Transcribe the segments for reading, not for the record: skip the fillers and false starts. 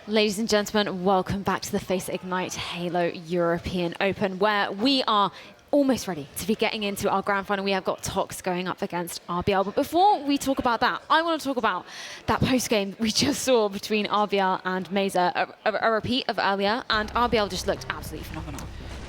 Ladies and gentlemen, welcome back to the FACEIT Ignite Halo European Open, where we are almost ready to be getting into our grand final. We have got TOX going up against RBL. But before we talk about that, I want to talk about that post-game we just saw between RBL and Mesa, a repeat of earlier, and RBL just looked absolutely phenomenal.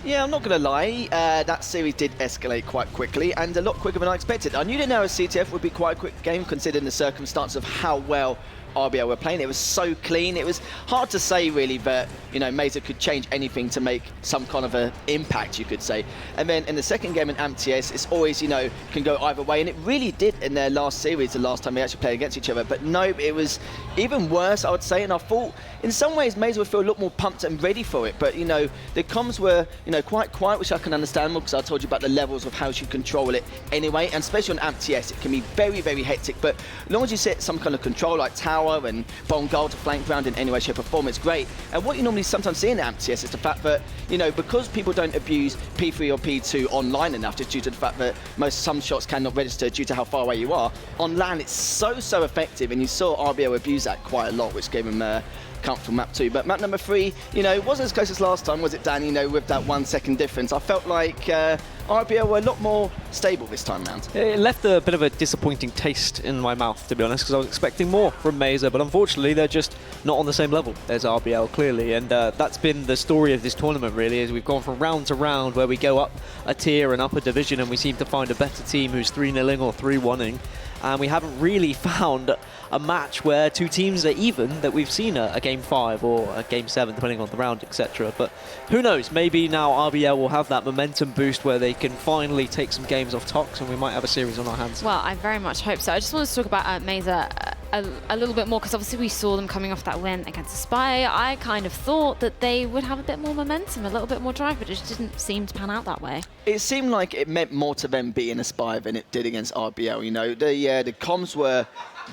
Yeah, I'm not going to lie, that series did escalate quite quickly and a lot quicker than I expected. I knew the Narrow CTF would be quite a quick game considering the circumstance of how well RBL were playing. It was so clean. It was hard to say really that, you know, Mesa could change anything to make some kind of an impact, you could say. And then in the second game in AMTS, it's always, you know, can go either way. And it really did in their last series, the last time they actually played against each other. But no, it was even worse, I would say. And I thought, in some ways, Mesa would feel a lot more pumped and ready for it. But, you know, the comms were, you know, quite quiet, which I can understand more because I told you about the levels of how you control it anyway. And especially on AMTS, it can be very, very hectic. But as long as you set some kind of control like tower and bomb goal to flank round in any way, shape or form, it's great. And what you normally sometimes see in AMTS is the fact that, you know, because people don't abuse P3 or P2 online enough, just due to the fact that some shots cannot register due to how far away you are, on LAN it's so effective, and you saw RBL abuse that quite a lot, which gave him comfortable map 2. But map number 3, you know, it wasn't as close as last time, was it, Dan? You know, with that 1 second difference. I felt like RBL were a lot more stable this time round. It left a bit of a disappointing taste in my mouth, to be honest, because I was expecting more from Mesa, but unfortunately they're just not on the same level as RBL, clearly. And that's been the story of this tournament, really, is we've gone from round to round where we go up a tier and up a division and we seem to find a better team who's 3-0ing or 3-1ing. And we haven't really found a match where two teams are even that we've seen a Game 5 or a Game 7, depending on the round, etc. But who knows, maybe now RBL will have that momentum boost where they can finally take some games off TOX and we might have a series on our hands. Well, I very much hope so. I just wanted to talk about Mesa a little bit more, because obviously we saw them coming off that win against Spiers. I kind of thought that they would have a bit more momentum, a little bit more drive, but it just didn't seem to pan out that way. It seemed like it meant more to them beating Spiers than it did against RBL. You know, the comms were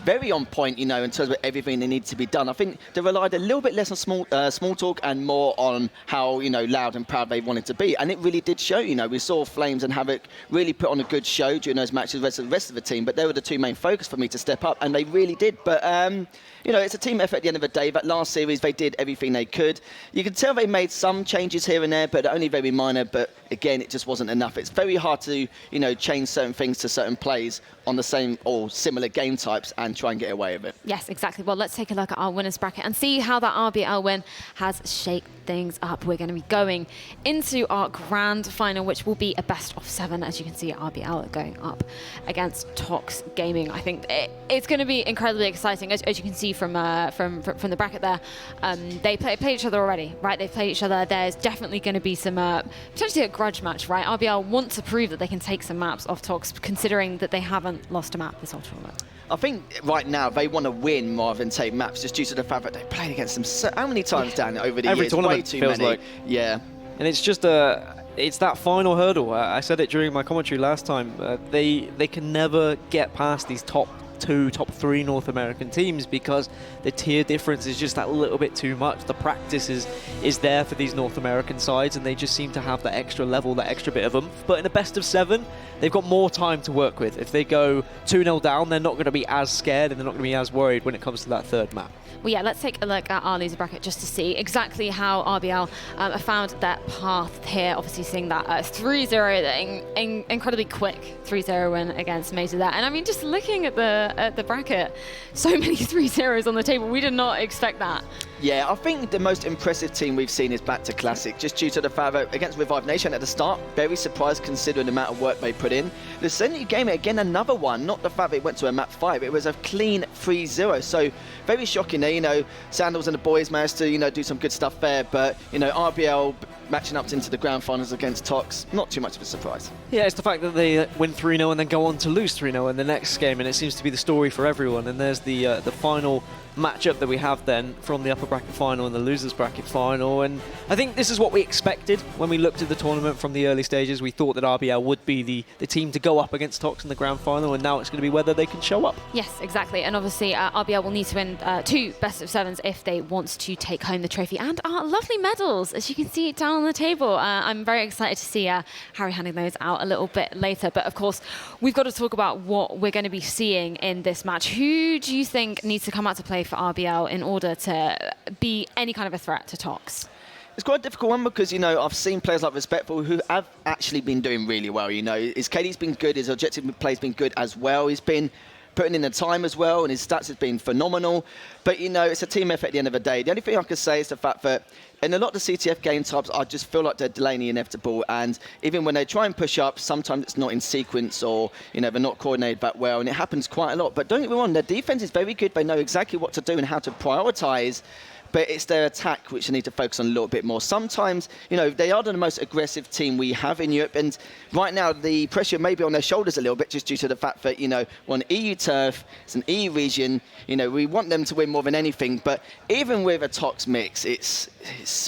very on point, you know, in terms of everything that needed to be done. I think they relied a little bit less on small talk and more on how, you know, loud and proud they wanted to be. And it really did show, you know. We saw Flames and Havoc really put on a good show during those matches with the rest of the team, but they were the two main focus for me to step up, and they really did. But, you know, it's a team effort at the end of the day. That last series, they did everything they could. You can tell they made some changes here and there, but only very minor. But again, it just wasn't enough. It's very hard to, you know, change certain things to certain plays on the same or similar game types and try and get away with it. Yes, exactly. Well, let's take a look at our winners bracket and see how that RBL win has shaped things up. We're going to be going into our grand final, which will be a best of 7. As you can see, RBL going up against TOX Gaming. I think it's going to be incredibly exciting. As you can see from the bracket there, they played each other already, right? They've played each other. There's definitely going to be some potentially a grudge match, right? RBL want to prove that they can take some maps off TOX, considering that they haven't lost a map this whole tournament. I think right now they want to win rather than take maps, just due to the fact that they played against them so how many times, Dan, over the Every years? tournament Way too feels many. like. Yeah. And it's just it's that final hurdle. I said it during my commentary last time. They can never get past these top 2, top 3 North American teams because the tier difference is just that little bit too much. The practice is there for these North American sides, and they just seem to have that extra level, that extra bit of oomph. But in a best of 7, they've got more time to work with. If they go 2-0 down, they're not going to be as scared and they're not going to be as worried when it comes to that third map. Well, yeah, let's take a look at our loser bracket just to see exactly how RBL found their path here. Obviously, seeing that 3-0, incredibly quick 3-0 win against Mesa there. And I mean, just looking at the bracket, so many 3-0s on the table. We did not expect that. Yeah, I think the most impressive team we've seen is back to Classic, just due to the fact that against Revive Nation at the start, very surprised considering the amount of work they put in. The Senate game, again, another one, not the fact that it went to a map 5, it was a clean 3-0, so very shocking there, you know. Sandals and the boys managed to, you know, do some good stuff there, but, you know, RBL matching up into the grand finals against TOX, not too much of a surprise. Yeah, it's the fact that they win 3-0 and then go on to lose 3-0 in the next game, and it seems to be the story for everyone. And there's the final matchup that we have then from the upper bracket final and the losers bracket final. And I think this is what we expected when we looked at the tournament from the early stages. We thought that RBL would be the team to go up against TOX in the grand final, and now it's going to be whether they can show up. Yes, exactly. And obviously RBL will need to win 2 best of 7s if they want to take home the trophy and our lovely medals, as you can see down on the table. I'm very excited to see Harry handing those out a little bit later. But of course, we've got to talk about what we're going to be seeing in this match. Who do you think needs to come out to play for RBL in order to be any kind of a threat to TOX? It's quite a difficult one because, you know, I've seen players like Respectful who have actually been doing really well, you know. His KD's been good, his objective play's been good as well. He's been putting in the time as well, and his stats have been phenomenal. But, you know, it's a team effort at the end of the day. The only thing I could say is the fact that in a lot of the CTF game types, I just feel like they're delaying the inevitable. And even when they try and push up, sometimes it's not in sequence or, you know, they're not coordinated that well. And it happens quite a lot. But don't get me wrong, their defense is very good. They know exactly what to do and how to prioritize. But it's their attack which they need to focus on a little bit more. Sometimes, you know, they are the most aggressive team we have in Europe, and right now the pressure may be on their shoulders a little bit just due to the fact that, you know, we're on EU turf, it's an EU region, you know, we want them to win more than anything, but even with a TOX mix, it's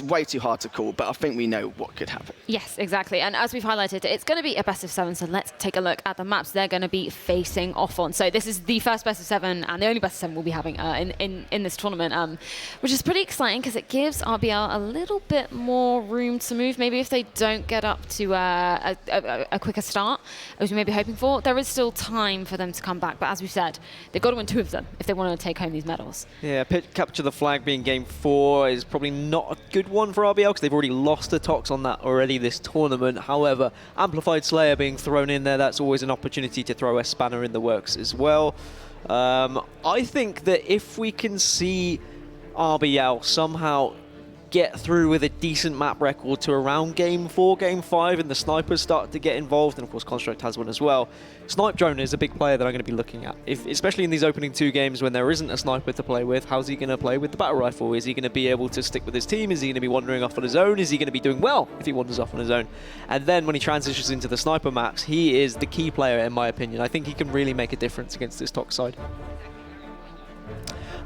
way too hard to call, but I think we know what could happen. Yes, exactly, and as we've highlighted, it's going to be a best of 7, so let's take a look at the maps they're going to be facing off on. So this is the first best of 7, and the only best of 7 we'll be having in this tournament, which is pretty exciting because it gives RBL a little bit more room to move. Maybe if they don't get up to a quicker start, as we may be hoping for, there is still time for them to come back. But as we've said, they've got to win 2 of them if they want to take home these medals. Yeah, capture the flag being game 4 is probably not a good one for RBL because they've already lost to TOX on that already this tournament. However, Amplified Slayer being thrown in there, that's always an opportunity to throw a spanner in the works as well. I think that if we can see RBL somehow get through with a decent map record to around game 4, game 5, and the snipers start to get involved, and of course Construct has one as well. Snipe Drone is a big player that I'm going to be looking at, especially in these opening 2 games when there isn't a sniper to play with. How's he going to play with the battle rifle? Is he going to be able to stick with his team? Is he going to be wandering off on his own? Is he going to be doing well if he wanders off on his own? And then when he transitions into the sniper maps, he is the key player in my opinion. I think he can really make a difference against this TOX side.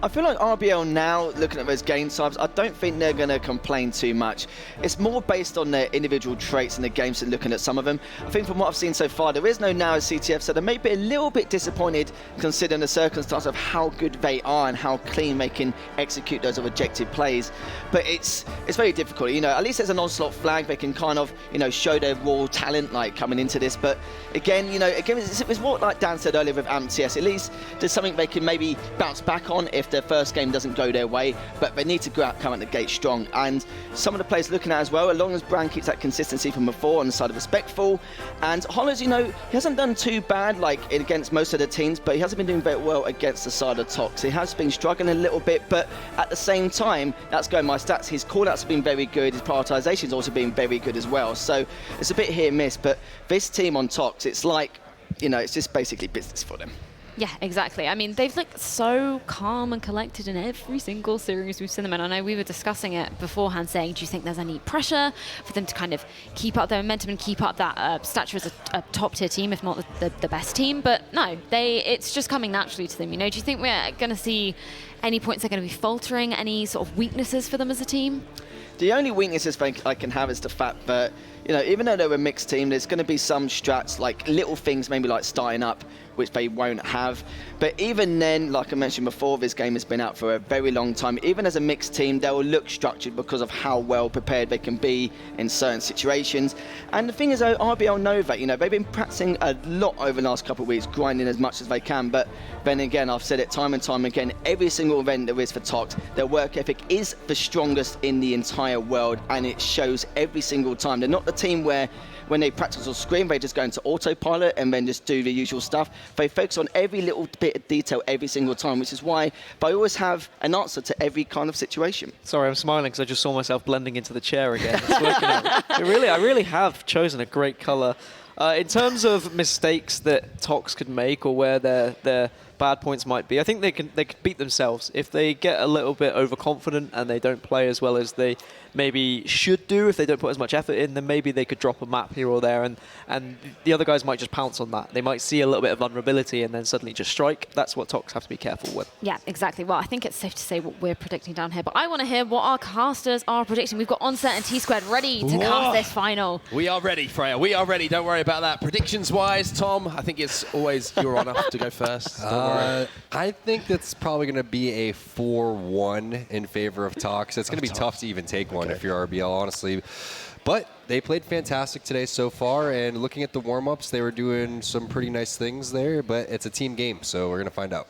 I feel like RBL now, looking at those game types, I don't think they're going to complain too much. It's more based on their individual traits in the games and looking at some of them. I think from what I've seen so far, there is no now CTF, so they may be a little bit disappointed considering the circumstance of how good they are and how clean they can execute those objective plays. But it's very difficult. You know, at least there's an Onslaught flag. They can kind of, you know, show their raw talent like coming into this. But again, you know, it's what like Dan said earlier with AmpTS. At least there's something they can maybe bounce back on if their first game doesn't go their way, but they need to come out the gate strong. And some of the players looking at as well, as long as Brown keeps that consistency from before on the side of Respectful. And Hollows, you know, he hasn't done too bad like against most of the teams, but he hasn't been doing very well against the side of TOX. He has been struggling a little bit, but at the same time, that's going by stats. His callouts have been very good, his prioritization's also been very good as well. So it's a bit hit and miss, but this team on TOX, it's like, you know, it's just basically business for them. Yeah, exactly. I mean, they've looked so calm and collected in every single series we've seen them in. I know we were discussing it beforehand, saying, do you think there's any pressure for them to kind of keep up their momentum and keep up that stature as a top-tier team, if not the best team? But no, it's just coming naturally to them. You know, do you think we're going to see any points that are going to be faltering, any sort of weaknesses for them as a team? The only weaknesses I can have is the fact that, you know, even though they're a mixed team, there's going to be some strats, like little things, maybe like starting up, which they won't have. But even then, like I mentioned before, this game has been out for a very long time. Even as a mixed team, they will look structured because of how well prepared they can be in certain situations. And the thing is, though, RBL know that, you know, they've been practicing a lot over the last couple of weeks, grinding as much as they can. But then again, I've said it time and time again, every single event there is for TOX, their work ethic is the strongest in the entire world, and it shows every single time. They're not the team where when they practice or scrim, they just go into autopilot and then just do the usual stuff. They focus on every little bit of detail every single time, which is why they always have an answer to every kind of situation. Sorry, I'm smiling because I just saw myself blending into the chair again. It's working out. I really have chosen a great colour. In terms of mistakes that TOX could make or where their bad points might be, I think they could beat themselves if they get a little bit overconfident and they don't play as well as they maybe should do. If they don't put as much effort in, then maybe they could drop a map here or there, and the other guys might just pounce on that. They might see a little bit of vulnerability and then suddenly just strike. That's what TOX have to be careful with. Yeah, exactly. Well, I think it's safe to say what we're predicting down here, but I want to hear what our casters are predicting. We've got Onset and Tsquared ready to cast this final. We are ready, Freya. We are ready. Don't worry about that. Predictions-wise, Tom, I think it's always your honour to go first. Don't I think that's probably going to be a 4-1 in favor of TOX. It's going to be tough to even take one if you're RBL, honestly. But they played fantastic today so far, and looking at the warm-ups, they were doing some pretty nice things there, but it's a team game, so we're going to find out.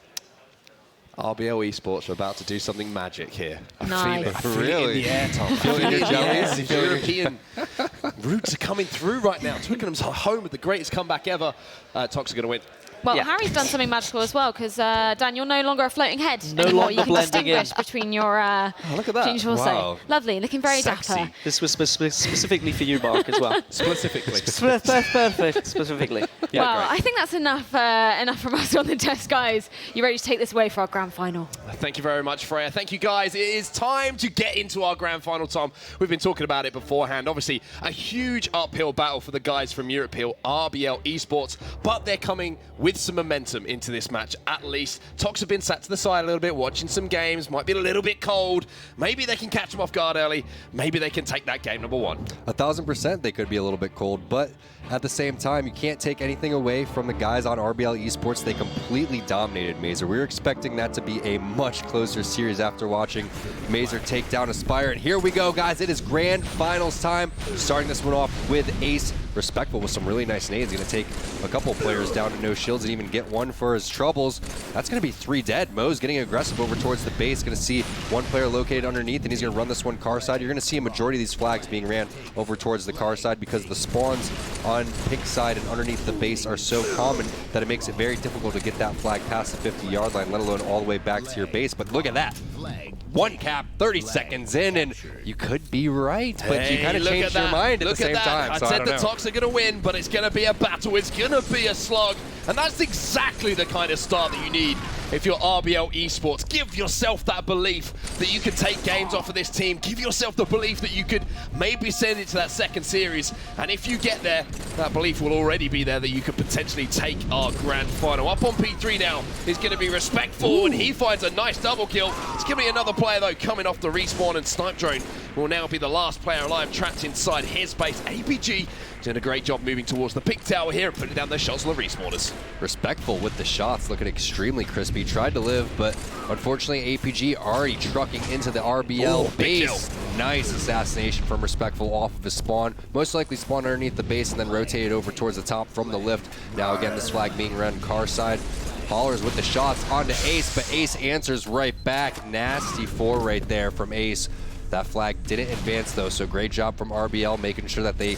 RBL Esports are about to do something magic here. Nice. I feel it in the air, Tom. Feeling your jellies? The European roots are coming through right now. Twickenham's home with the greatest comeback ever. TOX are going to win. Well, Harry's done something magical as well, because Dan, you're no longer a floating head anymore. You can distinguish between your look at that. between your torso. Wow. Lovely, looking very Sexy. dapper. This was specifically for you, Mark, as well. Specifically. Perfect, specifically. Yeah, Well, great. I think that's enough from us on the test, guys. You ready to take this away for our grand final? Thank you very much, Freya. Thank you, guys. It is time to get into our grand final, Tom. We've been talking about it beforehand. Obviously, a huge uphill battle for the guys from Europe Hill, RBL Esports, but they're coming with some momentum into this match, at least. TOX have been sat to the side a little bit, watching some games, might be a little bit cold. Maybe they can catch them off guard early. Maybe they can take that game number 1. 1,000% they could be a little bit cold, but at the same time, you can't take anything away from the guys on RBL Esports. They completely dominated Mazer. We were expecting that to be a much closer series after watching Mazer take down Spiers. And here we go, guys. It is grand finals time. Starting this one off with Ace. Respectful with some really nice nades. Going to take a couple players down to no shields and even get one for his troubles. That's going to be 3 dead. Mo's getting aggressive over towards the base. Going to see one player located underneath, and he's going to run this one car side. You're going to see a majority of these flags being ran over towards the car side because the spawns on pink side and underneath the base are so common that it makes it very difficult to get that flag past the 50-yard line, let alone all the way back to your base. But look at that. 1 cap, 30 seconds in, and you could be right, but you kind of changed your mind at the same time. I So said I the don't know. TOX are going to win, but it's going to be a battle. It's going to be a slog. And that's exactly the kind of start that you need if you're RBL Esports. Give yourself that belief that you can take games off of this team. Give yourself the belief that you could maybe send it to that second series. And if you get there, that belief will already be there that you could potentially take our grand final. Up on P3 now is going to be Respectful, and he finds a nice double kill. It's going to be another player, though, coming off the respawn, and Snipe Drone will now be the last player alive trapped inside his base. APG doing a great job moving towards the pink tower here and putting down their shots on the respawners. Respectful with the shots, looking extremely crispy. Tried to live, but unfortunately APG already trucking into the RBL base. Nice assassination from Respectful off of his spawn. Most likely spawned underneath the base and then rotated over towards the top from the lift. Now again, this flag being run car side. Haulers with the shots onto Ace, but Ace answers right back. Nasty 4 right there from Ace. That flag didn't advance though, so great job from RBL making sure that they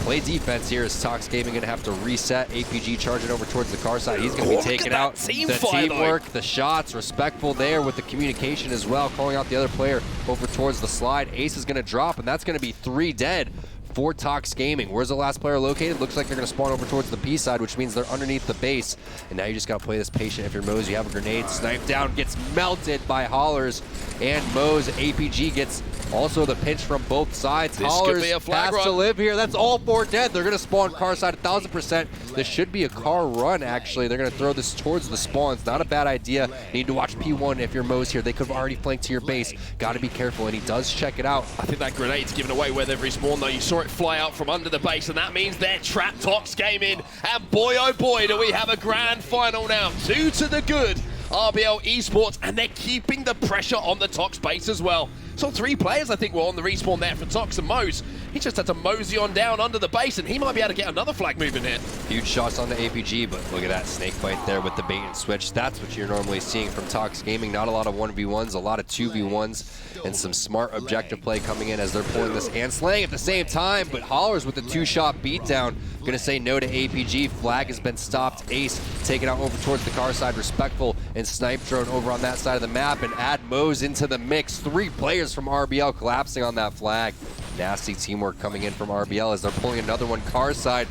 play defense here as TOX Gaming going to have to reset. APG charging over towards the car side. He's going to be taken out. The teamwork, the shots, Respectful there with the communication as well, calling out the other player over towards the slide. Ace is going to drop, and that's going to be 3 dead for TOX Gaming. Where's the last player located? Looks like they're going to spawn over towards the P side, which means they're underneath the base. And now you just got to play this patient. If you're Moze, you have a grenade. Snipe down, gets melted by Haulers. And Moze, APG gets also the pinch from both sides. This Haulers could be a flag has to run. live here. That's all 4 dead. They're going to spawn car side 1,000%. This should be a car run, actually. They're going to throw this towards the spawns. Not a bad idea. Need to watch P1 if you're Moze here. They could have already flanked to your base. Got to be careful, and he does check it out. I think that grenade's given away where they've respawned, though. You saw it fly out from under the base, and that means they're trapped. TOX Gaming, and boy, oh boy, do we have a grand final now. 2 to the good. RBL Esports, and they're keeping the pressure on the TOX base as well. So 3 players, I think, were on the respawn there for TOX, and Moze, he just had to mosey on down under the base, and he might be able to get another flag moving here. Huge shots on the APG, but look at that snake fight there with the bait and switch. That's what you're normally seeing from TOX Gaming. Not a lot of 1v1s, a lot of 2v1s, and some smart objective play coming in as they're pulling this and slaying at the same time, but Haulers with the 2-shot beatdown. Gonna say no to APG. Flag has been stopped. Ace taken out over towards the car side. Respectful and Snipe Drone over on that side of the map, and add Moze into the mix. 3 players from RBL collapsing on that flag. Nasty teamwork coming in from RBL as they're pulling another one car side.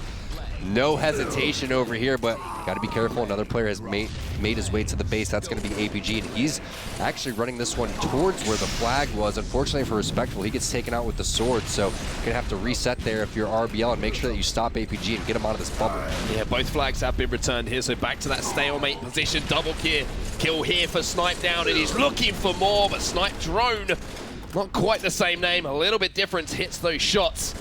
No hesitation over here, but got to be careful. Another player has made his way to the base. That's going to be APG, and he's actually running this one towards where the flag was. Unfortunately for Respectful, he gets taken out with the sword, so you're going to have to reset there if you're RBL and make sure that you stop APG and get him out of this bubble. Yeah, both flags have been returned here, so back to that stalemate position. Double kill here for Snipe Down, and he's looking for more, but Snipe Drone, not quite the same name, a little bit different, hits those shots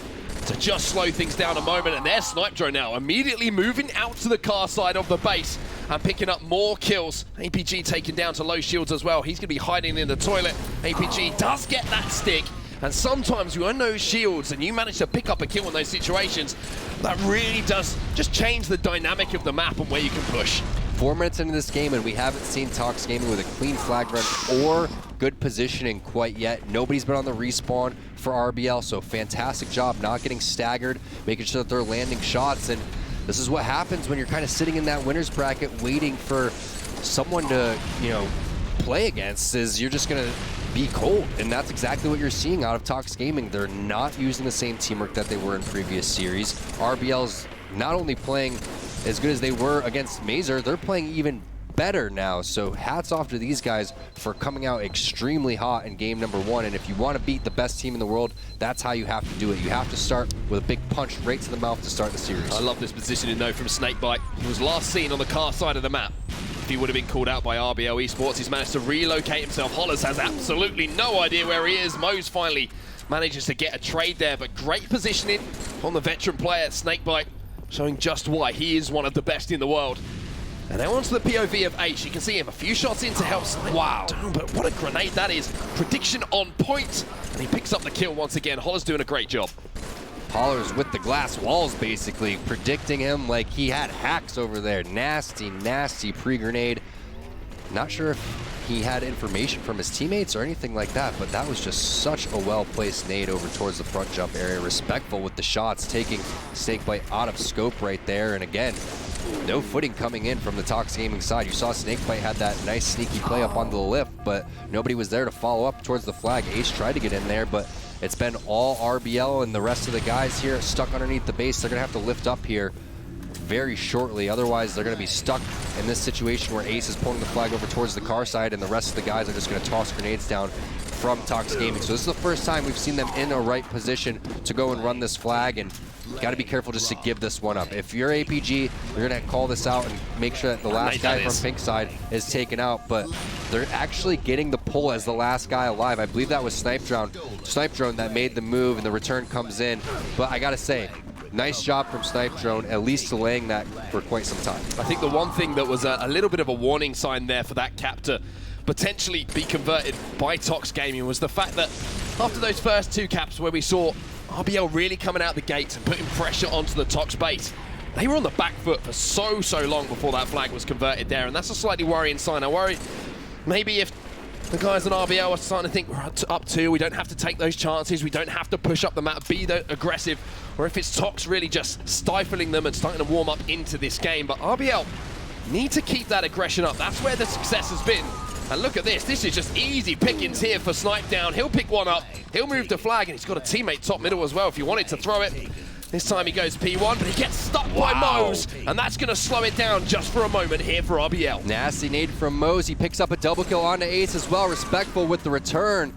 to just slow things down a moment, and there's Snipe Drone now immediately moving out to the car side of the base. and picking up more kills. APG taken down to low shields as well. He's going to be hiding in the toilet. APG does get that stick. And sometimes you're on those shields and you manage to pick up a kill in those situations, that really does just change the dynamic of the map and where you can push. 4 minutes into this game and we haven't seen TOX Gaming with a clean flag run or good positioning quite yet. Nobody's been on the respawn for RBL, so fantastic job not getting staggered, making sure that they're landing shots. And this is what happens when you're kind of sitting in that winner's bracket waiting for someone to, you know, play against, is you're just gonna be cold. And that's exactly what you're seeing out of TOX Gaming. They're not using the same teamwork that they were in previous series. RBL's not only playing as good as they were against Mazer, they're playing even better now. So hats off to these guys for coming out extremely hot in game number 1. And if you want to beat the best team in the world, that's how you have to do it. You have to start with a big punch right to the mouth to start the series. I love this positioning though from Snakebite. He was last seen on the car side of the map. If he would have been called out by RBL Esports, he's managed to relocate himself. Hollis has absolutely no idea where he is. Mo's finally manages to get a trade there, but great positioning on the veteran player, Snakebite, showing just why he is one of the best in the world. And now onto the POV of Ace. You can see him a few shots in to help Snakebite down, but what a grenade that is. Prediction on point, and he picks up the kill once again. Hollis doing a great job. Holler's with the glass walls, basically, predicting him like he had hacks over there. Nasty, nasty pre-grenade. Not sure if he had information from his teammates or anything like that, but that was just such a well-placed nade over towards the front jump area. Respectful with the shots, taking Snakebite out of scope right there. And again, no footing coming in from the TOX Gaming side. You saw Snakebite had that nice sneaky play up onto the lift, but nobody was there to follow up towards the flag. Ace tried to get in there, but it's been all RBL and the rest of the guys here stuck underneath the base. They're going to have to lift up here very shortly. Otherwise, they're going to be stuck in this situation where Ace is pulling the flag over towards the car side and the rest of the guys are just going to toss grenades down from TOX Gaming. So this is the first time we've seen them in a right position to go and run this flag, and got to be careful just to give this one up. If you're APG, you're going to call this out and make sure that the last guy from pink side is taken out, but they're actually getting the pull as the last guy alive. I believe that was Snipe Drone that made the move, and the return comes in. But I got to say, nice job from Snipe Drone, at least delaying that for quite some time. I think the one thing that was a little bit of a warning sign there for that cap to potentially be converted by TOX Gaming was the fact that after those first 2 caps where we saw RBL really coming out the gates and putting pressure onto the TOX base, they were on the back foot for so long before that flag was converted there, and that's a slightly worrying sign. I worry maybe if the guys on RBL are starting to think we're up 2, we don't have to take those chances, we don't have to push up the map, be aggressive, or if it's TOX really just stifling them and starting to warm up into this game. But RBL need to keep that aggression up. That's where the success has been. And look at this. This is just easy pickings here for Snipe Down. He'll pick one up. He'll move the flag, and he's got a teammate top middle as well if you wanted to throw it. This time he goes P1, but he gets stuck by Mose, and that's going to slow it down just for a moment here for RBL. Nasty nade from Mose. He picks up a double kill onto Ace as well. Respectful with the return.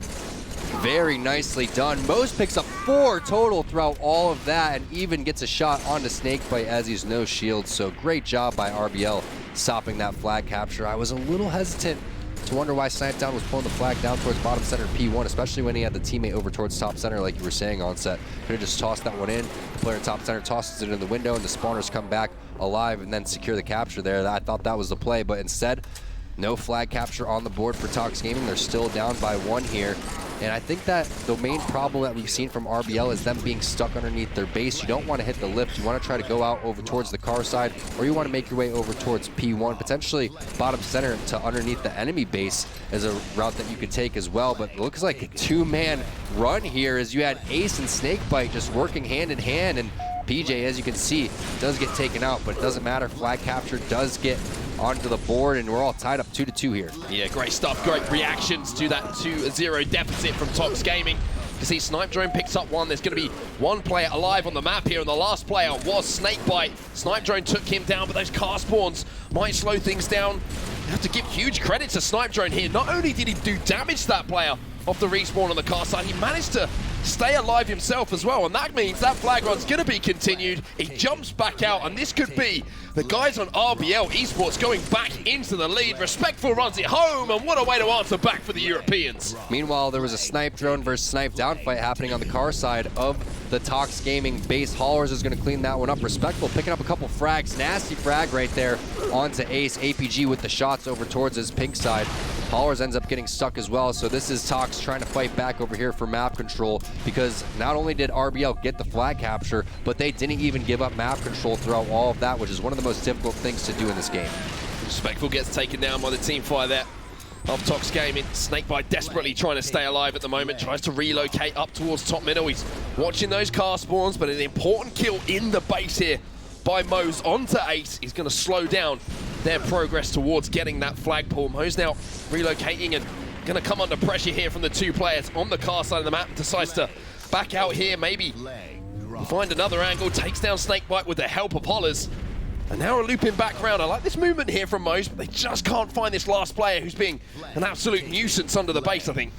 Very nicely done. Mose picks up 4 total throughout all of that, and even gets a shot onto Snakebite as he's no shield. So great job by RBL stopping that flag capture. I was a little hesitant to wonder why Snipe Down was pulling the flag down towards bottom center P1, especially when he had the teammate over towards top center like you were saying, Onset. Could have just tossed that one in. The player in top center tosses it in the window, and the spawners come back alive and then secure the capture there. I thought that was the play, but instead, no flag capture on the board for TOX Gaming. They're still down by 1 here. And I think that the main problem that we've seen from RBL is them being stuck underneath their base. You don't want to hit the lift. You want to try to go out over towards the car side, or you want to make your way over towards P1, potentially bottom center to underneath the enemy base is a route that you could take as well. But it looks like a 2-man run here as you had Ace and Snakebite just working hand in hand, and PJ, as you can see, does get taken out, but it doesn't matter. Flag capture does get onto the board, and we're all tied up 2-2 here. Yeah, great stuff. Great reactions to that 2-0 deficit from TOX Gaming. You can see Snipe Drone picks up 1. There's going to be 1 player alive on the map here, and the last player was Snakebite. Snipe Drone took him down, but those car spawns might slow things down. You have to give huge credit to Snipe Drone here. Not only did he do damage to that player off the respawn on the car side, he managed to stay alive himself as well, and that means that flag run's going to be continued. He jumps back out, and this could be the guys on RBL Esports going back into the lead. Respectful runs it home, and what a way to answer back for the Europeans. Meanwhile, there was a snipe drone versus snipe down fight happening on the car side of the TOX Gaming base. Haulers is going to clean that one up. Respectful picking up a couple frags. Nasty frag right there onto Ace. APG with the shots over towards his pink side. Haulers ends up getting stuck as well, so this is TOX trying to fight back over here for map control, because not only did RBL get the flag capture, but they didn't even give up map control throughout all of that, which is one of the most difficult things to do in this game. Respectful gets taken down by the team fire there of TOX Gaming. Snakebite desperately trying to stay alive at the moment, tries to relocate up towards top middle. He's watching those car spawns, but an important kill in the base here by Mose onto Ace is going to slow down their progress towards getting that flagpole. Mose now relocating and going to come under pressure here from the two players on the car side of the map. Decides to back out here, maybe find another angle, takes down Snakebite with the help of Hollers. And now a looping back round. I like this movement here from Mose, but they just can't find this last player who's being an absolute nuisance under the base, I think.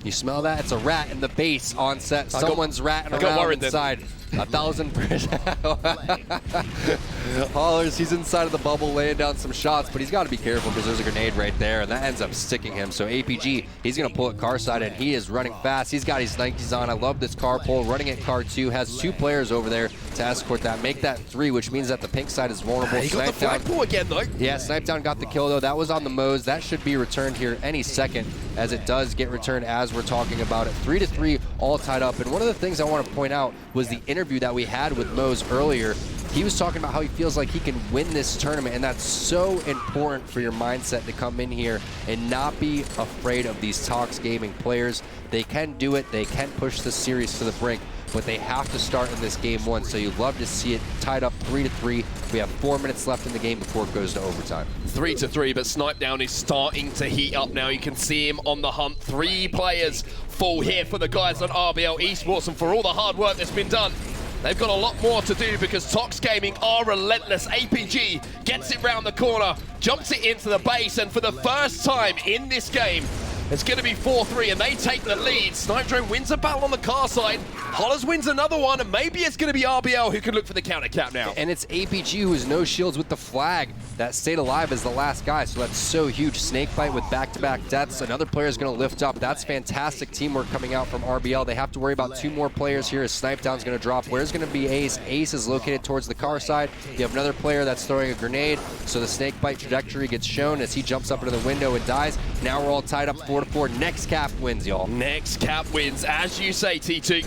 You smell that? It's a rat in the base. Onset. Someone's ratting around inside. 1,000%. Haulers, he's inside of the bubble laying down some shots, but he's got to be careful because there's a grenade right there, and that ends up sticking him. So APG, he's going to pull it car side, and he is running fast. He's got his Nikes on. I love this car pull. Running at car 2, has 2 players over there to escort that. Make that 3, which means that the pink side is vulnerable. He got the flagpole again, though. Yeah, Snipe Down got the kill, though. That was on the Mose. That should be returned here any second, as it does get returned as we're talking about it. 3-3, all tied up. And one of the things I want to point out was the interview that we had with Mose earlier. He was talking about how he feels like he can win this tournament, and that's so important for your mindset to come in here and not be afraid of these TOX Gaming players. They can do it. They can push the series to the brink, but they have to start in this game 1, so you'd love to see it tied up 3-3. We have 4 minutes left in the game before it goes to overtime. 3-3, but Snipe Down is starting to heat up now. You can see him on the hunt. 3 players fall here for the guys on RBL Esports, and for all the hard work that's been done, they've got a lot more to do because TOX Gaming are relentless. APG gets it round the corner, jumps it into the base, and for the first time in this game, it's going to be 4-3, and they take the lead. Snipe Drone wins a battle on the car side. Hollers wins another one, and maybe it's going to be RBL who can look for the counter cap now. And it's APG who has no shields with the flag that stayed alive as the last guy, so that's so huge. Snakebite with back-to-back deaths. Another player is going to lift up. That's fantastic teamwork coming out from RBL. They have to worry about 2 more players here as Snipe Down's going to drop. Where's going to be Ace? Ace is located towards the car side. You have another player that's throwing a grenade, so the Snakebite trajectory gets shown as he jumps up into the window and dies. Now we're all tied up 4-4. Next cap wins, y'all. Next cap wins, as you say, T2.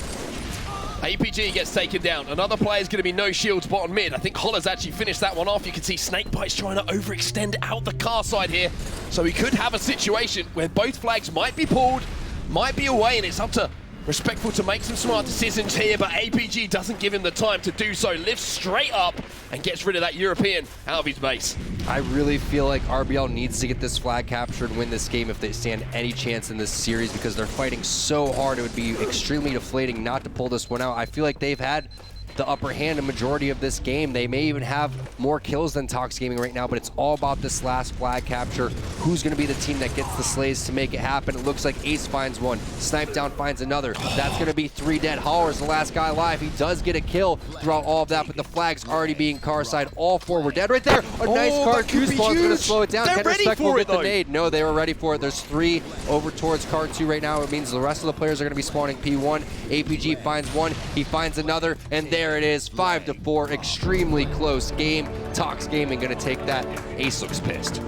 APG gets taken down. Another player's going to be no shields bottom mid. I think Holler's actually finished that one off. You can see Snakebite's trying to overextend out the car side here. So we could have a situation where both flags might be pulled, might be away, and it's up to Respectful to make some smart decisions here, but APG doesn't give him the time to do so. Lifts straight up and gets rid of that European out of his base. I really feel like RBL needs to get this flag captured and win this game if they stand any chance in this series, because they're fighting so hard. It would be extremely deflating not to pull this one out. I feel like they've had the upper hand a majority of this game. They may even have more kills than TOX Gaming right now, but it's all about this last flag capture. Who's going to be the team that gets the slays to make it happen? It looks like Ace finds one. Snipe Down finds another. That's going to be 3 dead. Haller's the last guy alive. He does get a kill throughout all of that, but the flag's already being car side. All 4 were dead right there. A nice car 2 spawn's going to slow it down. They're ready for it, though. The nade. No, they were ready for it. There's 3 over towards car 2 right now. It means the rest of the players are going to be spawning P1. APG finds one. He finds another, and there it is. 5-4. Extremely close game. TOX Gaming going to take that. Ace looks pissed.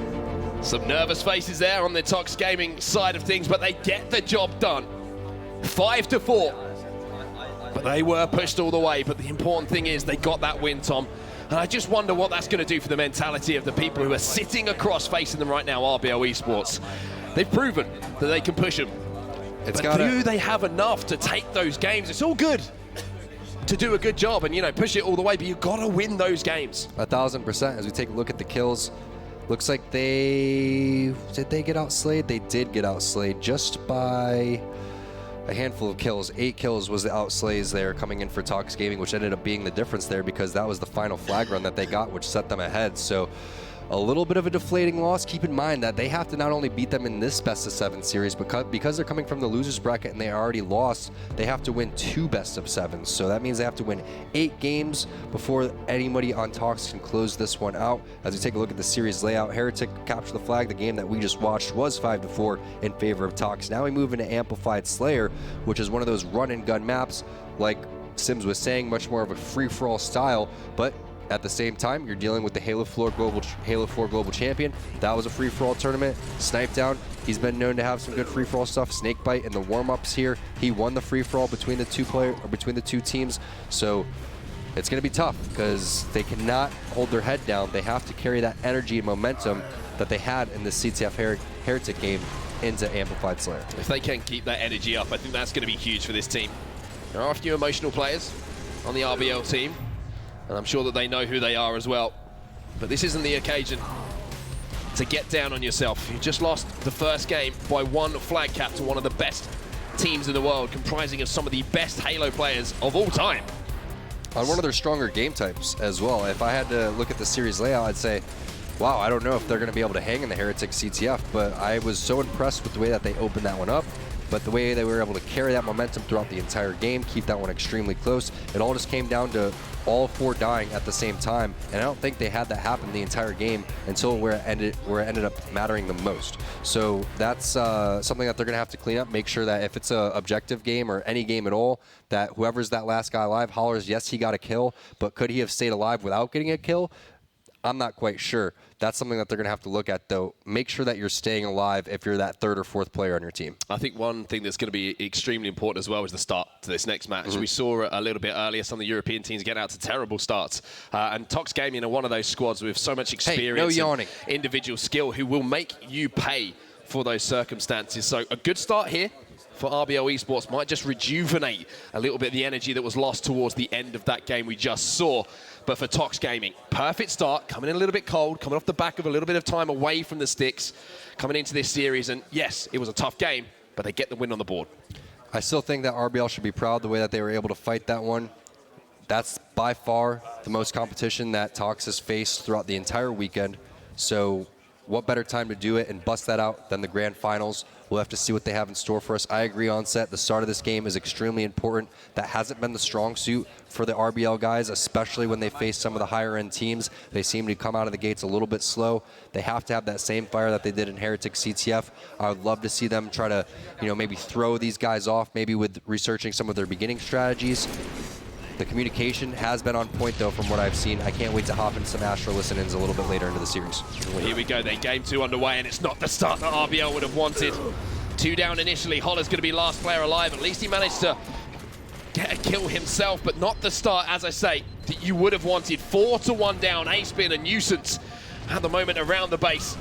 Some nervous faces there on the TOX Gaming side of things, but they get the job done. 5-4. But they were pushed all the way. But the important thing is they got that win, Tom. And I just wonder what that's going to do for the mentality of the people who are sitting across facing them right now, RBL Esports. They've proven that they can push them. But do they have enough to take those games? It's all good to do a good job and, you know, push it all the way, but you've got to win those games. 1,000%. As we take a look at the kills, looks like did they get outslayed? They did get outslayed just by a handful of kills. 8 kills was the outslays there coming in for TOX Gaming, which ended up being the difference there because that was the final flag run that they got, which set them ahead. So a little bit of a deflating loss. Keep in mind that they have to not only beat them in this best-of-7 series, because they're coming from the losers bracket and they already lost, they have to win 2 best-of-7s. So that means they have to win 8 games before anybody on TOX can close this one out. As we take a look at the series layout, Heretic capture the flag. The game that we just watched was 5-4 in favor of TOX. Now we move into Amplified Slayer, which is one of those run-and-gun maps, like Sims was saying, much more of a free-for-all style, but at the same time, you're dealing with the Halo 4 Global Champion. That was a free-for-all tournament. Snipedown, he's been known to have some good free-for-all stuff. Snakebite in the warm-ups here, he won the free-for-all between the two teams. So it's going to be tough because they cannot hold their head down. They have to carry that energy and momentum that they had in the CTF Heretic game into Amplified Slayer. If they can keep that energy up, I think that's going to be huge for this team. There are a few emotional players on the RBL team, and I'm sure that they know who they are as well. But this isn't the occasion to get down on yourself. You just lost the first game by 1 flag cap to one of the best teams in the world, comprising of some of the best Halo players of all time. On one of their stronger game types as well. If I had to look at the series layout, I'd say, wow, I don't know if they're going to be able to hang in the Heretic CTF, but I was so impressed with the way that they opened that one up. But the way they were able to carry that momentum throughout the entire game, keep that one extremely close, it all just came down to all 4 dying at the same time. And I don't think they had that happen the entire game until where it ended up mattering the most. So that's something that they're going to have to clean up, make sure that if it's an objective game or any game at all, that whoever's that last guy alive hollers, yes, he got a kill, but could he have stayed alive without getting a kill? I'm not quite sure. That's something that they're going to have to look at, though. Make sure that you're staying alive if you're that 3rd or 4th player on your team. I think one thing that's going to be extremely important as well is the start to this next match. We saw a little bit earlier some of the European teams get out to terrible starts. And TOX Gaming are one of those squads with so much experience and individual skill who will make you pay for those circumstances. So a good start here for RBL Esports might just rejuvenate a little bit the energy that was lost towards the end of that game we just saw. But for TOX Gaming, perfect start, coming in a little bit cold, coming off the back of a little bit of time away from the sticks, coming into this series. And yes, it was a tough game, but they get the win on the board. I still think that RBL should be proud the way that they were able to fight that one. That's by far the most competition that TOX has faced throughout the entire weekend. So what better time to do it and bust that out than the grand finals? We'll have to see what they have in store for us. I agree, Onset. The start of this game is extremely important. That hasn't been the strong suit for the RBL guys, especially when they face some of the higher-end teams. They seem to come out of the gates a little bit slow. They have to have that same fire that they did in Heretic CTF. I would love to see them try to, maybe throw these guys off, maybe with researching some of their beginning strategies. The communication has been on point, though, from what I've seen. I can't wait to hop into some Astro listen-ins a little bit later into the series. Well, here we go, then. Game 2 underway, and it's not the start that RBL would have wanted. 2 down initially. Holler's going to be last player alive. At least he managed to get a kill himself, but not the start, as I say, that you would have wanted. 4-1 down. Ace being a nuisance at the moment around the base.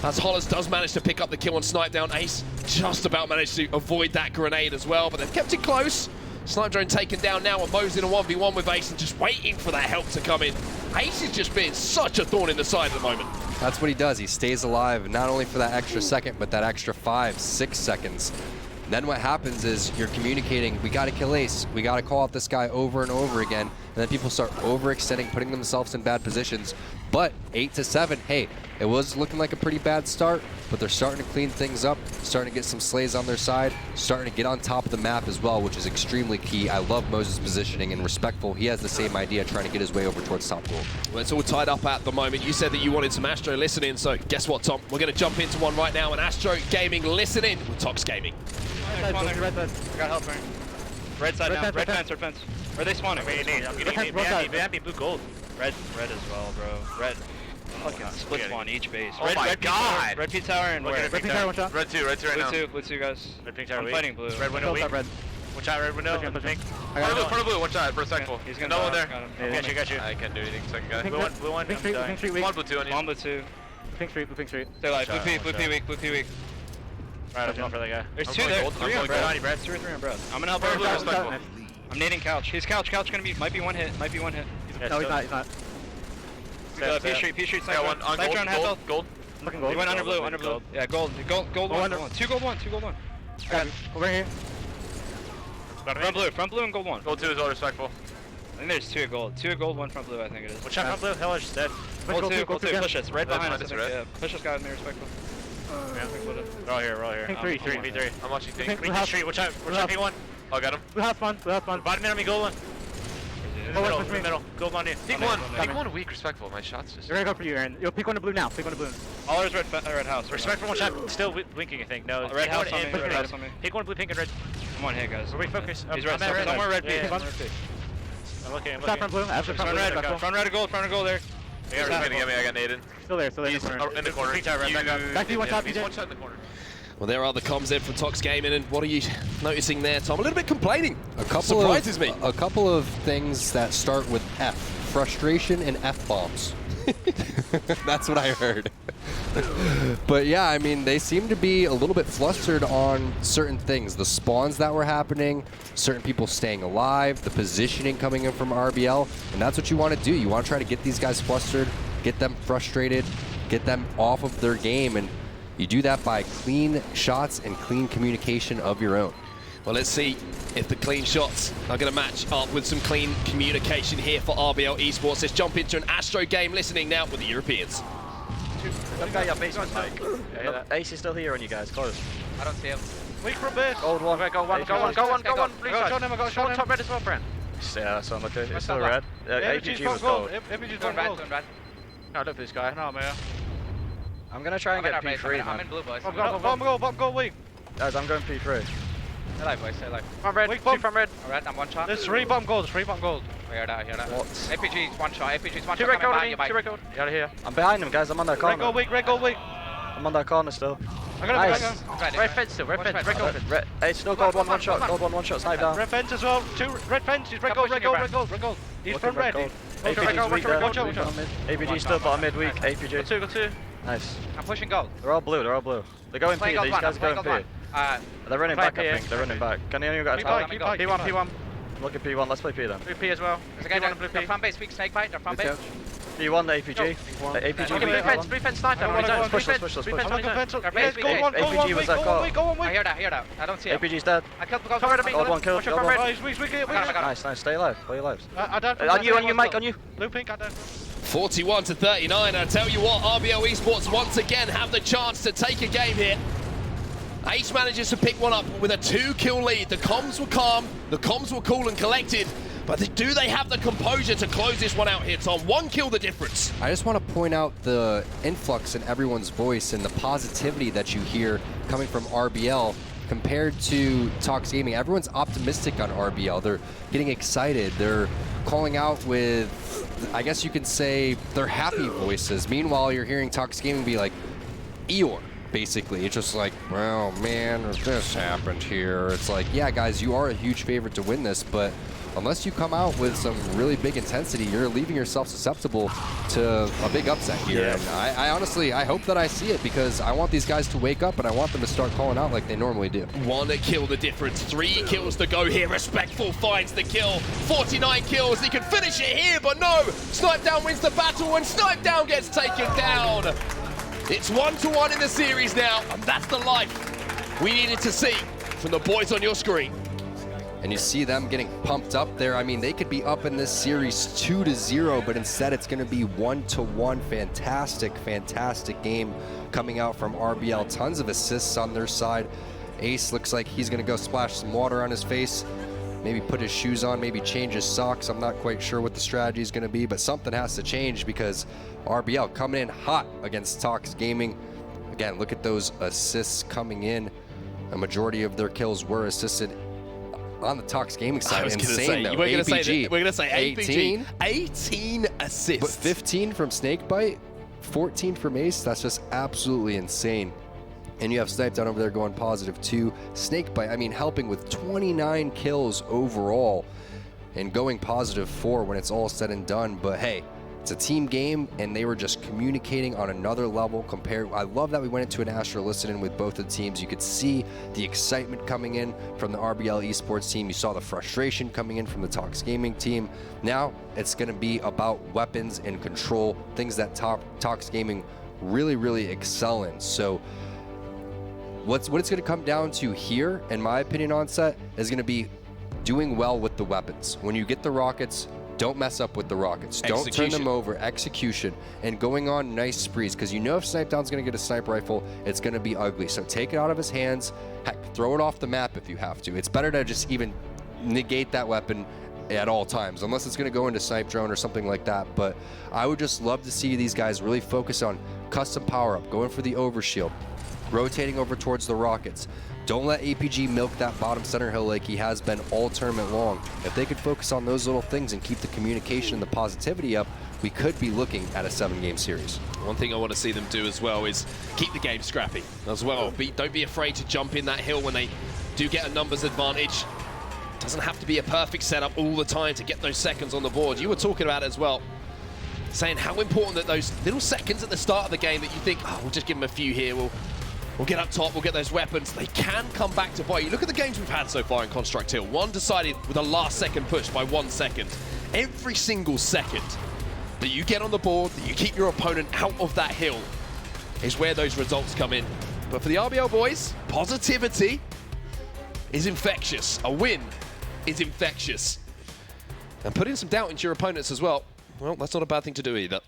As Hollers does manage to pick up the kill on Snipe down. Ace just about managed to avoid that grenade as well, but they've kept it close. Snipe drone taken down now, and Mo's in a 1v1 with Ace and just waiting for that help to come in. Ace is just being such a thorn in the side at the moment. That's what he does. He stays alive, not only for that extra second, but that extra 5-6 seconds. Then what happens is you're communicating, we got to kill Ace. We got to call out this guy over and over again. And then people start overextending, putting themselves in bad positions. But 8-7, hey, it was looking like a pretty bad start, but they're starting to clean things up, starting to get some slays on their side, starting to get on top of the map as well, which is extremely key. I love Moses' positioning and Respectful. He has the same idea, trying to get his way over towards top goal. Well, it's all tied up at the moment. You said that you wanted some Astro listening, so guess what, Tom? We're going to jump into one right now, and Astro Gaming listening with TOX Gaming. Red side, I got help, man. Red side now, red fence, red fence. Where are they spawning? Wait, they have me blue gold. Red as well, bro. Red. Fucking split spawn each base. Oh my god! Red P tower and where? Red P tower, one shot. Red 2 right now. Blue 2 guys. Red pink tower, I'm fighting blue. Red window weak. Watch out, red window. Pink. Front of blue, watch out, respectful. He's gonna no one there. Got you. I can't do anything, second guy. Blue one. Pink street weak. Blue 2 on you. On blue 2. Pink street. Stay alive. Blue P weak. Right, I'm going for that guy. There's 2 there. 3 on Brad. 2 or 3 on Brad. I'm gonna help Brad. I'm nading couch. He's couch gonna be, might be one hit. No, he's not. P street, yeah, one on gold. He went under blue. Yeah, gold one. 2 gold 1. Over here. Front blue and gold 1. Gold 2 is all respectful. I think there's 2 gold. 2 gold, 1 front blue, I think it is. Watch out, front blue, Hellish is dead. Goal two, push us. Right behind us, I Minus think. red. Yeah, push us, guys, me respectful. Yeah, we're all here. Pink three. I'm watching pink. We can street, watch out, pink one. I'll get him. We have fun. Bottom enemy, gold one. Middle, gold on you. Pink one weak, respectful. My shots just... They're gonna go for you, Aaron. Yo, pick one to blue now. Pick one to blue. All ours red house. Respectful one shot, still blinking, I think. No, red house on me, red house on me. Pink one, blue, pink, and red. I'm on here, guys. We focus. He's red, somewhere red, Yeah, I'm looking. Stop from blue. After Front red of gold there. He's gonna get me, I got naded. Still there. He's in the corner. Back to you, one top, He's DJ. one shot in the corner. Well, there are the comms in from TOX Gaming, and what are you noticing there, Tom? A little bit complaining. A couple surprises me. A couple of things that start with F. Frustration and F-bombs. That's what I heard. But yeah, I mean, they seem to be a little bit flustered on certain things. The spawns that were happening, certain people staying alive, the positioning coming in from RBL, and that's what you want to do. You want to try to get these guys flustered, get them frustrated, get them off of their game, and you do that by clean shots and clean communication of your own. Well, let's see if the clean shots are going to match up with some clean communication here for RBL Esports. Let's jump into an Astro game, listening now with the Europeans. Ace is still here on you guys, close. I don't see him. Weak from base. Gold one. Go one. Blue side. I got Top red as well, friend. Yeah, that's on, okay. It's still top red. APG was gold. APG's Going gold. red. No, look for this guy. No, man. I'm gonna try and get P3, I'm in man. blue, boys. Bomb go weak. Guys, I'm going P3. Stay alive, boys. Stay alive. Front red. Weak Two bomb. front red. Alright, I'm one shot. There's 3 bomb gold. I hear that. What? APG's one shot. APG's one shot. Two red gold on me, Two red gold. You gotta hear. I'm behind him, guys. I'm on that corner. Red gold weak. I'm on that corner still. I got him. Nice. Red fence still. Red fence. Red gold. Hey, still gold one shot. Gold one shot. Snipe down. Red fence as well. 2 red fence. He's red gold. He's from red. APG's weak there. APG still bottom mid weak. APG. Got two. Nice. I'm pushing gold. They're all blue. They're going P. These guys are going P. They're running back, I think. They're running back. Can anyone got a towel? P1. Look at P1. Let's play P then. Blue P as well. There's a guy down blue P. Front base, weak snake bite. They're front base. P1 the APG. APG. Blue fence sniper. Push. APG was that call. I hear that. I don't see him. APG's dead. I killed the gold. Gold one killed. Gold one. Nice. Nice. Stay alive. Play your lives. On you, Mike, on you. Blue pink, I don't. 41 to 39. I tell you what, RBL Esports once again have the chance to take a game here. Ace manages to pick one up with a 2-kill lead. The comms were calm, the comms were cool and collected, but do they have the composure to close this one out here, Tom? 1 kill the difference. I just want to point out the influx in everyone's voice and the positivity that you hear coming from RBL compared to TOX Gaming. Everyone's optimistic on RBL. They're getting excited. They're calling out with, I guess you could say, their happy voices. Meanwhile, you're hearing TOX Gaming be like, Eeyore. Basically, it's just like, well, man, this happened here. It's like, yeah, guys, you are a huge favorite to win this, but unless you come out with some really big intensity, you're leaving yourself susceptible to a big upset here. Yeah. And I honestly, I hope that I see it, because I want these guys to wake up and I want them to start calling out like they normally do. 1 kill the difference, 3 kills to go here. Respectful finds the kill, 49 kills. He can finish it here, but no. Snipe Down wins the battle, and Snipe Down gets taken down. It's 1-1 in the series now, and that's the life we needed to see from the boys on your screen. And you see them getting pumped up there. I mean, they could be up in this series 2-0, but instead it's going to be 1-1. Fantastic game coming out from RBL. Tons of assists on their side. Ace looks like he's going to go splash some water on his face, maybe put his shoes on, maybe change his socks. I'm not quite sure what the strategy is going to be, but something has to change, because RBL coming in hot against TOX Gaming. Again, look at those assists coming in. A majority of their kills were assisted on the TOX Gaming side. Insane, though. We're going to say 18. 18 assists. But 15 from Snakebite, 14 from Ace. That's just absolutely insane. And you have Snipe Down over there going +2. Snakebite, I mean, helping with 29 kills overall and going +4 when it's all said and done. But hey, it's a team game, and they were just communicating on another level compared. I love that we went into an Astro listening with both of the teams. You could see the excitement coming in from the RBL Esports team. You saw the frustration coming in from the TOX Gaming team. Now it's going to be about weapons and control, things that TOX Gaming really excel in. So what it's going to come down to here, in my opinion, Onset, is going to be doing well with the weapons. When you get the rockets, don't mess up with the rockets. Don't turn them over. Execution. And going on nice sprees, because you know if Snipedown's going to get a sniper rifle, it's going to be ugly. So take it out of his hands. Heck, throw it off the map if you have to. It's better to just even negate that weapon at all times, unless it's going to go into snipe drone or something like that. But I would just love to see these guys really focus on custom power-up, going for the overshield, rotating over towards the rockets. Don't let APG milk that bottom center hill like he has been all tournament long. If they could focus on those little things and keep the communication and the positivity up, we could be looking at a 7-game series. One thing I want to see them do as well is keep the game scrappy as well. Don't be afraid to jump in that hill when they do get a numbers advantage. Doesn't have to be a perfect setup all the time to get those seconds on the board. You were talking about it as well, saying how important that those little seconds at the start of the game that you think, oh, we'll just give them a few here, we'll get up top, we'll get those weapons. They can come back to bite you. Look at the games we've had so far in Construct Hill. One decided with a last second push by 1 second. Every single second that you get on the board, that you keep your opponent out of that hill, is where those results come in. But for the RBL boys, positivity is infectious. A win is infectious. And putting some doubt into your opponents as well, that's not a bad thing to do either.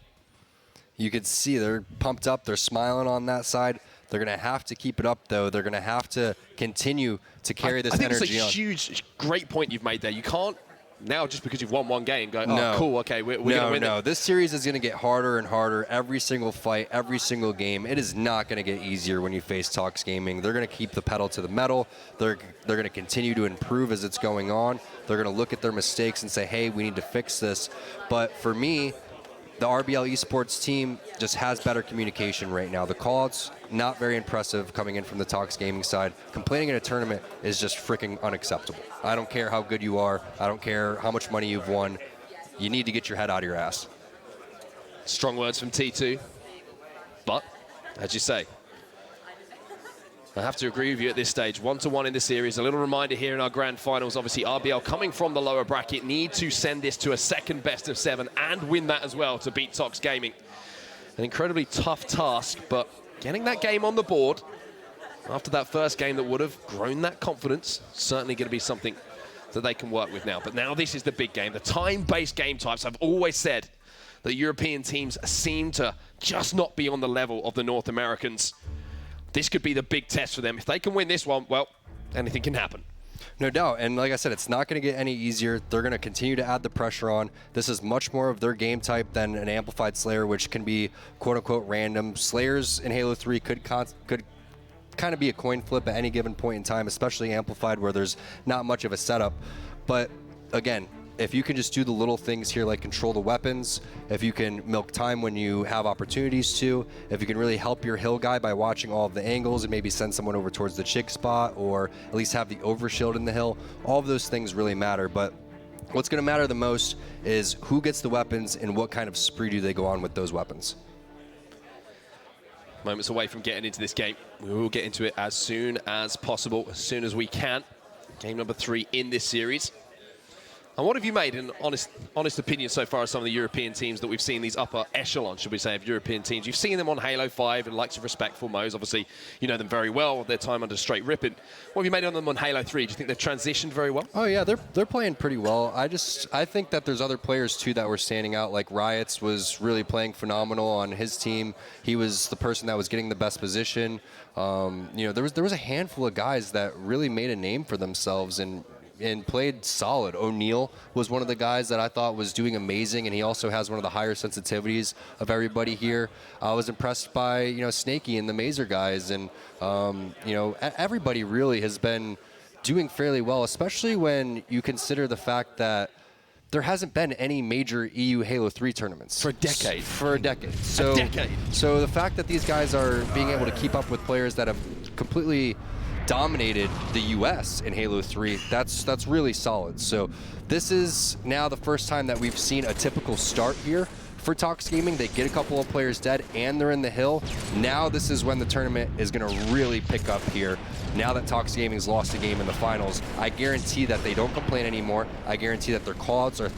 You can see they're pumped up, they're smiling on that side. They're going to have to keep it up, though. They're going to have to continue to carry this energy on. I think it's a huge, great point you've made there. You can't now, just because you've won one game, go, oh, cool, okay, we're going to win it. This series is going to get harder and harder every single fight, every single game. It is not going to get easier when you face TOX Gaming. They're going to keep the pedal to the metal. They're going to continue to improve as it's going on. They're going to look at their mistakes and say, hey, we need to fix this. But for me, the RBL Esports team just has better communication right now. The callouts, not very impressive coming in from the TOX Gaming side. Complaining in a tournament is just freaking unacceptable. I don't care how good you are. I don't care how much money you've won. You need to get your head out of your ass. Strong words from T2. But, as you say, I have to agree with you at this stage. 1-1 in the series. A little reminder here in our grand finals. Obviously, RBL coming from the lower bracket need to send this to a second best of 7 and win that as well to beat TOX Gaming. An incredibly tough task, but getting that game on the board after that first game that would have grown that confidence, certainly going to be something that they can work with now. But now this is the big game. The time-based game types, I've always said that European teams seem to just not be on the level of the North Americans. This could be the big test for them. If they can win this one, well, anything can happen. No doubt, and like I said, it's not going to get any easier. They're going to continue to add the pressure on. This is much more of their game type than an Amplified Slayer, which can be quote-unquote random. Slayers in Halo 3 could kind of be a coin flip at any given point in time, especially Amplified, where there's not much of a setup. But again, if you can just do the little things here, like control the weapons, if you can milk time when you have opportunities to, if you can really help your hill guy by watching all of the angles and maybe send someone over towards the chick spot, or at least have the overshield in the hill, all of those things really matter. But what's going to matter the most is who gets the weapons and what kind of spree do they go on with those weapons. Moments away from getting into this game. We will get into it as soon as possible, as soon as we can. Game number 3 in this series. And what have you made an honest opinion so far of some of the European teams that we've seen, these upper echelons, should we say, of European teams? You've seen them on Halo 5 and likes of Respectful Moes. Obviously, you know them very well, their time under Straight Rippin'. What have you made on them on Halo 3? Do you think they've transitioned very well? Oh, yeah, they're playing pretty well. I think that there's other players, too, that were standing out. Like Riots was really playing phenomenal on his team. He was the person that was getting the best position. You know, there was a handful of guys that really made a name for themselves and played solid. O'Neal was one of the guys that I thought was doing amazing, and he also has one of the higher sensitivities of everybody here. I was impressed by, you know, Snakey and the Mazer guys, and you know, everybody really has been doing fairly well, especially when you consider the fact that there hasn't been any major EU Halo 3 tournaments. For a decade. For a decade. So, so the fact that these guys are being able to keep up with players that have completely dominated the US in Halo 3, that's really solid. So this is now the first time that we've seen a typical start here for TOX Gaming. They get a couple of players dead and they're in the hill. Now this is when the tournament is going to really pick up here. Now that TOX Gaming's lost a game in the finals, I guarantee that they don't complain anymore. I guarantee that their callouts are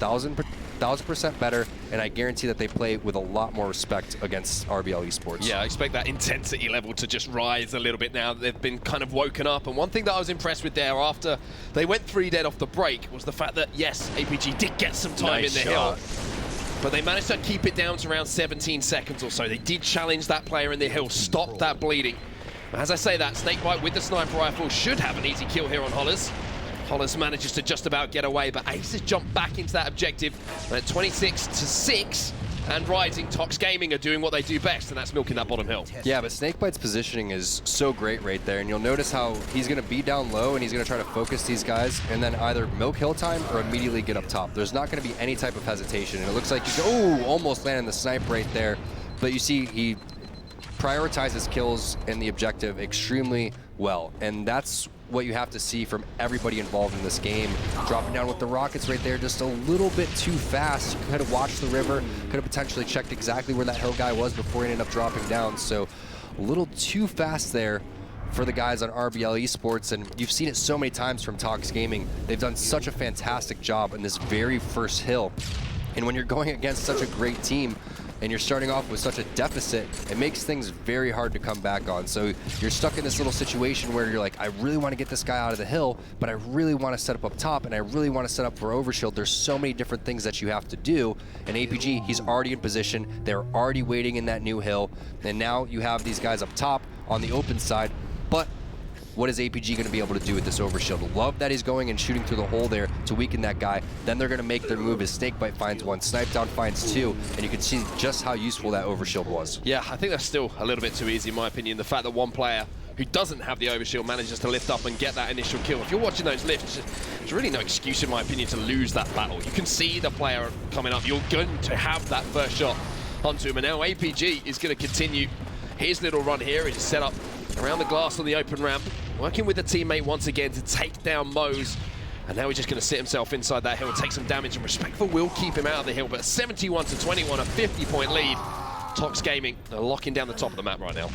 1000% better, and I guarantee that they play with a lot more respect against RBL Esports. Yeah, I expect that intensity level to just rise a little bit now that they've been kind of woken up. And one thing that I was impressed with there after they went 3 dead off the break was the fact that, yes, APG did get some time in the hill, but they managed to keep it down to around 17 seconds or so. They did challenge that player in the hill, stop that bleeding. As I say that, Snakebite with the sniper rifle should have an easy kill here on Hollis. Hollis manages to just about get away, but Ace has jumped back into that objective. And at 26-6 and rising, TOX Gaming are doing what they do best, and that's milking that bottom hill. Yeah, but Snakebite's positioning is so great right there, and you'll notice how he's going to be down low and he's going to try to focus these guys and then either milk hill time or immediately get up top. There's not going to be any type of hesitation, and it looks like he's almost landing the snipe right there, but you see he prioritizes kills in the objective extremely well, and that's what you have to see from everybody involved in this game. Dropping down with the rockets right there just a little bit too fast. You could have watched the river, could have potentially checked exactly where that hill guy was before he ended up dropping down. So a little too fast there for the guys on RBL Esports, and you've seen it so many times from TOX Gaming. They've done such a fantastic job in this very first hill. And when you're going against such a great team, and you're starting off with such a deficit, it makes things very hard to come back on. So you're stuck in this little situation where you're like, I really want to get this guy out of the hill, but I really want to set up top, and I really want to set up for overshield. There's so many different things that you have to do. And APG, he's already in position. They're already waiting in that new hill. And now you have these guys up top on the open side, but what is APG going to be able to do with this overshield? Love that he's going and shooting through the hole there to weaken that guy. Then they're going to make their move as Snakebite finds one, Snipedown finds two, and you can see just how useful that overshield was. Yeah, I think that's still a little bit too easy in my opinion. The fact that one player who doesn't have the overshield manages to lift up and get that initial kill. If you're watching those lifts, there's really no excuse in my opinion to lose that battle. You can see the player coming up. You're going to have that first shot onto him. And now APG is going to continue his little run here. He's set up around the glass on the open ramp, working with a teammate once again to take down Mose. And now he's just going to sit himself inside that hill and take some damage, and Respectful will keep him out of the hill. But 71-21, a 50-point lead. TOX Gaming are locking down the top of the map right now.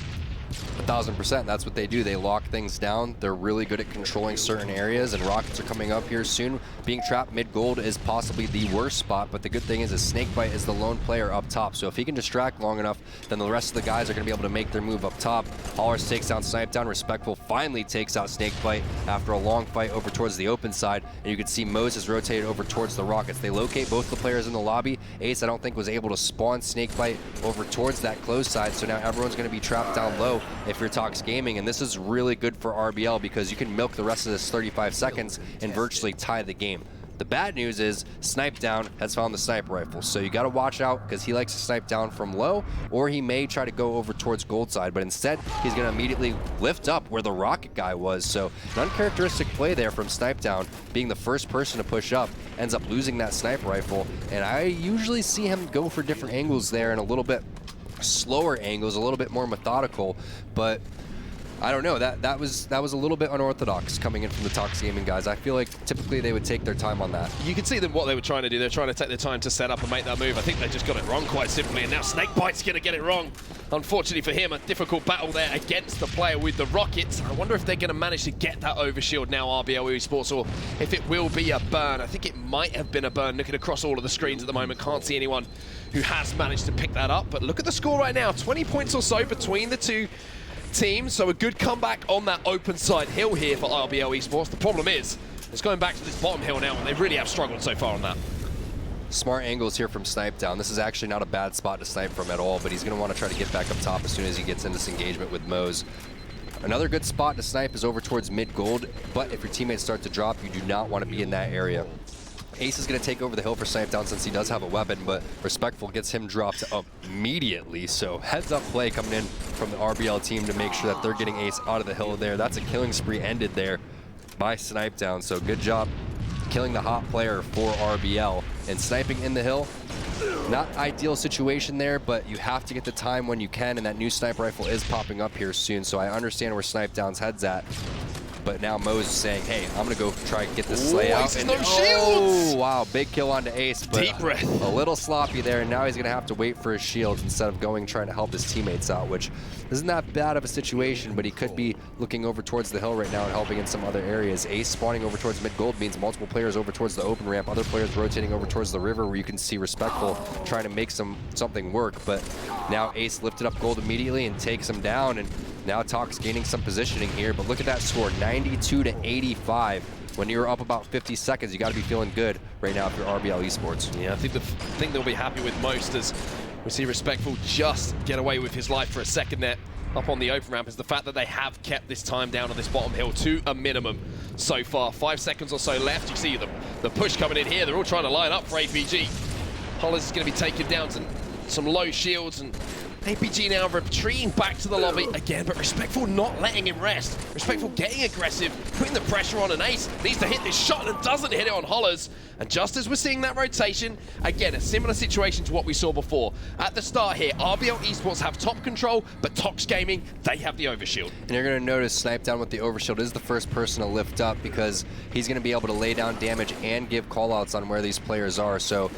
1000%, that's what they do. They lock things down. They're really good at controlling certain areas, and rockets are coming up here soon. Being trapped mid-gold is possibly the worst spot, but the good thing is Snakebite is the lone player up top, so if he can distract long enough, then the rest of the guys are going to be able to make their move up top. Hollers takes down Snipedown. Respectful finally takes out Snakebite after a long fight over towards the open side, and you can see Moses rotated over towards the rockets. They locate both the players in the lobby. Ace, I don't think, was able to spawn Snakebite over towards that close side, so now everyone's going to be trapped down low if you're TOX Gaming, and this is really good for RBL because you can milk the rest of this 35 seconds and virtually tie the game. The bad news is Snipedown has found the sniper rifle, so you got to watch out because he likes to snipe down from low, or he may try to go over towards gold side, but instead he's going to immediately lift up where the rocket guy was. So an uncharacteristic play there from Snipedown, being the first person to push up, ends up losing that sniper rifle, and I usually see him go for different angles there and a little bit slower angles, a little bit more methodical, but I don't know, that was a little bit unorthodox coming in from the TOX Gaming guys. I feel like typically they would take their time on that. You can see them what they were trying to do. They're trying to take their time to set up and make that move. I think they just got it wrong quite simply, and now Snakebite's going to get it wrong. Unfortunately for him, a difficult battle there against the player with the rockets. I wonder if they're going to manage to get that overshield now, RBL Esports, or if it will be a burn. I think it might have been a burn looking across all of the screens at the moment. Can't see anyone who has managed to pick that up, but look at the score right now. 20 points or so between the two teams, so a good comeback on that open side hill here for RBL Esports. The problem is, it's going back to this bottom hill now, and they really have struggled so far on that. Smart angles here from Snipedown. This is actually not a bad spot to snipe from at all, but he's going to want to try to get back up top as soon as he gets in this engagement with Mose. Another good spot to snipe is over towards mid-gold, but if your teammates start to drop, you do not want to be in that area. Ace is going to take over the hill for Snipedown since he does have a weapon, but Respectful gets him dropped up immediately. So heads-up play coming in from the RBL team to make sure that they're getting Ace out of the hill there. That's a killing spree ended there by Snipedown, so good job killing the hot player for RBL. And sniping in the hill, not ideal situation there, but you have to get the time when you can, and that new sniper rifle is popping up here soon, so I understand where Snipedown's head's at. but now Mo's saying, hey, I'm going to go try and get this Slay out. And no shields! Wow, big kill onto Ace, but Deep breath. a little sloppy there, and now he's going to have to wait for his shields instead of going trying to help his teammates out, which isn't that bad of a situation, but he could be looking over towards the hill right now and helping in some other areas. Ace spawning over towards mid gold means multiple players over towards the open ramp, other players rotating over towards the river where you can see Respectful trying to make something work, but now Ace lifted up gold immediately and takes him down, and now TOX gaining some positioning here, but look at that score, 92 to 85. When you're up about 50 seconds, you got to be feeling good right now if you're RBL Esports. Yeah, I think the thing they'll be happy with most as we see Respectful just get away with his life for a second there up on the open ramp is the fact that they have kept this time down on this bottom hill to a minimum so far. 5 seconds or so left. You see the push coming in here. They're all trying to line up for APG. Hollis is going to be taken down to some low shields, and APG now retreating back to the lobby again, but Respectful not letting him rest. Respectful getting aggressive, putting the pressure on, and Ace needs to hit this shot and doesn't hit it on Hollers. And just as we're seeing that rotation, again, a similar situation to what we saw before. At the start here, RBL Esports have top control, but TOX Gaming, they have the overshield. And you're going to notice Snipe Down with the overshield is the first person to lift up because he's going to be able to lay down damage and give callouts on where these players are. So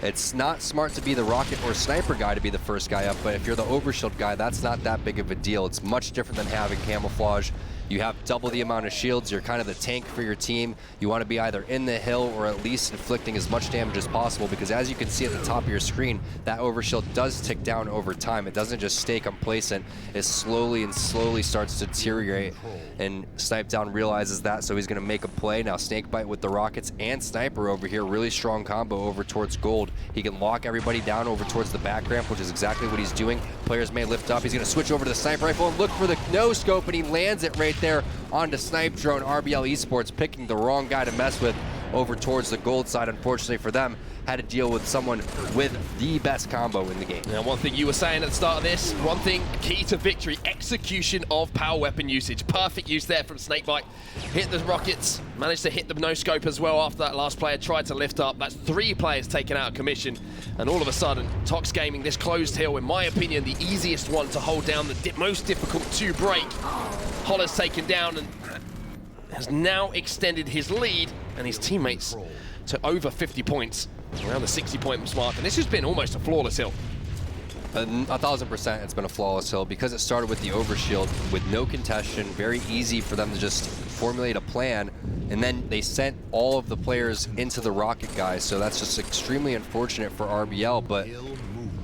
it's not smart to be the rocket or sniper guy to be the first guy up, but if you're the overshield guy, that's not that big of a deal. It's much different than having camouflage. You have double the amount of shields. You're kind of the tank for your team. You want to be either in the hill or at least inflicting as much damage as possible, because as you can see at the top of your screen, that overshield does tick down over time. It doesn't just stay complacent. It slowly and slowly starts to deteriorate, and Snipe Down realizes that, so he's going to make a play. Now Snakebite with the rockets and Sniper over here, really strong combo over towards gold. He can lock everybody down over towards the back ramp, which is exactly what he's doing. Players may lift up. He's going to switch over to the sniper rifle and look for the no scope, and he lands it right there onto Snipe Drone. RBL Esports picking the wrong guy to mess with over towards the gold side. Unfortunately for them, had to deal with someone with the best combo in the game. Now, one thing you were saying at the start of this, one thing key to victory, execution of power weapon usage. Perfect use there from Snakebite. Hit the rockets, managed to hit the no-scope as well after that last player tried to lift up. That's 3 players taken out of commission, and all of a sudden, TOX Gaming, this closed hill, in my opinion, the easiest one to hold down, the most difficult to break. Holler's taken down and has now extended his lead and his teammates to over 50 points, around the 60-point mark, and this has been almost a flawless hill. 1000% it's been a flawless hill because it started with the overshield with no contestation, very easy for them to just formulate a plan, and then they sent all of the players into the rocket guys, so that's just extremely unfortunate for RBL, but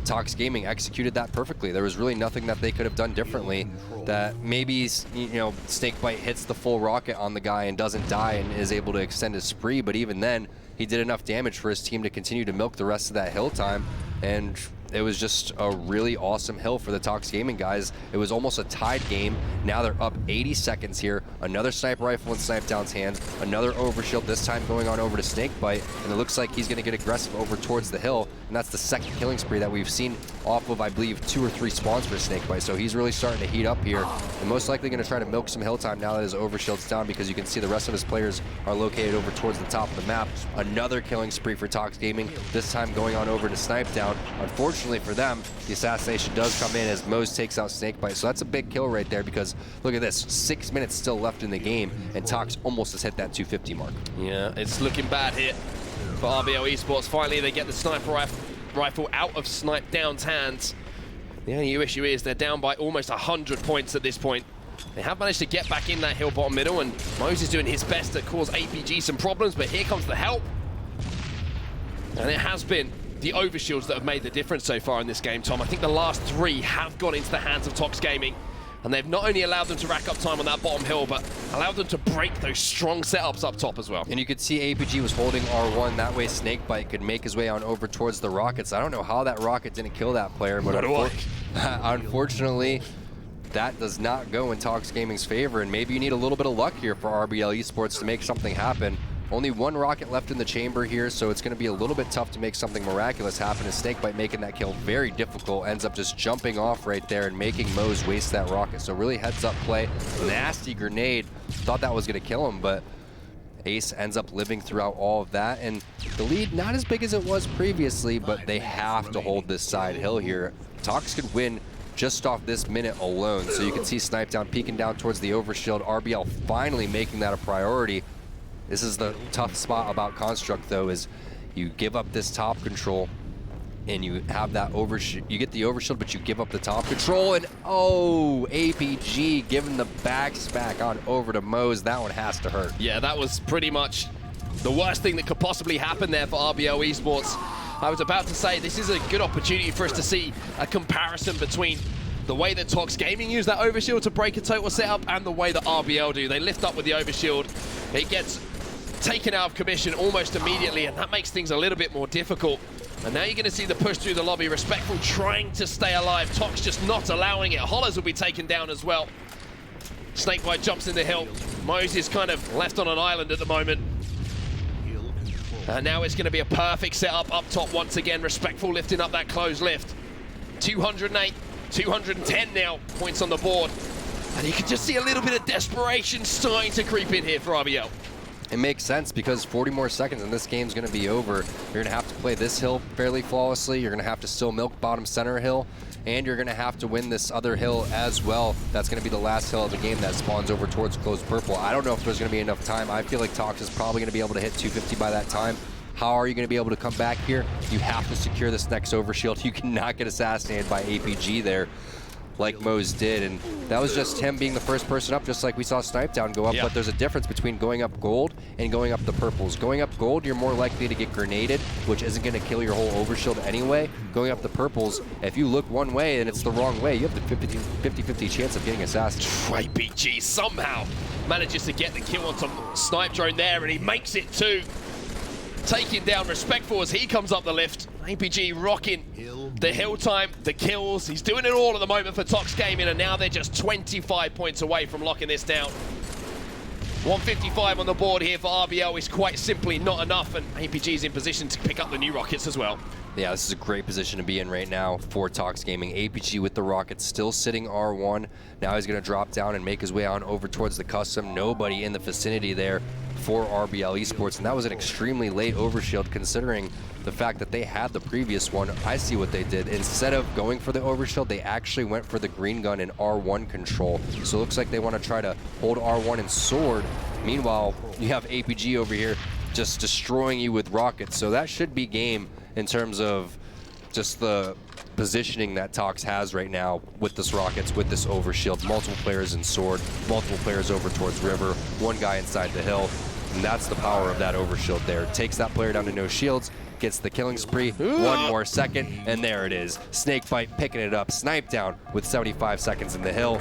TOX Gaming executed that perfectly. There was really nothing that they could have done differently. That maybe, you know, Snakebite hits the full rocket on the guy and doesn't die and is able to extend his spree, but even then, he did enough damage for his team to continue to milk the rest of that hill time, and it was just a really awesome hill for the TOX Gaming guys. It was almost a tied game. Now they're up 80 seconds here. Another sniper rifle in Snipe Down's hands. Another overshield, this time going on over to Snakebite. And it looks like he's going to get aggressive over towards the hill. And that's the second killing spree that we've seen off of, I believe, 2 or 3 spawns for Snakebite. So he's really starting to heat up here. And most likely going to try to milk some hill time now that his overshield's down, because you can see the rest of his players are located over towards the top of the map. Another killing spree for TOX Gaming, this time going on over to Snipe Down. Unfortunately for them, the assassination does come in as Mose takes out Snakebite. So that's a big kill right there, because look at this, 6 minutes still left in the game, and TOX almost has hit that 250 mark. Yeah, it's looking bad here for RBL Esports. Finally, they get the sniper rifle out of Snipe Down's hands. The only issue is they're down by almost 100 points at this point. They have managed to get back in that hill bottom middle, and Mose is doing his best to cause APG some problems, but here comes the help. And it has been the overshields that have made the difference so far in this game, Tom. I think the last 3 have gone into the hands of TOX Gaming, and they've not only allowed them to rack up time on that bottom hill, but allowed them to break those strong setups up top as well. And you could see APG was holding R1, that way Snakebite could make his way on over towards the rockets. I don't know how that rocket didn't kill that player, but unfortunately, that does not go in TOX Gaming's favor, and maybe you need a little bit of luck here for RBL Esports to make something happen. Only 1 rocket left in the chamber here, so it's going to be a little bit tough to make something miraculous happen. And Snakebite making that kill very difficult, ends up just jumping off right there and making Mose waste that rocket. So really heads up play, nasty grenade. Thought that was going to kill him, but Ace ends up living throughout all of that. And the lead, not as big as it was previously, but they have to hold this side hill here. TOX could win just off this minute alone. So you can see Snipe Down peeking down towards the overshield. RBL finally making that a priority. This is the tough spot about Construct, though, is you give up this top control and you have that overshield. You get the overshield, but you give up the top control. And oh, APG giving the backs back on over to Moze. That one has to hurt. Yeah, that was pretty much the worst thing that could possibly happen there for RBL Esports. I was about to say this is a good opportunity for us to see a comparison between the way that TOX Gaming use that overshield to break a total setup and the way that RBL do. They lift up with the overshield. It gets taken out of commission almost immediately, and that makes things a little bit more difficult. And now you're going to see the push through the lobby. Respectful trying to stay alive. TOX just not allowing it. Hollers will be taken down as well. Snakebite jumps in the hill. Moze is kind of left on an island at the moment. And now it's going to be a perfect setup up top once again. Respectful lifting up that closed lift. 208, 210 now points on the board. And you can just see a little bit of desperation starting to creep in here for RBL. It makes sense because 40 more seconds and this game's going to be over. You're going to have to play this hill fairly flawlessly. You're going to have to still milk bottom center hill. And you're going to have to win this other hill as well. That's going to be the last hill of the game that spawns over towards closed purple. I don't know if there's going to be enough time. I feel like TOX is probably going to be able to hit 250 by that time. How are you going to be able to come back here? You have to secure this next overshield. You cannot get assassinated by APG there like Moze did, and that was just him being the first person up, just like we saw Snipe Down go up. But there's a difference between going up gold and going up the purples. Going up gold, you're more likely to get grenaded, which isn't going to kill your whole overshield anyway. Going up the purples, if you look one way and it's the wrong way, you have the 50-50 chance of getting assassinated. APG somehow manages to get the kill on some Snipe Drone there, and he makes it too. Taking down Respectful as he comes up the lift. APG rocking the hill time, the kills. He's doing it all at the moment for TOX Gaming, and now they're just 25 points away from locking this down. 155 on the board here for RBL is quite simply not enough, and APG's in position to pick up the new rockets as well. Yeah, this is a great position to be in right now for TOX Gaming. APG with the rockets still sitting R1. Now he's going to drop down and make his way on over towards the custom. Nobody in the vicinity there for RBL Esports, and that was an extremely late overshield considering the fact that they had the previous one. I see what they did. Instead of going for the overshield, they actually went for the green gun and R1 control. So it looks like they want to try to hold R1 and sword. Meanwhile, you have APG over here just destroying you with rockets. So that should be game in terms of just the positioning that TOX has right now with this rockets, with this overshield, multiple players in sword, multiple players over towards river, one guy inside the hill, and that's the power of that overshield there. Takes that player down to no shields, gets the killing spree, one more second, and there it is. Snakebite picking it up, Snipe Down with 75 seconds in the hill.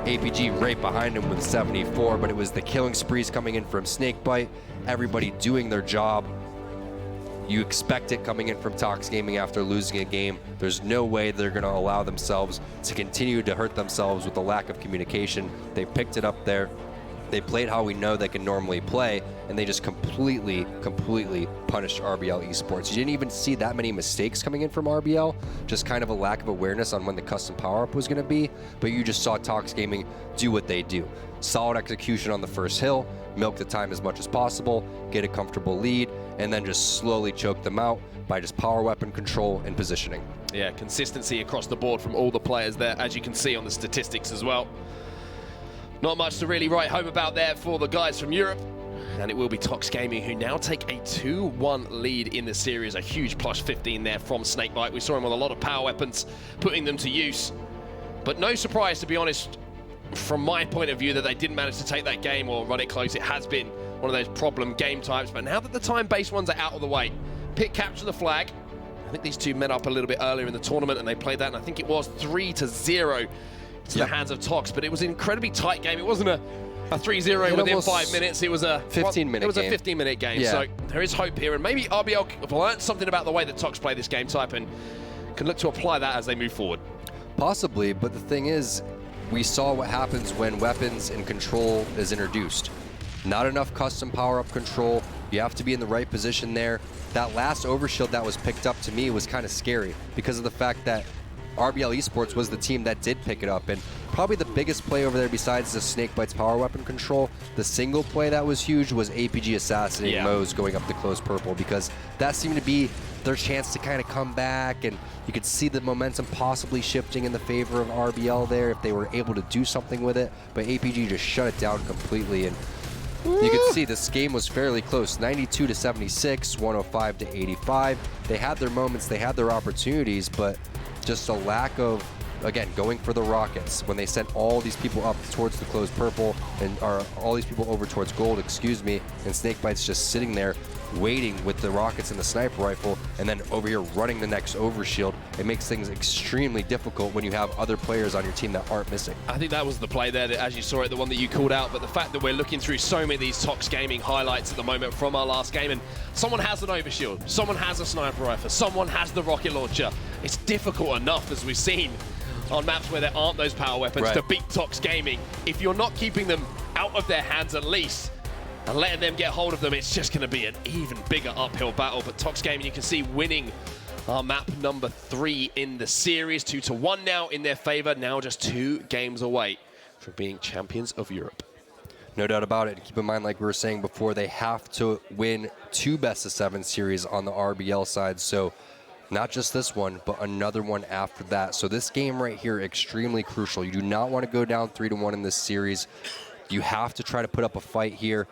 APG right behind him with 74, but it was the killing sprees coming in from Snakebite, everybody doing their job. You expect it coming in from TOX Gaming after losing a game. There's no way they're going to allow themselves to continue to hurt themselves with the lack of communication. They picked it up there. They played how we know they can normally play, and they just completely punished RBL Esports. You didn't even see that many mistakes coming in from RBL, just kind of a lack of awareness on when the custom power-up was going to be, but you just saw TOX Gaming do what they do. Solid execution on the first hill, milk the time as much as possible, get a comfortable lead, and then just slowly choke them out by just power weapon control and positioning. Yeah, consistency across the board from all the players there, as you can see on the statistics as well. Not much to really write home about there for the guys from Europe. And it will be TOX Gaming who now take a 2-1 lead in the series. A huge plus 15 there from Snakebite. We saw him with a lot of power weapons, putting them to use. But no surprise, to be honest, from my point of view, that they didn't manage to take that game or run it close. It has been one of those problem game types. But now that the time-based ones are out of the way, pick capture the flag. I think these two met up a little bit earlier in the tournament and they played that, and I think it was 3-0 to the hands of TOX, but it was an incredibly tight game. It wasn't a 3-0 within 5 minutes. It was a 15-minute game. It was a 15-minute game. Yeah. So there is hope here, and maybe RBL have learned something about the way that TOX play this game type and can look to apply that as they move forward. Possibly, but the thing is, we saw what happens when weapons and control is introduced. Not enough custom power-up control. You have to be in the right position there. That last overshield that was picked up to me was kind of scary because of the fact that RBL Esports was the team that did pick it up, and probably the biggest play over there besides the Snakebites power weapon control, the single play that was huge was APG assassinating Moze going up the close purple, because that seemed to be their chance to kind of come back, and you could see the momentum possibly shifting in the favor of RBL there if they were able to do something with it, but APG just shut it down completely. And you could see this game was fairly close, 92 to 76, 105 to 85. They had their moments, they had their opportunities, but just a lack of, again, going for the rockets when they sent all these people up towards the closed purple, and all these people over towards gold, excuse me, and Snakebites just sitting there waiting with the rockets and the sniper rifle, and then over here running the next overshield. It makes things extremely difficult when you have other players on your team that aren't missing. I think that was the play there, as you saw it, the one that you called out, but the fact that we're looking through so many of these TOX Gaming highlights at the moment from our last game, and someone has an overshield, someone has a sniper rifle, someone has the rocket launcher. It's difficult enough, as we've seen on maps where there aren't those power weapons, to beat TOX Gaming. If you're not keeping them out of their hands at least, and letting them get hold of them, it's just going to be an even bigger uphill battle. But TOX Gaming, you can see, winning our map number 3 in the series. 2-1 now in their favor. Now just 2 games away from being champions of Europe. No doubt about it. Keep in mind, like we were saying before, they have to win 2 best-of-7 series on the RBL side. So not just this one, but another one after that. So this game right here, extremely crucial. You do not want to go down 3-1 in this series. You have to try to put up a fight here.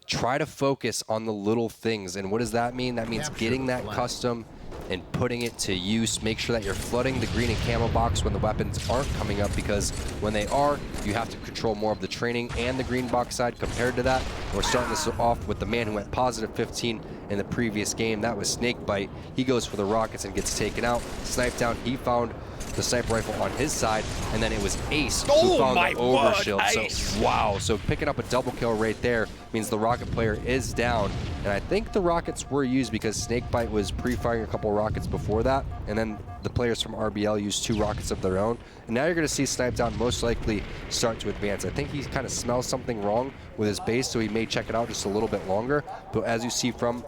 Try to focus on the little things. And what does that mean? That means getting that custom and putting it to use. Make sure that you're flooding the green and camo box when the weapons aren't coming up, because when they are, you have to control more of the training and the green box side compared to that. We're starting this off with the man who went positive 15 in the previous game. That was Snakebite. He goes for the rockets and gets taken out. Snipe down, he found the sniper rifle on his side, and then it was Ace who found the overshield. So wow, so picking up a double kill right there means the rocket player is down, and I think the rockets were used because Snakebite was pre-firing a couple rockets before that, and then the players from RBL used 2 rockets of their own, and now you're going to see Snipe Down most likely start to advance. I think he kind of smells something wrong with his base, so he may check it out just a little bit longer, but as you see from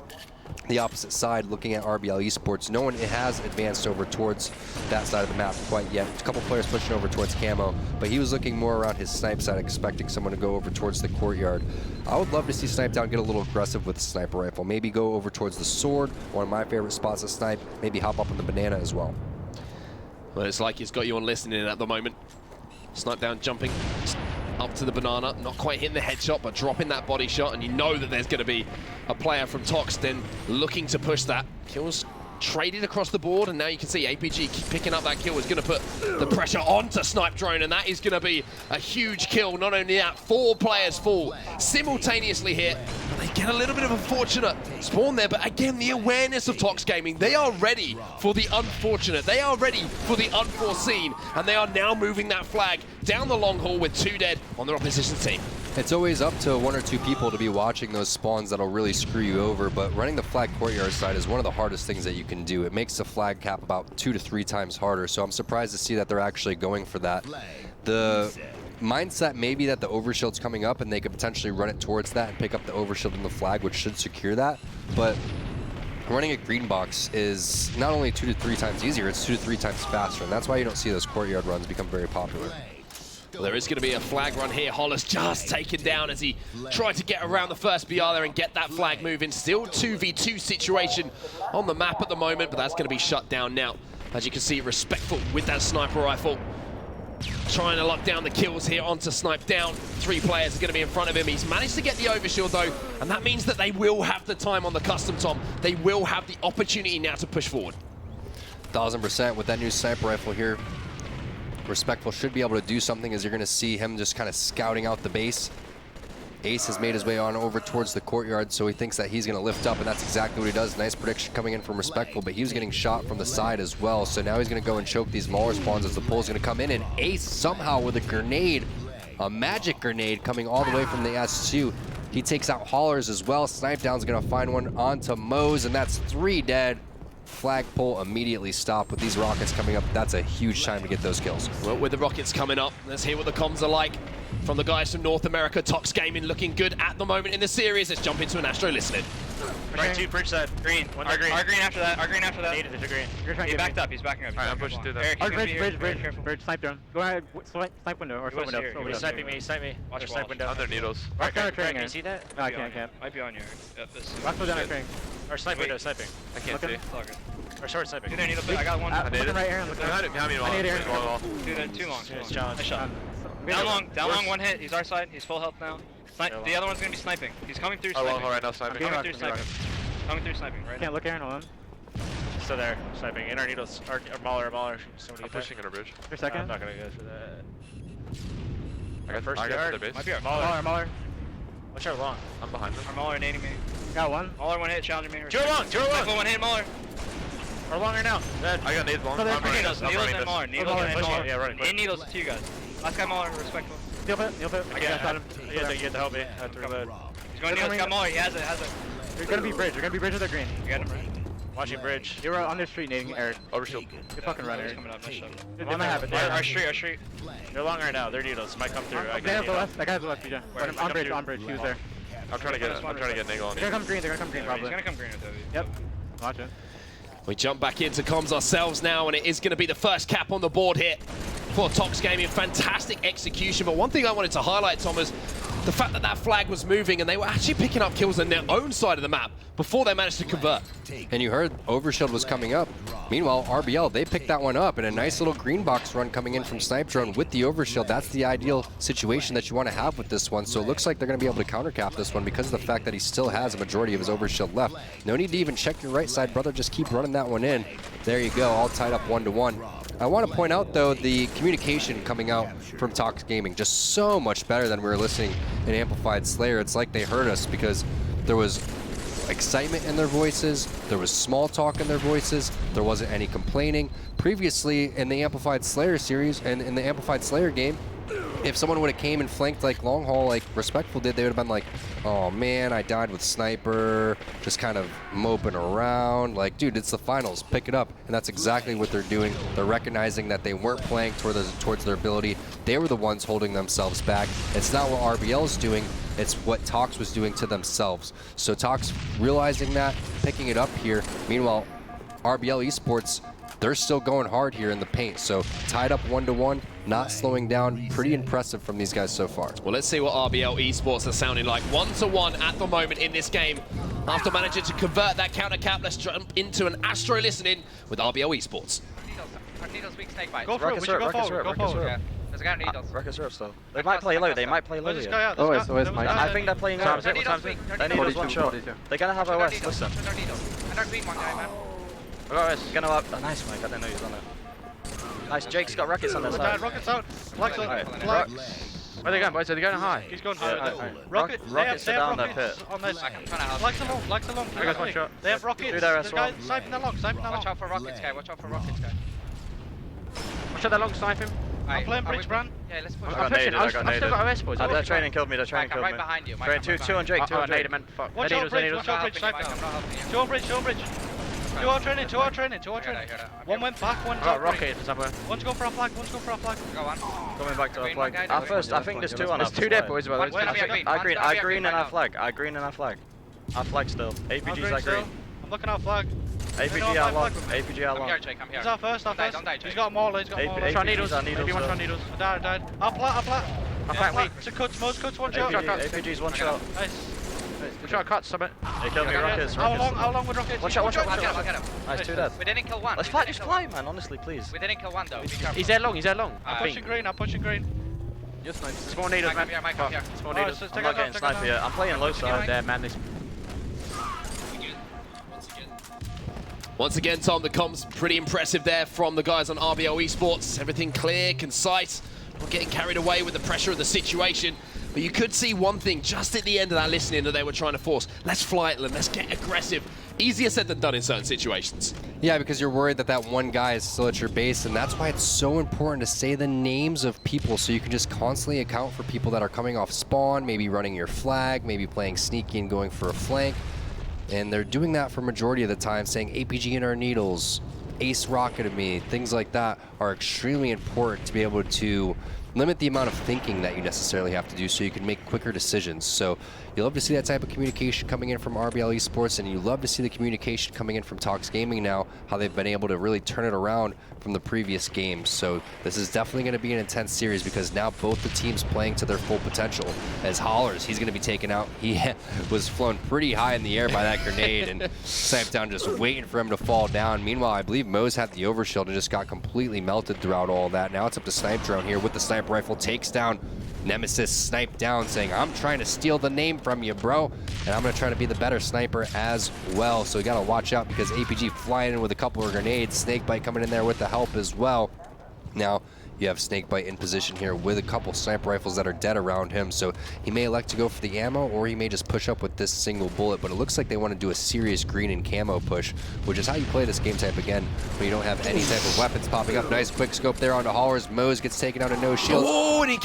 the opposite side, looking at RBL Esports, no one has advanced over towards that side of the map quite yet. A couple players pushing over towards camo, but he was looking more around his snipe side, expecting someone to go over towards the courtyard. I would love to see Snipe Down get a little aggressive with the sniper rifle. Maybe go over towards the sword, one of my favorite spots to snipe. Maybe hop up on the banana as well. Well, it's like he's got you on listening at the moment. Snipe Down jumping up to the banana, not quite hitting the headshot, but dropping that body shot, and you know that there's going to be a player from TOX then looking to push that. Kills traded across the board, and now you can see APG keep picking up that kill is going to put the pressure onto Snipe Drone, and that is going to be a huge kill. Not only that, 4 players fall simultaneously here. They get a little bit of a fortunate spawn there, but again, the awareness of TOX Gaming, they are ready for the unfortunate. They are ready for the unforeseen, and they are now moving that flag down the long haul with 2 dead on their opposition team. It's always up to 1 or 2 people to be watching those spawns that'll really screw you over, but running the flag courtyard side is one of the hardest things that you can do. It makes the flag cap about 2 to 3 times harder, so I'm surprised to see that they're actually going for that. The mindset maybe that the overshield's coming up and they could potentially run it towards that and pick up the overshield and the flag, which should secure that, but running a green box is not only 2 to 3 times easier, it's 2 to 3 times faster, and that's why you don't see those courtyard runs become very popular. Well, there is going to be a flag run here. Hollis just taken down as he tried to get around the first BR there and get that flag moving. Still 2v2 situation on the map at the moment, but that's going to be shut down now. As you can see, Respectful with that sniper rifle. Trying to lock down the kills here onto Snipe Down. 3 players are going to be in front of him. He's managed to get the overshield though, and that means that they will have the time on the custom, Tom. They will have the opportunity now to push forward. 1000% with that new sniper rifle here. Respectful should be able to do something, as you're going to see him just kind of scouting out the base. Ace has made his way on over towards the courtyard, so he thinks that he's going to lift up, and that's exactly what he does. Nice prediction coming in from Respectful, but he was getting shot from the side as well, so now he's going to go and choke these Mauler spawns as the pull's going to come in, and Ace somehow with a grenade, a magic grenade coming all the way from the S2. He takes out Haulers as well. Snipe Down's going to find one onto Moze, and that's 3 dead. Flagpole immediately stopped. With these rockets coming up, that's a huge time to get those kills. Well, with the rockets coming up, let's hear what the comms are like from the guys from North America. TOX Gaming looking good at the moment in the series. Let's jump into an Astro listening. Right, 2 bridge side. Green. Our green after that. Our green after that. Needed is a green. He backed up. He's backing up. Alright, I'm pushing through that. Eric, Bridge, snipe drone. Go ahead, snipe window or snipe window. He's sniping me. Watch snipe window. On their needles. Right down our training. Can you see that? No, I can't. Might be on you. Yep, this. Last one down our training. Or snipe window sniping. I can't see. Or short sniping. Dude, I got one. Looking right here. Behind me, I need Aaron. Dude, too long. Nice shot. Down long, 1 hit. He's our side. He's full health now. The other one's gonna be sniping. He's coming through sniping. Oh, right now sniping. Coming through sniping right now. Can't look Aaron alone. Still there, sniping. In our needles. Our Mauler. I'm pushing in a bridge. For a second. I'm not gonna go for that. I got first the yard. base. Might be our Mauler. Mauler. Watch out long. I'm behind them. Our Mauler nading me. Got one. Mauler 1 hit, challenging me. 2 long. 1 hit, Mauler. Or longer now. Dead. I got nades long. So I'm running Needles this. I'm and running Mauler. this. Needles and Mauler. Yeah, running. In needles to you guys. Last guy Mauler, respectful. Kneel pit. I got him. You had to help me. I had to reload. He's going needles. Got Mauler. He has it. You're gonna be bridge. With the green. You got him. Watching bridge. You were on the street nading Eric. Overshield. You're fucking running. He's coming up. Nice shot. They might have it. Our street. They're long right now. They're needles. Might come through. That guy has the left. That guy has the left, BJ. On bridge. He was there. I'm trying to get Nigel on They're you. gonna come green. Probably. He's gonna come green with Ovi. Yep. Watch it. We jump back into comms ourselves now, and it is going to be the first cap on the board here for TOX Gaming. Fantastic execution, but one thing I wanted to highlight, Tom, is the fact that flag was moving and they were actually picking up kills on their own side of the map before they managed to convert. And you heard Overshield was coming up. Meanwhile, RBL, they picked that one up, and a nice little green box run coming in from Snipe Drone with the Overshield. That's the ideal situation that you want to have with this one. So it looks like they're going to be able to countercap this one because of the fact that he still has a majority of his Overshield left. No need to even check your right side, brother. Just keep running that one in. There you go, all tied up 1-1. I want to point out, though, the communication coming out from TOX Gaming, just so much better than we were listening in Amplified Slayer. It's like they heard us because there was excitement in their voices, there was small talk in their voices, there wasn't any complaining. Previously, in the Amplified Slayer series and in the Amplified Slayer game, if someone would have came and flanked like long haul like Respectful did, they would have been like, oh man, I died with Sniper, just kind of moping around. Like, dude, it's the finals, pick it up. And that's exactly what they're doing. They're recognizing that they weren't playing towards their ability. They were the ones holding themselves back. It's not what RBL is doing, it's what TOX was doing to themselves. So TOX realizing that, picking it up here. Meanwhile, RBL Esports, they're still going hard here in the paint. So tied up 1-1, not slowing down. Pretty impressive from these guys so far. Well, let's see what RBL Esports are sounding like. 1-1 at the moment in this game. After managing to convert that counter cap, let's jump into an Astro listening with RBL Esports. Needles weak snake bite. Go for it, we should go forward. Yeah. There's a guy on needles. Ruckus Rip still. They might play low, Where's this guy at? I think they're playing low. They're needles weak. They need us one shot. They're gonna have OS, listen. They're needles. And our green one guy, man. OS, gonna up. Oh, nice, Mike, I didn't know he was on it. Nice, Jake's got rockets on their side. Rockets out. Flags on. Right. Flag. Where are they going, boys? Are they going high? He's going high. Rockets are down their pit. On this. I'm trying to help. Flags along. I got one shot. They have rockets. Through there There's as well. guys sniping their long. Watch out for rockets, guy. Watch out. Watch out that long snipe him. I'm playing bridge, Bran. Yeah, let's push. I'm pushing. I've still got OS, boys. They're training killed me. Mike, I'm right behind you. Train 2 on Jake, 2 on Jake. Watch out bridge, snipe I'm not now. helping you. 2 on bridge. 2 on training. One went back, one Got rocket somewhere. One's going for a flag. Go on. Coming back to our Green flag. one guy, Our first, I think there's 2 on our There's 2 dead, boys. One's gonna be a green. One's gonna be a green green and right our now. flag. I green and our flag. Our flag still. APG's our green. I'm looking at flag. APG out long. APG out I'm long. here, Jake. I'm here. He's our first. Don't die, Jake. He's got a mauler. APG's our needles. Maybe one needles. I died. I'll flat. It's a cuts, most cuts, one shot. APG's one shot. Nice. We try to cut something. They killed me, rockets. How long with rockets? Watch out. I'll get him. Nice, 2 dead. We didn't kill one. Let's fly, just fly, man, honestly, please. We didn't kill one though. Be careful. He's there long. I'm pushing green. You're sniping. Small needles, man. Mike, I'm here. Small needles. I'm not getting sniper yet. I'm playing low side. there, man. This. Once again, Tom, the comms pretty impressive there from the guys on RBL Esports. Everything clear, concise, not getting carried away with the pressure of the situation. But you could see one thing just at the end of that listening that they were trying to force. Let's fly it, let's get aggressive. Easier said than done in certain situations. Yeah, because you're worried that that one guy is still at your base, and that's why it's so important to say the names of people so you can just constantly account for people that are coming off spawn, maybe running your flag, maybe playing sneaky and going for a flank. And they're doing that for majority of the time, saying APG in our needles, ace rocket at me, things like that are extremely important to be able to limit the amount of thinking that you necessarily have to do so you can make quicker decisions. So you love to see that type of communication coming in from RBL Esports, and you love to see the communication coming in from TOX Gaming now, how they've been able to really turn it around from the previous games. So this is definitely going to be an intense series because now both the teams playing to their full potential. As Hollers, he's going to be taken out. He was flown pretty high in the air by that grenade and sniped down, just waiting for him to fall down. Meanwhile, I believe Mo's had the overshield and just got completely melted throughout all that. Now it's up to Snipe Drone here with the sniper rifle, takes down Nemesis, sniped down, saying, I'm trying to steal the name from you, bro, and I'm going to try to be the better sniper as well. So we got to watch out because APG flying in with a couple of grenades, Snakebite coming in there with the help as well. Now you have Snakebite in position here with a couple sniper rifles that are dead around him, so he may elect to go for the ammo or he may just push up with this single bullet, but it looks like they want to do a serious green and camo push, which is how you play this game type again when you don't have any type of weapons popping up. Nice quick scope there onto Hollers. Mose gets taken out of no shields. Oh, and he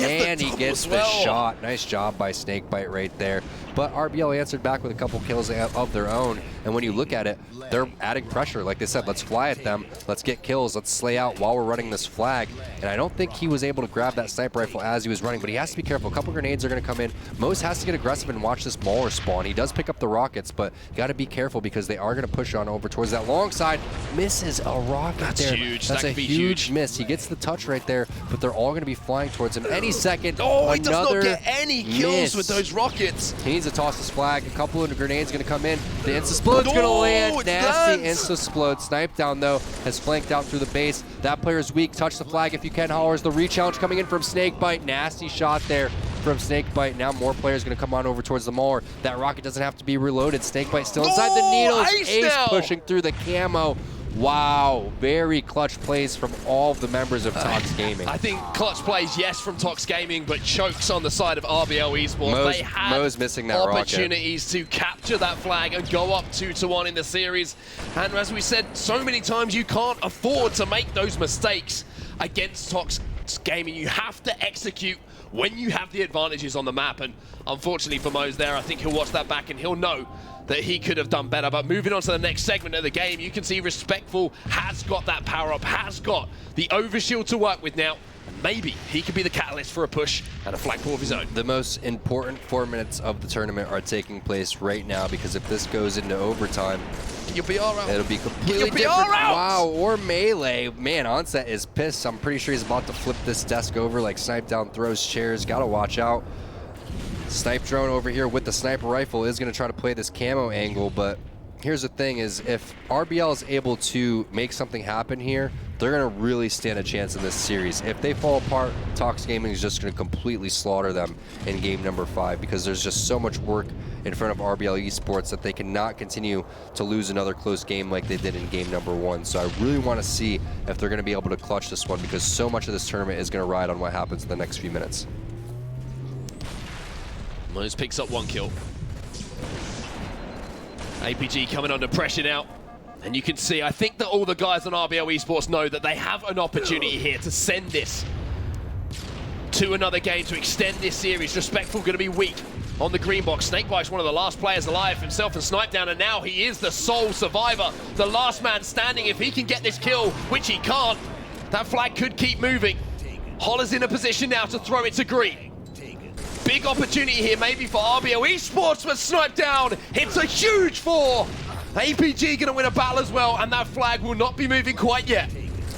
gets the shot. Nice job by Snakebite right there. But RBL answered back with a couple kills of their own, and when you look at it, they're adding pressure. Like they said, let's fly at them, let's get kills, let's slay out while we're running this flag. And I don't think he was able to grab that sniper rifle as he was running, but he has to be careful. A couple grenades are going to come in. Mose has to get aggressive and watch this Mauler spawn. He does pick up the rockets, but you got to be careful because they are going to push on over towards that long side. Misses a rocket there. That's huge. That's that a could be huge miss. He gets the touch right there, but they're all going to be flying towards him any second. Oh, he does not get any kills with those rockets. He needs to toss this flag. A couple of grenades going to come in. The Insta-Splode's going to land. Nasty Insta-Splode. Snipe down, though, has flanked out through the base. That player's weak. Touch the flag if you can, Hollers. The re-challenge coming in from Snakebite. Nasty shot there from Snakebite. Now more players going to come on over towards the Mauler. That rocket doesn't have to be reloaded. Snakebite still inside the needles. Ace pushing through the camo. Wow, very clutch plays from all of the members of TOX Gaming. I think clutch plays, yes, from TOX Gaming, but chokes on the side of RBL Esports. They had missing that opportunities to capture that flag and go up 2-1 in the series. And as we said so many times, you can't afford to make those mistakes against TOX Gaming. You have to execute when you have the advantages on the map. And unfortunately for Mose there, I think he'll watch that back and he'll know that he could have done better. But moving on to the next segment of the game, you can see Respectful has got that power up, has got the overshield to work with now. Maybe he could be the catalyst for a push and a flagpole of his own. The most important 4 minutes of the tournament are taking place right now because if this goes into overtime, you'll be all right. It'll be completely different. Wow, or melee. Man, Onset is pissed. I'm pretty sure he's about to flip this desk over like Snipe down throws chairs. Gotta watch out. Snipe Drone over here with the sniper rifle is going to try to play this camo angle, but here's the thing is if RBL is able to make something happen here, they're going to really stand a chance in this series. If they fall apart, TOX Gaming is just going to completely slaughter them in game number 5 because there's just so much work in front of RBL Esports that they cannot continue to lose another close game like they did in game number 1. So I really want to see if they're going to be able to clutch this one because so much of this tournament is going to ride on what happens in the next few minutes. Mose picks up 1 kill. APG coming under pressure now. And you can see, I think that all the guys on RBL Esports know that they have an opportunity here to send this to another game, to extend this series. Respectful going to be weak on the green box. Snakebite's one of the last players alive himself and Snipe down, and now he is the sole survivor. The last man standing. If he can get this kill, which he can't, that flag could keep moving. Holler's in a position now to throw it to green. Big opportunity here maybe for RBL Esports, but Snipe down. It's a huge 4. APG gonna win a battle as well, and that flag will not be moving quite yet.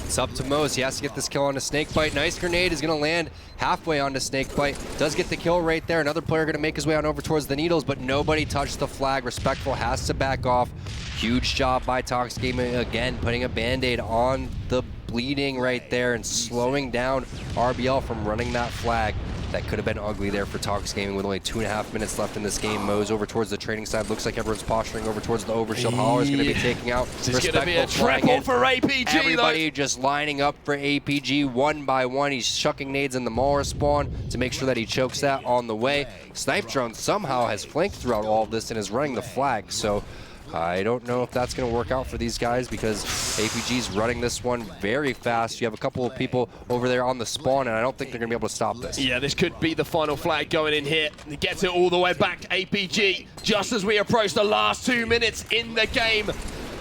It's up to Mose. He has to get this kill onto Snakebite. Nice grenade is gonna land halfway onto Snakebite. Does get the kill right there. Another player gonna make his way on over towards the needles, but nobody touched the flag. Respectful has to back off. Huge job by TOX Gaming again, putting a band-aid on the bleeding right there and slowing down RBL from running that flag. That could have been ugly there for TOX Gaming with only 2.5 minutes left in this game. Mose over towards the training side. Looks like everyone's posturing over towards the overshield. Holler is going to be taking out. This is going to be a triple for APG. Everybody just lining up for APG one by one. He's chucking nades in the Mauler spawn to make sure that he chokes that on the way. Snipe Drone somehow has flanked throughout all of this and is running the flag. So I don't know if that's going to work out for these guys because APG's running this one very fast. You have a couple of people over there on the spawn, and I don't think they're going to be able to stop this. Yeah, this could be the final flag going in here. He gets it all the way back. APG, just as we approach the last 2 minutes in the game,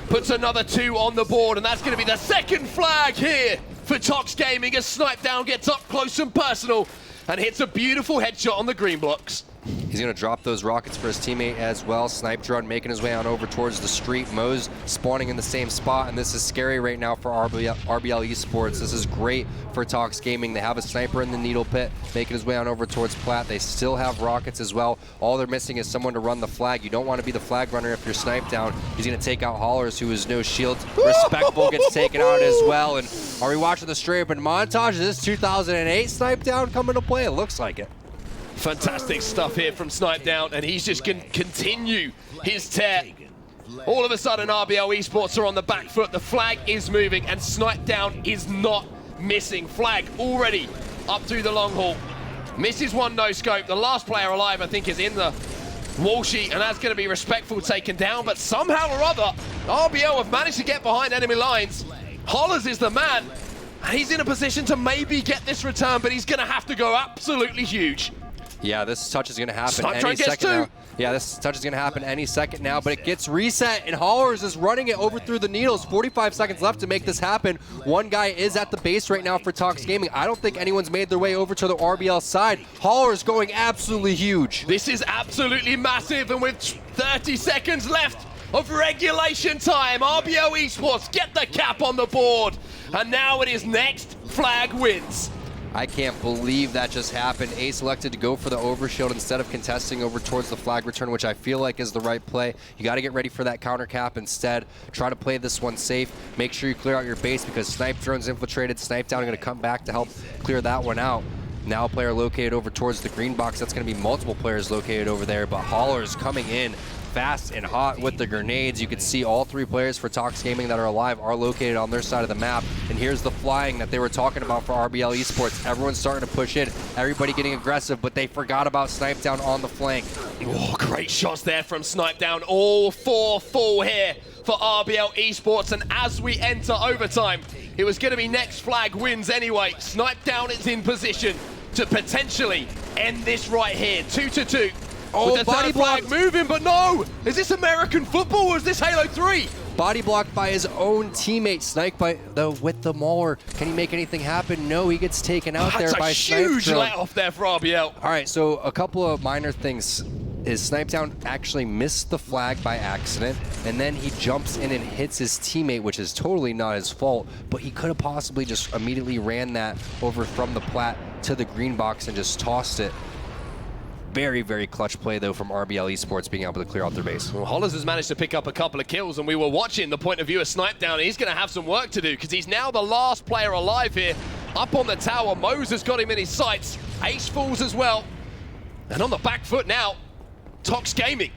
puts another 2 on the board, and that's going to be the second flag here for TOX Gaming as Snipedown gets up close and personal and hits a beautiful headshot on the green blocks. He's going to drop those rockets for his teammate as well. Snipe drone making his way on over towards the street. Mo's spawning in the same spot, and this is scary right now for RBL Esports. This is great for TOX Gaming. They have a sniper in the needle pit making his way on over towards Plat. They still have rockets as well. All they're missing is someone to run the flag. You don't want to be the flag runner if you're Snipedown. He's going to take out Hollers, who has no shields. Respectful gets taken out as well. And are we watching the straight up in montage? Is this 2008 Snipedown coming to play? It looks like it. Fantastic stuff here from Snipedown, and he's just going to continue his tear. All of a sudden, RBL Esports are on the back foot. The flag is moving, and Snipedown is not missing. Flag already up through the long haul. Misses one no-scope. The last player alive, I think, is in the wall sheet, and that's going to be Respectful taken down. But somehow or other, RBL have managed to get behind enemy lines. Hollers is the man, and he's in a position to maybe get this return, but he's going to have to go absolutely huge. Yeah, this touch is going to happen Snipe any second now. Yeah, this touch is going to happen any second now, but it gets reset, and Hollers is running it over through the needles. 45 seconds left to make this happen. One guy is at the base right now for TOX Gaming. I don't think anyone's made their way over to the RBL side. Hollers going absolutely huge. This is absolutely massive, and with 30 seconds left of regulation time, RBL Esports get the cap on the board, and now it is next flag wins. I can't believe that just happened. Ace elected to go for the overshield instead of contesting over towards the flag return, which I feel like is the right play. You got to get ready for that counter cap instead. Try to play this one safe. Make sure you clear out your base because Snipe drone's infiltrated. Snipedown are going to come back to help clear that one out. Now a player located over towards the green box. That's going to be multiple players located over there, but Hollers coming in fast and hot with the grenades. You can see all three players for TOX Gaming that are alive are located on their side of the map. And here's the flying that they were talking about for RBL Esports. Everyone's starting to push in, everybody getting aggressive, but they forgot about Snipedown on the flank. Oh, great shots there from Snipedown. All four full here for RBL Esports, and as we enter overtime, it was going to be next flag wins anyway. Snipedown is in position to potentially end this right here, 2-2. Oh, with the body third flag moving, but no! Is this American football or is this Halo 3? Body blocked by his own teammate. Snipe by with the Mauler. Can he make anything happen? No, he gets taken out there by That's a huge Snipe. let off there for RBL. All right, so a couple of minor things. Is Snipedown actually missed the flag by accident, and then he jumps in and hits his teammate, which is totally not his fault, but he could have possibly just immediately ran that over from the plat to the green box and just tossed it. Very, very clutch play, though, from RBL Esports being able to clear out their base. Well, Hollers has managed to pick up a couple of kills, and we were watching the point of view of Snipedown, and he's going to have some work to do because he's now the last player alive here. Up on the tower, Mose has got him in his sights. Ace falls as well. And on the back foot now, TOX Gaming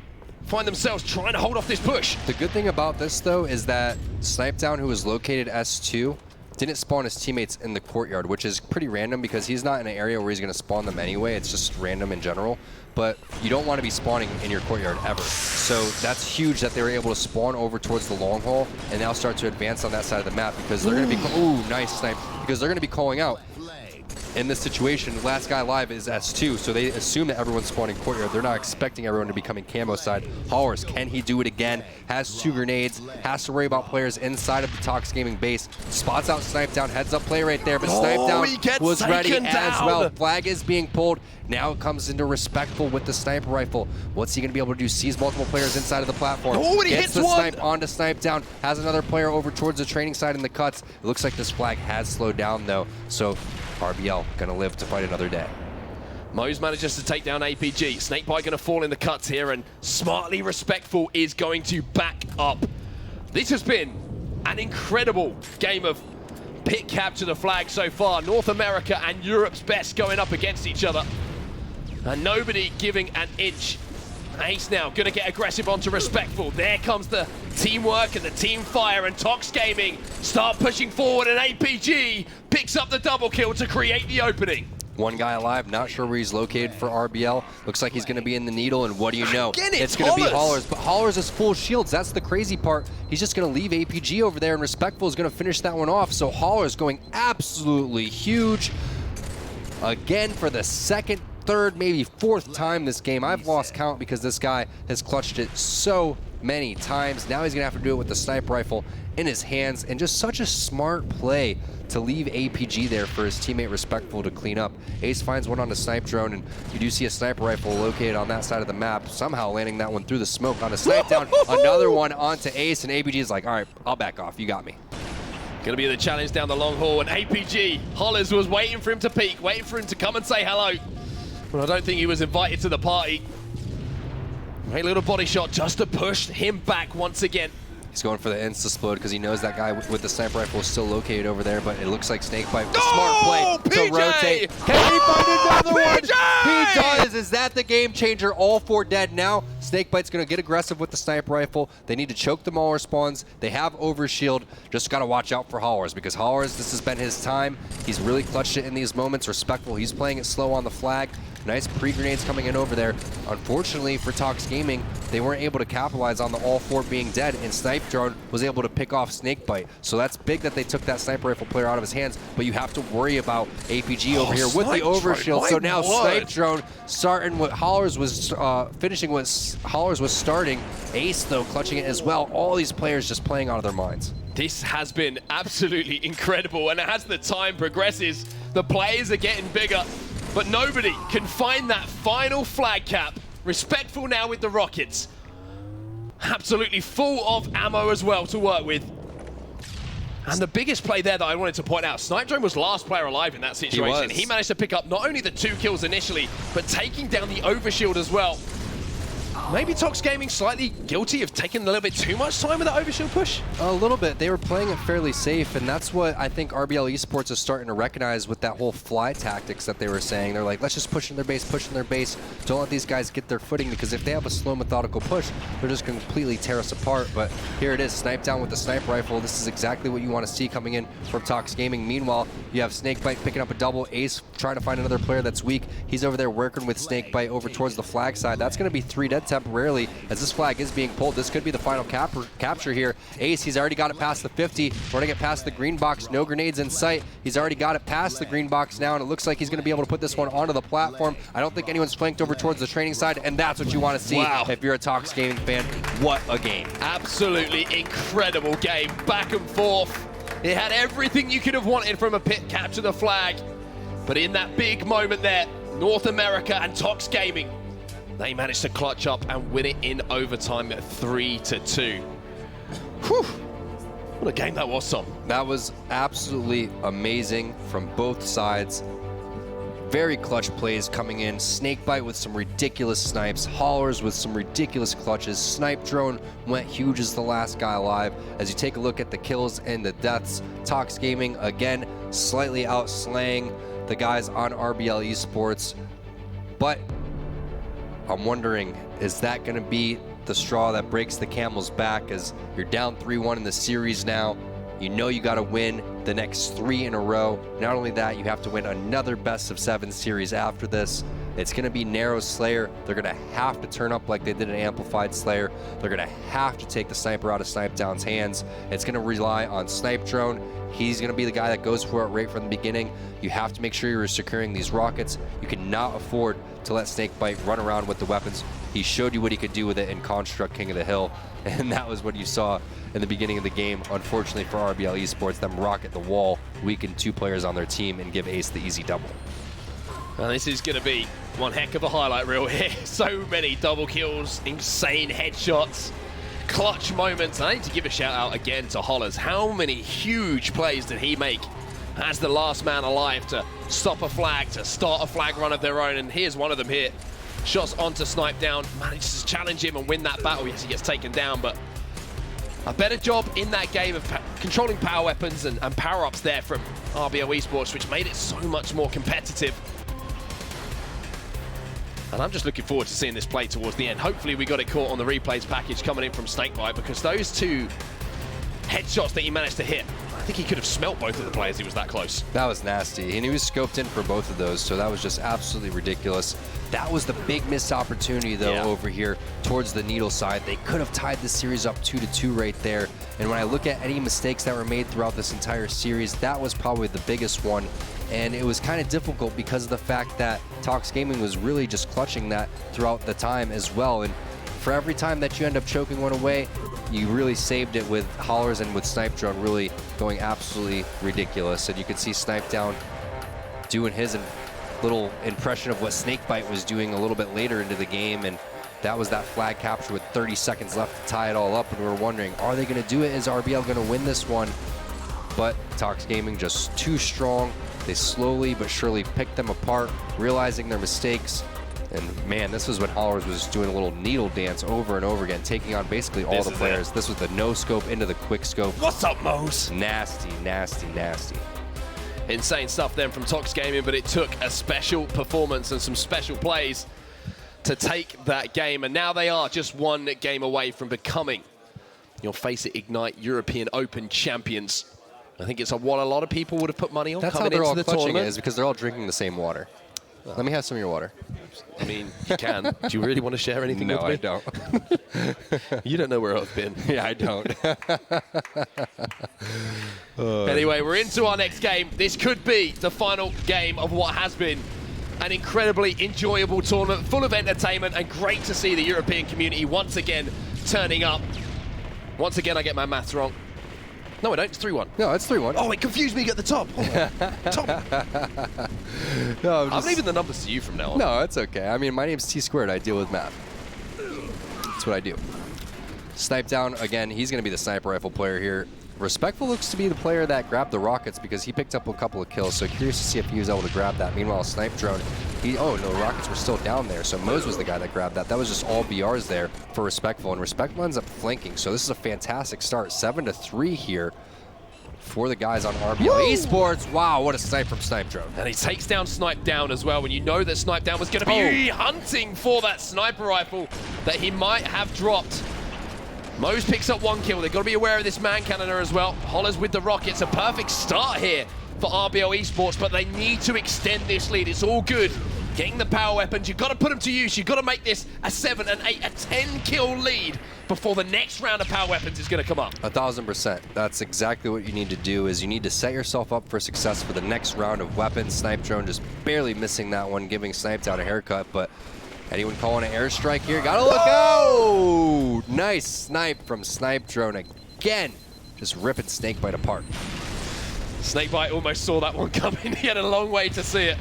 find themselves trying to hold off this push. The good thing about this, though, is that Snipedown, who is located S2, didn't spawn his teammates in the courtyard, which is pretty random because he's not in an area where he's going to spawn them anyway. It's just random in general. But you don't want to be spawning in your courtyard ever. So that's huge that they were able to spawn over towards the long haul and now start to advance on that side of the map because they're going to be... Ooh, nice snipe. Because they're going to be calling out. In this situation, the last guy alive is S2, so they assume that everyone's spawning courtyard. They're not expecting everyone to be coming camo side. Hollers, can he do it again? Has 2 grenades, has to worry about players inside of the TOX Gaming base. Spots out Snipedown, heads up play right there, but Snipedown was ready as well. Flag is being pulled. Now it comes into Respectful with the sniper rifle. What's he going to be able to do? Sees multiple players inside of the platform. Oh, and he gets hits the one. snipe onto Snipedown. Has another player over towards the training side in the cuts. It looks like this flag has slowed down, though. So RBL gonna live to fight another day. Mose manages to take down APG. Snakebite gonna fall in the cuts here, and smartly Respectful is going to back up. This has been an incredible game of pit capture the flag so far. North America and Europe's best going up against each other. And nobody giving an inch. Ace now gonna get aggressive onto Respectful. There comes the teamwork and the team fire, and TOX Gaming start pushing forward, and APG picks up the double kill to create the opening. One guy alive, not sure where he's located for RBL. Looks like he's gonna be in the needle, and what do you know? Again, it's gonna be Hollers, but Hollers is full shields. That's the crazy part. He's just gonna leave APG over there, and Respectful is gonna finish that one off. So Hollers going absolutely huge. Again for the second, third, maybe fourth time this game. I've lost count because this guy has clutched it so many times. Now he's gonna have to do it with the sniper rifle in his hands, and just such a smart play to leave APG there for his teammate Respectful to clean up. Ace finds one on the snipe drone, and you do see a sniper rifle located on that side of the map, somehow landing that one through the smoke on a snipe down. Another one onto Ace, and APG is like, all right, I'll back off, you got me. Gonna be the challenge down the long haul, and APG, Hollis was waiting for him to peek, waiting for him to come and say hello. But I don't think he was invited to the party. Great little body shot just to push him back once again. He's going for the insta-explode because he knows that guy with the sniper rifle is still located over there, but it looks like Snakebite with a smart play to rotate. Can he find another one? He does. Is that the game changer? All 4 dead now. Snakebite's going to get aggressive with the sniper rifle. They need to choke the mauler spawns. They have overshield. Just got to watch out for Hollers, because Hollers, this has been his time. He's really clutched it in these moments. Respectful. He's playing it slow on the flag. Nice pre-grenades coming in over there. Unfortunately for TOX Gaming, they weren't able to capitalize on the all 4 being dead, and Snipe Drone was able to pick off Snakebite. So that's big that they took that sniper rifle player out of his hands, but you have to worry about APG over here with the overshield. So now Snipe Drone starting what Hollers was finishing what Hollers was starting. Ace, though, clutching it as well. All these players just playing out of their minds. This has been absolutely incredible, and as the time progresses, the players are getting bigger. But nobody can find that final flag cap. Respectful now with the rockets. Absolutely full of ammo as well to work with. And the biggest play there that I wanted to point out, Snipe Drone was last player alive in that situation. He managed to pick up not only the 2 kills initially, but taking down the overshield as well. Maybe TOX Gaming slightly guilty of taking a little bit too much time with that overshield push? A little bit. They were playing it fairly safe, and that's what I think RBL Esports is starting to recognize with that whole fly tactics that they were saying. They're like, let's just push in their base. Don't let these guys get their footing, because if they have a slow, methodical push, they're just going to completely tear us apart. But here it is, snipe down with the sniper rifle. This is exactly what you want to see coming in from TOX Gaming. Meanwhile, you have Snakebite picking up a double. Ace trying to find another player that's weak. He's over there working with Snakebite over towards the flag side. That's going to be 3 dead temporarily, as this flag is being pulled. This could be the final capture here. Ace, he's already got it past the 50, running it past the green box. No grenades in sight. He's already got it past the green box now, and it looks like he's going to be able to put this one onto the platform. I don't think anyone's flanked over towards the training side, and that's what you want to see if you're a TOX Gaming fan. What a game. Absolutely incredible game. Back and forth. It had everything you could have wanted from a pit capture the flag. But in that big moment there, North America and TOX Gaming, they managed to clutch up and win it in overtime at 3-2. Whew. What a game that was, Tom. That was absolutely amazing from both sides. Very clutch plays coming in. Snakebite with some ridiculous snipes. Hollers with some ridiculous clutches. Snipe Drone went huge as the last guy alive. As you take a look at the kills and the deaths, TOX Gaming, again, slightly outslaying the guys on RBL Esports. But I'm wondering, is that going to be the straw that breaks the camel's back, as you're down 3-1 in the series now? You know you got to win the next 3 in a row. Not only that, you have to win another best-of-7 series after this. It's going to be narrow Slayer. They're going to have to turn up like they did in Amplified Slayer. They're going to have to take the sniper out of Snipe Down's hands. It's going to rely on Snipe Drone. He's going to be the guy that goes for it right from the beginning. You have to make sure you're securing these rockets. You cannot afford to let Snakebite run around with the weapons. He showed you what he could do with it in Construct King of the Hill, and that was what you saw in the beginning of the game. Unfortunately for RBL Esports, them rocket the wall, weaken 2 players on their team, and give Ace the easy double. Well, this is going to be one heck of a highlight reel here. So many double kills, insane headshots, clutch moments. I need to give a shout out again to Hollers. How many huge plays did he make as the last man alive to stop a flag, to start a flag run of their own? And here's one of them here. Shots onto Snipe Down, manages to challenge him and win that battle. Yes, he gets taken down, but a better job in that game of controlling power weapons and power-ups there from RBL Esports, which made it so much more competitive. And I'm just looking forward to seeing this play towards the end. Hopefully we got it caught on the replays package coming in from Snakebite, because those 2 headshots that he managed to hit, I think he could have smelt both of the players. He was that close. That was nasty, and he was scoped in for both of those, so that was just absolutely ridiculous. That was the big missed opportunity, though, over here towards the Needle side. They could have tied this series up 2-2 right there. And when I look at any mistakes that were made throughout this entire series, that was probably the biggest one. And it was kind of difficult because of the fact that TOX Gaming was really just clutching that throughout the time as well. And for every time that you end up choking one away, you really saved it with Hollers and with Snipe Drone really going absolutely ridiculous. And you can see Snipe Down doing his little impression of what Snakebite was doing a little bit later into the game, and that was that flag capture with 30 seconds left to tie it all up, and we were wondering, are they going to do it? Is RBL going to win this one? But TOX Gaming just too strong. They slowly but surely picked them apart, realizing their mistakes. And man, this was when Hollers was doing a little needle dance over and over again, taking on basically all the players. This was the no scope into the quick scope. What's up, Mose? Nasty, nasty, nasty. Insane stuff then from TOX Gaming, but it took a special performance and some special plays to take that game. And now they are just one game away from becoming your FACEIT Ignite European Open champions. I think it's what a lot of people would have put money on. That's coming how they're into all the clutching tournament. it, is because they're all drinking the same water. Let me have some of your water. I mean, you can. Do you really want to share anything No, with me? I don't. You don't know where I've been. Yeah, I don't. Anyway, we're into our next game. This could be the final game of what has been an incredibly enjoyable tournament, full of entertainment, and great to see the European community once again turning up. Once again, I get my maths wrong. No, I don't. It's 3-1. No, it's 3-1. Oh, it confused me at the top. Top. No, I'm leaving the numbers to you from now on. No, it's okay. I mean, my name's Tsquared. I deal with math. That's what I do. Snipe Down, again, he's going to be the sniper rifle player here. Respectful looks to be the player that grabbed the rockets because he picked up a couple of kills, so curious to see if he was able to grab that. Meanwhile, Snipe Drone, oh no, rockets were still down there, so Mose was the guy that grabbed that. That was just all BRs there for Respectful, and Respectful ends up flanking, so this is a fantastic start. 7-3 here for the guys on RBL Esports. Wow, what a snipe from Snipe Drone. And he takes down Snipe Down as well, when you know that Snipe Down was going to be hunting for that sniper rifle that he might have dropped. Mose picks up 1 kill. They've got to be aware of this man cannoner as well. Hollers with the rockets. A perfect start here for RBL Esports, but they need to extend this lead. It's all good. Getting the power weapons, you've got to put them to use. You've got to make this a 7, an 8, a 10 kill lead before the next round of power weapons is going to come up. 1000%. That's exactly what you need to do, is you need to set yourself up for success for the next round of weapons. Snipe Drone just barely missing that one, giving Snipe Down a haircut, but anyone calling an airstrike here? Gotta look out! Nice snipe from Snipe Drone again. Just ripping Snakebite apart. Snakebite almost saw that one coming. He had a long way to see it.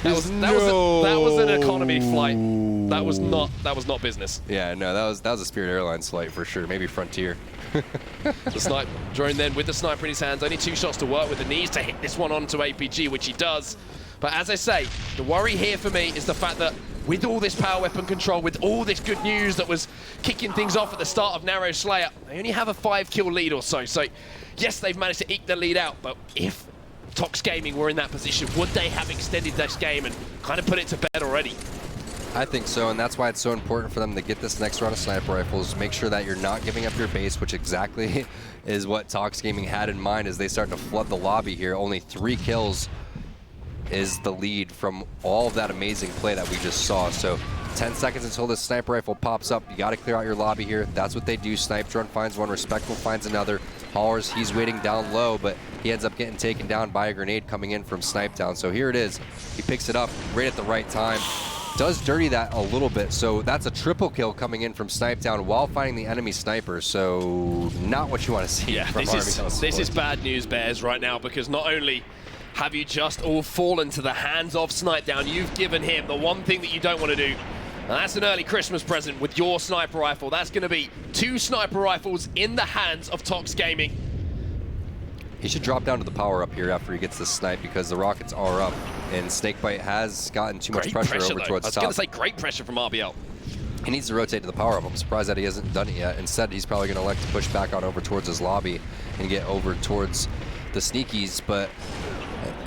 That was an economy flight. That was not business. Yeah, no, that was a Spirit Airlines flight for sure. Maybe Frontier. The Snipe Drone then with the sniper in his hands. Only 2 shots to work with. The needs to hit this one onto APG, which he does. But as I say, the worry here for me is the fact that with all this power weapon control, with all this good news that was kicking things off at the start of Narrow Slayer, they only have a 5 kill lead or so. So yes, they've managed to eke the lead out, but if TOX Gaming were in that position, would they have extended this game and kind of put it to bed already? I think so, and that's why it's so important for them to get this next round of sniper rifles. Make sure that you're not giving up your base, which exactly is what TOX Gaming had in mind as they start to flood the lobby here. Only 3 kills is the lead from all of that amazing play that we just saw. So 10 seconds until this sniper rifle pops up. You got to clear out your lobby here. That's what they do. Snipe Drone finds one, Respectful finds another. Hollers, he's waiting down low, but he ends up getting taken down by a grenade coming in from Snipe Down. So here it is. He picks it up right at the right time. Does dirty that a little bit. So that's a triple kill coming in from Snipe Down while finding the enemy sniper. So not what you want to see from RBL. This is bad news, Bears, right now, because not only have you just all fallen to the hands of Snipe Down, you've given him the one thing that you don't want to do. And that's an early Christmas present with your sniper rifle. That's going to be 2 sniper rifles in the hands of TOX Gaming. He should drop down to the power up here after he gets the snipe because the rockets are up and Snakebite has gotten too much pressure over towards top. I was going to say great pressure from RBL. He needs to rotate to the power up. I'm surprised that he hasn't done it yet. Instead, he's probably going to elect to push back on over towards his lobby and get over towards the sneakies, but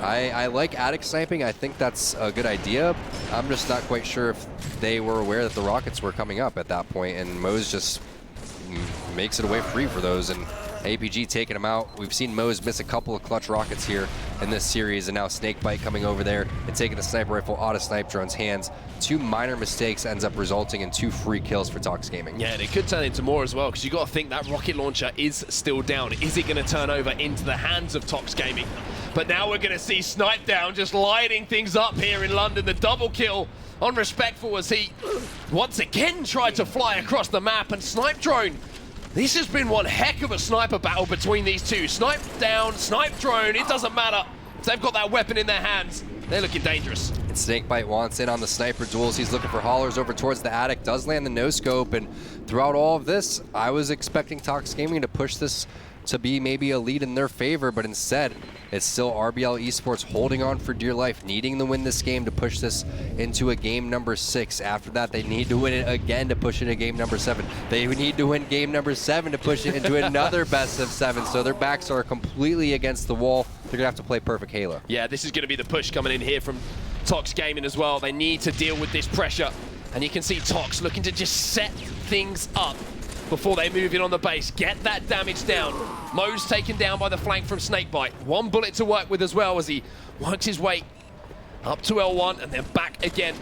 I like attic sniping. I think that's a good idea. I'm just not quite sure if they were aware that the rockets were coming up at that point, and Mose just makes it away free for those, and APG taking him out. We've seen Mose miss a couple of clutch rockets here in this series, and now Snakebite coming over there and taking the sniper rifle out of Snipe Drone's hands. 2 minor mistakes ends up resulting in 2 free kills for TOX Gaming. Yeah, and it could turn into more as well, because you got to think that rocket launcher is still down. Is it going to turn over into the hands of TOX Gaming? But now we're going to see Snipe Down just lighting things up here in London. The double kill on Respectful as he once again tried to fly across the map, and Snipe Drone. This has been one heck of a sniper battle between these two. Snipe down, Snipe Drone, it doesn't matter. If they've got that weapon in their hands, they're looking dangerous. And Snakebite wants in on the sniper duels. He's looking for haulers over towards the attic, does land the no-scope, and throughout all of this, I was expecting TOX Gaming to push this to be maybe a lead in their favor, but instead, it's still RBL Esports holding on for dear life, needing to win this game to push this into a game number 6. After that, they need to win it again to push it to game number 7. They need to win game number 7 to push it into another best of 7. So their backs are completely against the wall. They're gonna have to play perfect Halo. Yeah, this is gonna be the push coming in here from TOX Gaming as well. They need to deal with this pressure. And you can see TOX looking to just set things up before they move in on the base. Get that damage down. Mo's taken down by the flank from Snakebite. One bullet to work with as well as he works his way up to L1 and then back again.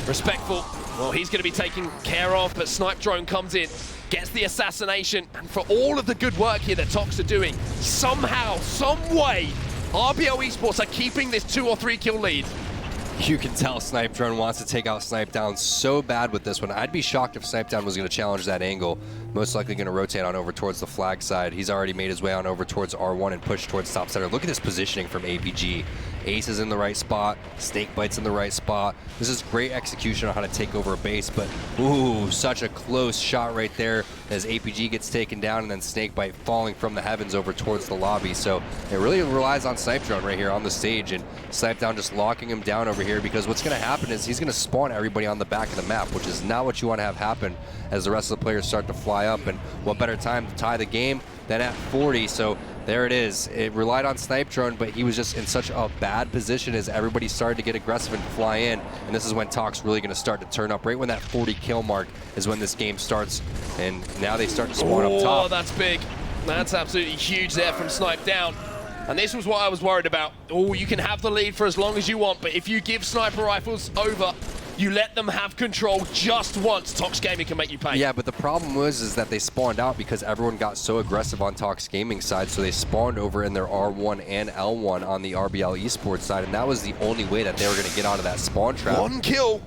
Respectful, well, he's going to be taken care of, but Snipe Drone comes in, gets the assassination, and for all of the good work here that TOX are doing, somehow, some way, RBL Esports are keeping this 2 or 3 kill lead. You can tell Snipe Drone wants to take out Snipe Down so bad with this one. I'd be shocked if Snipe Down was going to challenge that angle. Most likely going to rotate on over towards the flag side. He's already made his way on over towards R1 and push towards top center. Look at this positioning from APG. Ace is in the right spot. Snakebite's in the right spot. This is great execution on how to take over a base, but ooh, such a close shot right there as APG gets taken down and then Snakebite falling from the heavens over towards the lobby. So it really relies on Snipe Drone right here on the stage, and Snipe Down just locking him down over here, because what's going to happen is he's going to spawn everybody on the back of the map, which is not what you want to have happen as the rest of the players start to fly up. And what better time to tie the game than at 40? So there it is. It relied on Snipe Drone, but he was just in such a bad position as everybody started to get aggressive and fly in. And this is when TOX really going to start to turn up. Right when that 40 kill mark is when this game starts. And now they start to spawn up top. Oh, that's big. That's absolutely huge there from Snipe Down. And this was what I was worried about. Oh, you can have the lead for as long as you want, but if you give sniper rifles over, you let them have control just once, TOX Gaming can make you pay. Yeah, but the problem was that they spawned out because everyone got so aggressive on TOX Gaming side, so they spawned over in their R1 and L1 on the RBL Esports side, and that was the only way that they were going to get out of that spawn trap. 1 kill.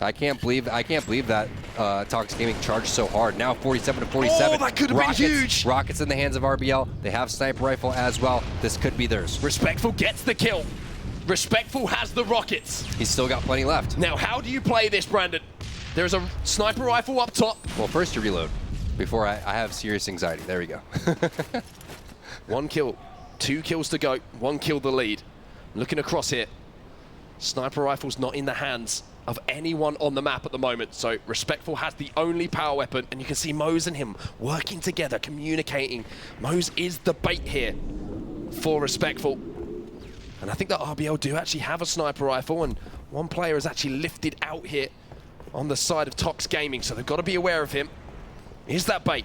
I can't believe that TOX Gaming charged so hard. Now 47 to 47. Oh, that could have been huge. Rockets in the hands of RBL. They have sniper rifle as well. This could be theirs. Respectful gets the kill. Respectful has the rockets. He's still got plenty left. Now, how do you play this, Brandon? There's a sniper rifle up top. Well, first you reload before I have serious anxiety. There we go. 1 kill, 2 kills to go. 1 kill the lead. Looking across here. Sniper rifle's not in the hands of anyone on the map at the moment, so Respectful has the only power weapon, and you can see Mose and him working together, communicating. Mose is the bait here for Respectful. And I think that RBL do actually have a sniper rifle, and one player is actually lifted out here on the side of TOX Gaming, so they've got to be aware of him. Is that bait?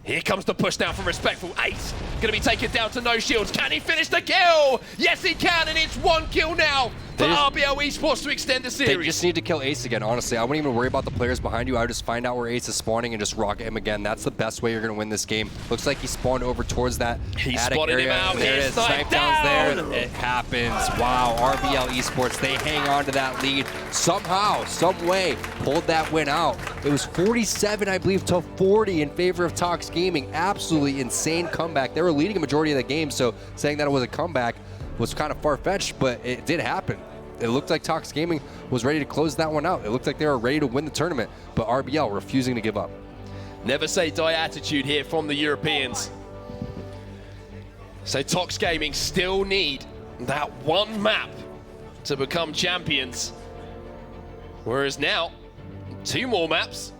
Here comes the push down from Respectful. Ace going to be taken down to no shields. Can he finish the kill? Yes, he can, and it's 1 kill now for RBL Esports to extend the series. They just need to kill Ace again, honestly. I wouldn't even worry about the players behind you. I would just find out where Ace is spawning and just rocket him again. That's the best way you're going to win this game. Looks like he spawned over towards that He attic spotted area. him out. There it is. Snipe Down's there. It happens. Wow, RBL Esports, they hang on to that lead. Somehow, some way, pulled that win out. It was 47, I believe, to 40 in favor of TOX Gaming. Absolutely insane comeback. They were leading a majority of the game, so saying that it was a comeback was kind of far-fetched, but it did happen. It looked like TOX Gaming was ready to close that one out. It looked like they were ready to win the tournament, but RBL refusing to give up. Never say die attitude here from the Europeans. So TOX Gaming still need that one map to become champions. Whereas now, 2 more maps,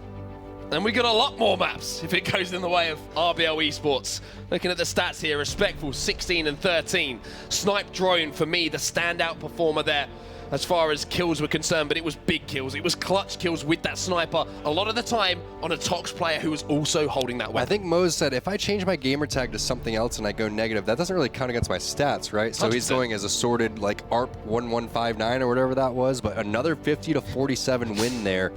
and we got a lot more maps if it goes in the way of RBL Esports. Looking at the stats here, Respectful 16 and 13. Snipe Drone, for me, the standout performer there as far as kills were concerned, but it was big kills. It was clutch kills with that sniper, a lot of the time on a TOX player who was also holding that weapon. I think Mose said, if I change my gamer tag to something else and I go negative, that doesn't really count against my stats, right? So 100%. He's going as a sorted, like, ARP 1159 or whatever that was, but another 50 to 47 win there.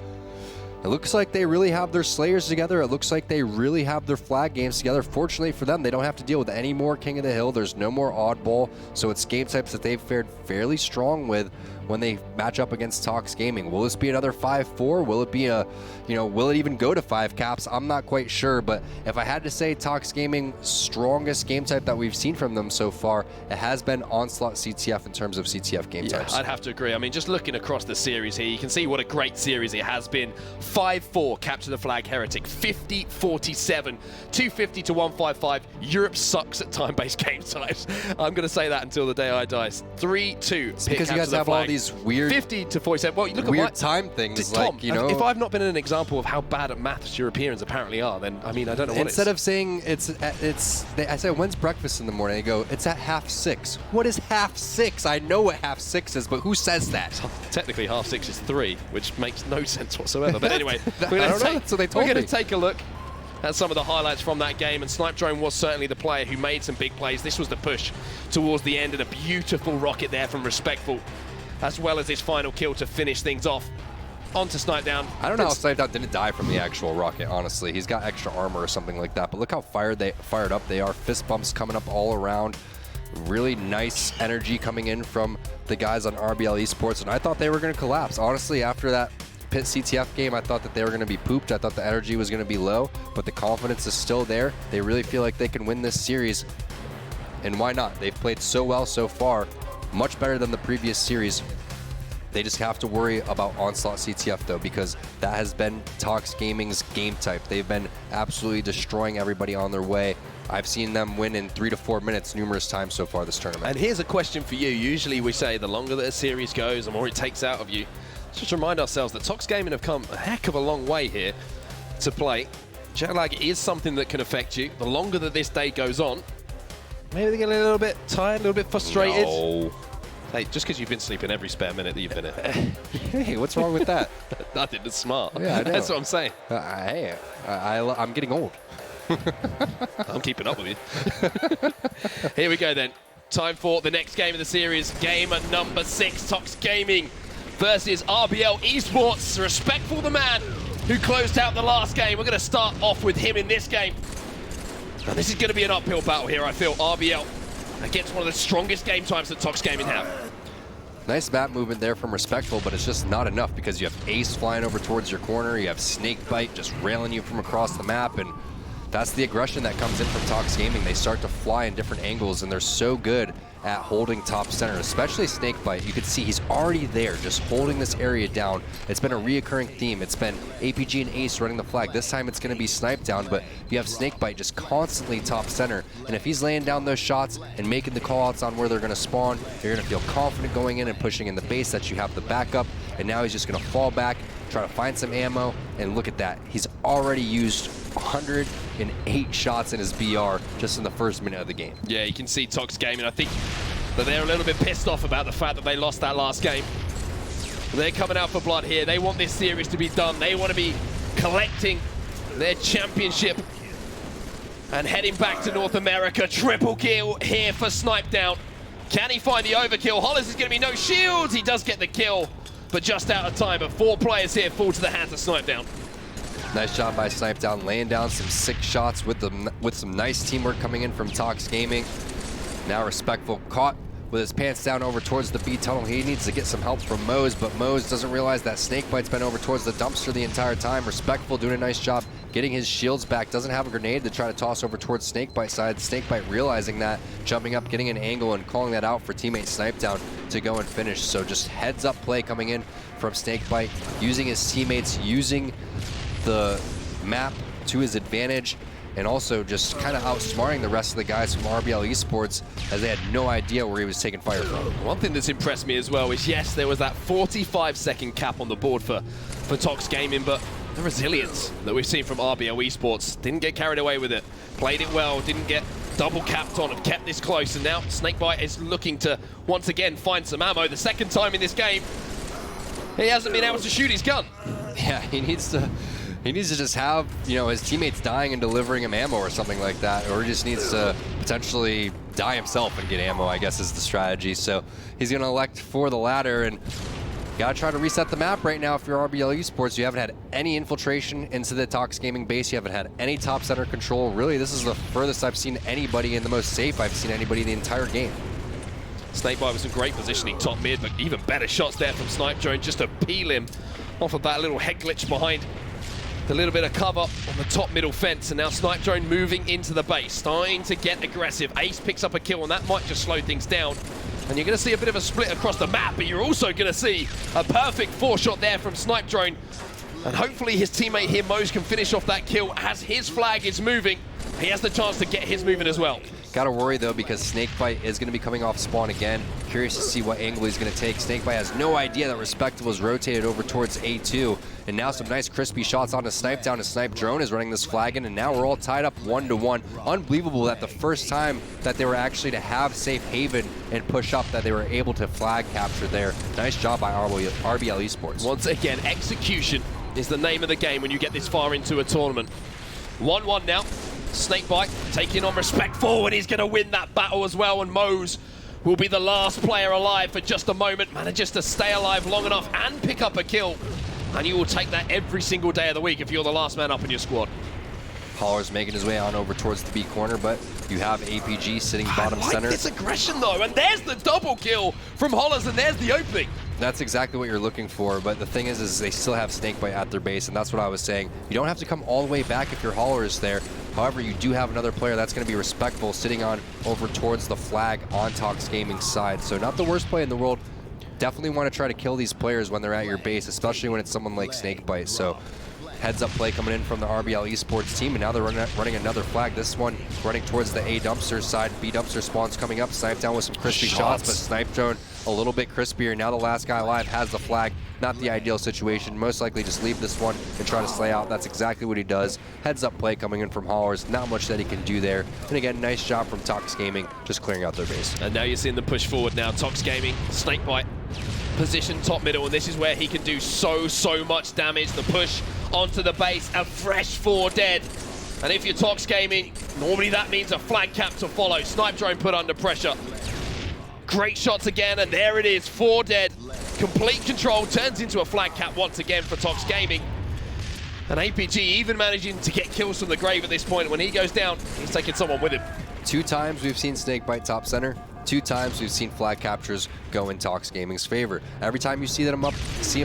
It looks like they really have their Slayers together. It looks like they really have their flag games together. Fortunately for them, they don't have to deal with any more King of the Hill. There's no more Oddball, so it's game types that they've fared fairly strong with when they match up against TOX Gaming. Will this be another 5-4? Will it be a, will it even go to 5 caps? I'm not quite sure, but if I had to say TOX Gaming strongest game type that we've seen from them so far, it has been Onslaught CTF in terms of CTF game types. I'd have to agree. I mean, just looking across the series here, you can see what a great series it has been. 5-4, capture the flag Heretic. 50-47, 250 to 155. Europe sucks at time-based game types. I'm going to say that until the day I die. 3-2. Because you guys have all these weird 50 to 47. Well, you look weird at time things. Tom, like, you know, if I've not been an example of how bad at maths Europeans apparently are, then I mean, I don't know what instead of saying I say, when's breakfast in the morning? They go, it's at 5:30. What is 5:30? I know what 5:30 is, but who says that? Technically, 6:30 is 3, which makes no sense whatsoever. But anyway, I don't know. That's what they told me. We're going to take a look at some of the highlights from that game, and Snipe Drone was certainly the player who made some big plays. This was the push towards the end, and a beautiful rocket there from Respectful, as well as his final kill to finish things off. On to Snipe Down. I don't know how Snipe Down didn't die from the actual rocket, honestly. He's got extra armor or something like that, but look how fired up they are. Fist bumps coming up all around. Really nice energy coming in from the guys on RBL Esports, and I thought they were going to collapse. Honestly, after that Pit CTF game, I thought that they were going to be pooped. I thought the energy was going to be low, but the confidence is still there. They really feel like they can win this series, and why not? They've played so well so far, much better than the previous series. They just have to worry about Onslaught CTF though, because that has been TOX Gaming's game type. They've been absolutely destroying everybody on their way. I've seen them win in 3 to 4 minutes numerous times so far this tournament. And here's a question for you. Usually we say the longer that a series goes, the more it takes out of you. Just remind ourselves that TOX Gaming have come a heck of a long way here to play. Jet lag is something that can affect you. The longer that this day goes on, maybe they get a little bit tired, a little bit frustrated. No. Hey, just because you've been sleeping every spare minute that you've been in. Hey, what's wrong with that? Nothing, it's smart. Yeah, I know. That's what I'm saying. Hey, I'm getting old. I'm keeping up with you. Here we go then. Time for the next game of the series. Game at number 6, TOX Gaming versus RBL Esports. Respectful the man who closed out the last game. We're going to start off with him in this game. Now, this is going to be an uphill battle here, I feel. RBL against one of the strongest game times that TOX Gaming have. Nice map movement there from Respectful, but it's just not enough because you have Ace flying over towards your corner, you have Snakebite just railing you from across the map, and that's the aggression that comes in from TOX Gaming. They start to fly in different angles, and they're so good at holding top center, especially Snakebite. You can see he's already there, just holding this area down. It's been a reoccurring theme. It's been APG and Ace running the flag. This time it's going to be Snipe Down, but you have Snakebite just constantly top center. And if he's laying down those shots and making the callouts on where they're going to spawn, you're going to feel confident going in and pushing in the base that you have the backup. And now he's just going to fall back, try to find some ammo, and look at that. He's already used 108 shots in his BR just in the first minute of the game. Yeah, you can see TOX Gaming. I think that they're a little bit pissed off about the fact that they lost that last game. They're coming out for blood here. They want this series to be done. They want to be collecting their championship and heading back to North America. Triple kill here for Snipe Down. Can he find the overkill? Hollis is going to be no shields. He does get the kill, but just out of time. But 4 players here fall to the hands of Snipe Down. Nice job by Snipe Down, laying down some sick shots with some nice teamwork coming in from TOX Gaming. Now Respectful caught with his pants down over towards the B tunnel. He needs to get some help from Mose, but Mose doesn't realize that Snakebite's been over towards the dumpster the entire time. Respectful doing a nice job getting his shields back. Doesn't have a grenade to try to toss over towards Snakebite side. Snakebite realizing that, jumping up, getting an angle, and calling that out for teammate Snipe Down to go and finish. So just heads up play coming in from Snakebite, using his teammates, using the map to his advantage, and also just kind of outsmarting the rest of the guys from RBL Esports as they had no idea where he was taking fire from. One thing that's impressed me as well is, yes, there was that 45-second cap on the board for TOX Gaming, but the resilience that we've seen from RBL Esports, didn't get carried away with it, played it well, didn't get double capped on, have kept this close, and now Snakebite is looking to once again find some ammo. The second time in this game, he hasn't been able to shoot his gun. Yeah, he needs to just have, you know, his teammates dying and delivering him ammo or something like that, or he just needs to potentially die himself and get ammo, I guess is the strategy. So he's going to elect for the latter, and gotta try to reset the map right now if you're RBL Esports. You haven't had any infiltration into the TOX Gaming base. You haven't had any top center control. Really, this is the furthest I've seen anybody, and the most safe I've seen anybody the entire game. Snakebite with some great positioning top mid, but even better shots there from Snipe Drone just to peel him off of that little head glitch behind the little bit of cover on the top middle fence. And now Snipe Drone moving into the base, starting to get aggressive. Ace picks up a kill, and that might just slow things down. And you're going to see a bit of a split across the map, but you're also going to see a perfect 4-shot there from Snipe Drone. And hopefully his teammate here, Mose, can finish off that kill as his flag is moving. He has the chance to get his moving as well. Gotta worry though, because Snakebite is gonna be coming off spawn again. Curious to see what angle he's gonna take. Snakebite has no idea that Respectable is rotated over towards A2. And now some nice crispy shots onto Snipe down, and Snipe Drone is running this flag in, and now we're all tied up 1-1. Unbelievable that the first time that they were actually to have safe haven and push up, that they were able to flag capture there. Nice job by RBL Esports. Once again, execution is the name of the game when you get this far into a tournament. 1-1 now. Snakebite taking on Respectful, and he's going to win that battle as well. And Mose will be the last player alive for just a moment. Manages to stay alive long enough and pick up a kill. And you will take that every single day of the week if you're the last man up in your squad. Holler's making his way on over towards the B corner, but you have APG sitting bottom center. This aggression though, and there's the double kill from Hollers, and there's the opening. That's exactly what you're looking for, but the thing is they still have Snakebite at their base, and that's what I was saying. You don't have to come all the way back if your Holler is there. However, you do have another player that's going to be Respectful sitting on over towards the flag on TOX Gaming's side. So not the worst play in the world. Definitely want to try to kill these players when they're at your base, especially when it's someone like Snakebite. So heads up play coming in from the RBL Esports team, and now they're running another flag. This one running towards the A dumpster side. B dumpster spawns coming up. Snipe down with some crispy shots, but Snipe Drone a little bit crispier. Now the last guy alive has the flag. Not the ideal situation. Most likely just leave this one and try to slay out. That's exactly what he does. Heads up play coming in from Hollers. Not much that he can do there. And again, nice job from TOX Gaming, just clearing out their base. And now you're seeing them push forward now. TOX Gaming, Snakebite, position top middle, and this is where he can do so much damage. The push onto the base, a fresh 4 dead. And if you're TOX Gaming, normally that means a flag cap to follow. Snipe Drone put under pressure. Great shots again, and there it is, 4 dead. Complete control turns into a flag cap once again for TOX Gaming. And APG even managing to get kills from the grave at this point. When he goes down, he's taking someone with him. 2 times we've seen Snakebite top center. 2 times we've seen flag captures go in TOX Gaming's favor. Every time you see him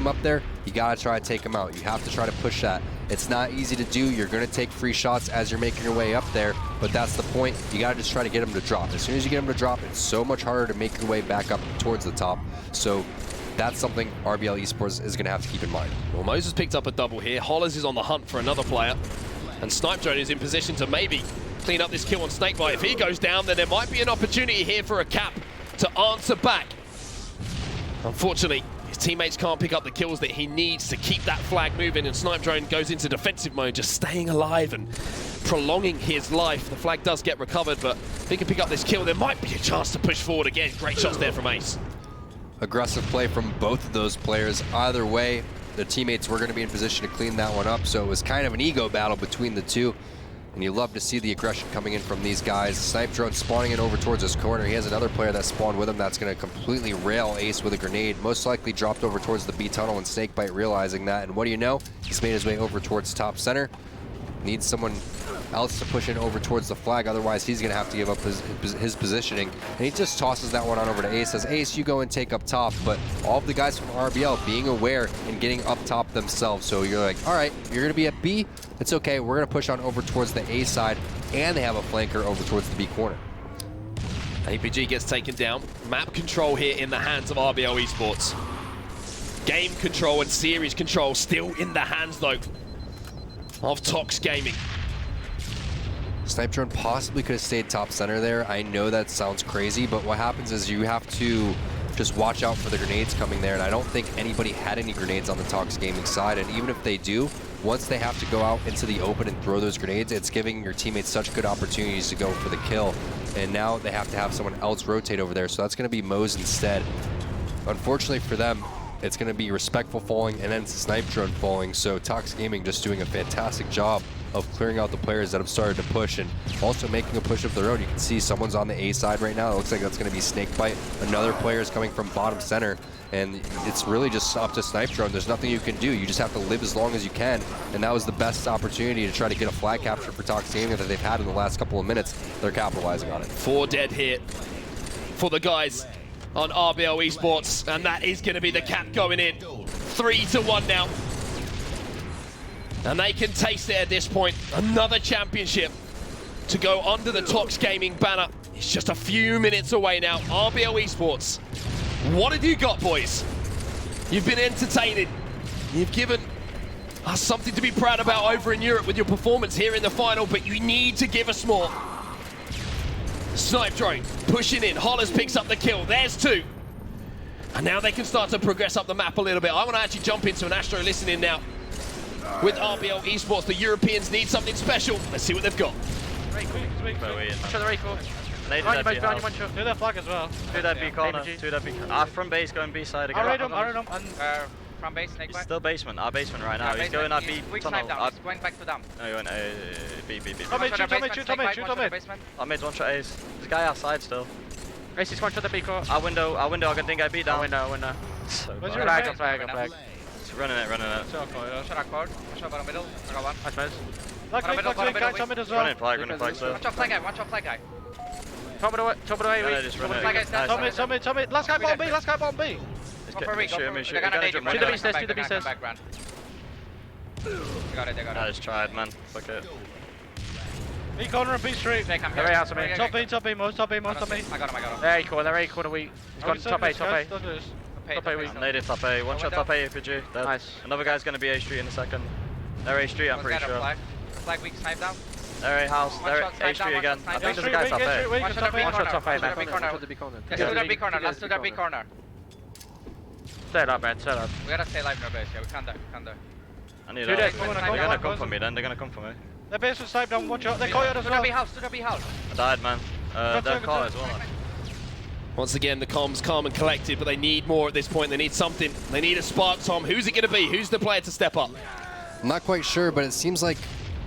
up there, you gotta try to take him out. You have to try to push that. It's not easy to do. You're gonna take free shots as you're making your way up there, but that's the point. You gotta just try to get him to drop. As soon as you get him to drop, it's so much harder to make your way back up towards the top. So that's something RBL Esports is gonna have to keep in mind. Well, Moses picked up a double here. Hollers is on the hunt for another player, and Snipe Drone is in position to maybe clean up this kill on Snakebite. If he goes down, then there might be an opportunity here for a cap to answer back. Unfortunately, his teammates can't pick up the kills that he needs to keep that flag moving, and Snipe Drone goes into defensive mode, just staying alive and prolonging his life. The flag does get recovered, but if he can pick up this kill, there might be a chance to push forward again. Great shots there from Ace. Aggressive play from both of those players. Either way, the teammates were going to be in position to clean that one up, so it was kind of an ego battle between the two. And you love to see the aggression coming in from these guys. Snipe Drone spawning in over towards his corner. He has another player that spawned with him that's going to completely rail Ace with a grenade. Most likely dropped over towards the B tunnel, and Snakebite realizing that. And what do you know? He's made his way over towards top center. Needs someone else to push in over towards the flag. Otherwise, he's going to have to give up his positioning. And he just tosses that one on over to Ace. Says, Ace, you go and take up top. But all of the guys from RBL being aware and getting up top themselves. So you're like, all right, you're going to be at B. It's okay. We're going to push on over towards the A side. And they have a flanker over towards the B corner. APG gets taken down. Map control here in the hands of RBL Esports. Game control and series control still in the hands, though, of TOX Gaming. Snipe Drone possibly could have stayed top center there. I know that sounds crazy, but what happens is you have to just watch out for the grenades coming there, and I don't think anybody had any grenades on the TOX Gaming side, and even if they do, once they have to go out into the open and throw those grenades, it's giving your teammates such good opportunities to go for the kill, and now they have to have someone else rotate over there, so that's going to be Mose instead. Unfortunately for them, it's going to be Respectful falling and then Snipe Drone falling, so TOX Gaming just doing a fantastic job of clearing out the players that have started to push and also making a push of their own. You can see someone's on the A side right now. It looks like that's going to be Snakebite. Another player is coming from bottom center, and it's really just up to Snipe Drone. There's nothing you can do. You just have to live as long as you can, and that was the best opportunity to try to get a flag capture for TOX Gaming that they've had in the last couple of minutes. They're capitalizing on it. 4 dead here for the guys on RBL Esports, and that is going to be the cap going in. 3-1 now. And they can taste it at this point. Another championship to go under the TOX Gaming banner. It's just a few minutes away now. RBL Esports, what have you got, boys? You've been entertaining. You've given us something to be proud about over in Europe with your performance here in the final, but you need to give us more. Snipe drone pushing in. Hollers picks up the kill. There's 2. And now they can start to progress up the map a little bit. I want to actually jump into an Astro listening now. With RBL Esports, the Europeans need something special. Let's see what they've got. Very cool. Watch out the very cool. Do their flag as well. Do that B corner. Do that B corner. From base, going B side again. I read him. From base, Snake He's still basement. Our basement right now. He's going up B tunnel. He's going back to them. No, you're going B. Shoot on mid. Our mid's one shot Ace. There's a guy outside still. Ace is one shot the B core. Our window, I think I beat down. Window. So Where's bad. your Flag. Running it. Shot accord. Watch out bottom middle. I got one. Guys on mid as well. Running flag still. Watch out flag guy. Top of the way. Yeah, just run it. Top mid. Last guy bottom B. Shoot me. They're gonna Do the B stairs. They got it. I just tried, man. Fuck it. B corner and B street. They come Very here. out of me. Top B, most top B. I got him. There you go. He's gone top A. Top A weak. Native top A. One shot top A APG. Dead. Nice. Another guy's gonna be A street in a second. They're A street, I'm pretty sure. Flag weak, snipe down. They're A house. They're A street again. I think there's a guy top A. One shot top A. Let's do the B corner. Set up, man. Set up. We gotta stay alive in our base. Yeah, we can't die. I need Shoot that. it. They're gonna come for me then. They're gonna come for me. Their base was sniped down. Watch out. They're coyote as well. To the B house. I died, man. They're car as well. Once again, the comms calm and collected, but they need more at this point. They need something. They need a spark, Tom. Who's it going to be? Who's the player to step up? I'm not quite sure, but it seems like,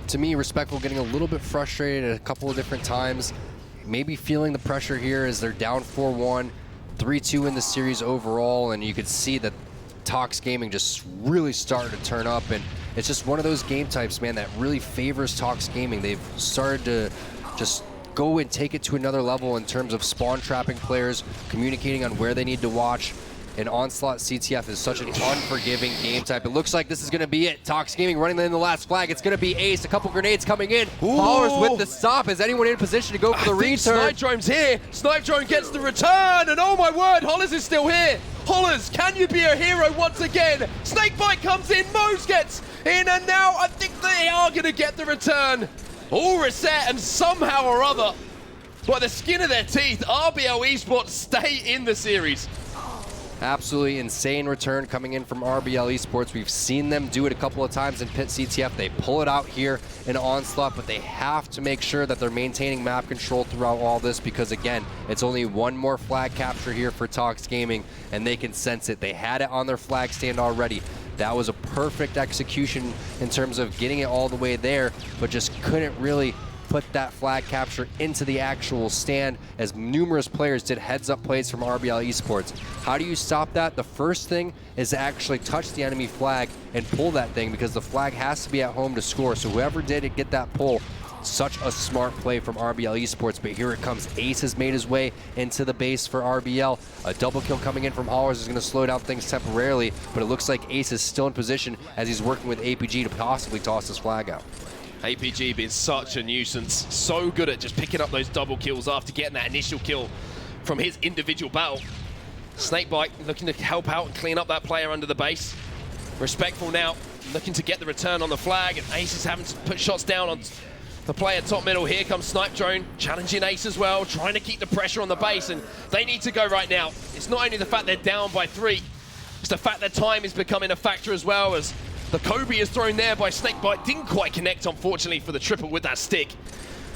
to me, Respectful getting a little bit frustrated at a couple of different times. Maybe feeling the pressure here as they're down 4-1, 3-2 in the series overall, and you could see that TOX Gaming just really started to turn up, and it's just one of those game types, man, that really favors TOX Gaming. They've started to just go and take it to another level in terms of spawn trapping players, communicating on where they need to watch. And Onslaught CTF is such an unforgiving game type. It looks like this is going to be it. TOX Gaming running in the last flag. It's going to be Ace. A couple grenades coming in. Powers with the stop. Is anyone in position to go for the return? Snipe Drone's here. Snipe Drone gets the return. And oh my word, Hollers is still here. Hollers, can you be a hero once again? Snakebite comes in. Mose gets in. And now I think they are going to get the return. All reset, and somehow or other, by the skin of their teeth, RBL Esports stay in the series. Absolutely insane return coming in from RBL Esports. We've seen them do it a couple of times in Pit CTF. They pull it out here in Onslaught, but they have to make sure that they're maintaining map control throughout all this because, again, it's only one more flag capture here for TOX Gaming, and they can sense it. They had it on their flag stand already. That was a perfect execution in terms of getting it all the way there, but just couldn't really put that flag capture into the actual stand as numerous players did heads-up plays from RBL Esports. How do you stop that? The first thing is to actually touch the enemy flag and pull that thing because the flag has to be at home to score. So whoever did it, get that pull. Such a smart play from RBL Esports, but here it comes. Ace has made his way into the base for RBL. A double kill coming in from Hollers is going to slow down things temporarily, but it looks like Ace is still in position as he's working with APG to possibly toss his flag out. APG being such a nuisance, so good at just picking up those double kills after getting that initial kill from his individual battle. Snakebite looking to help out and clean up that player under the base. Respectful now, looking to get the return on the flag, and Ace is having to put shots down on the player top middle. Here comes Snipe Drone, challenging Ace as well, trying to keep the pressure on the base, and they need to go right now. It's not only the fact they're down by 3, it's the fact that time is becoming a factor as well, as the Kobe is thrown there by Snakebite. Didn't quite connect, unfortunately, for the triple with that stick.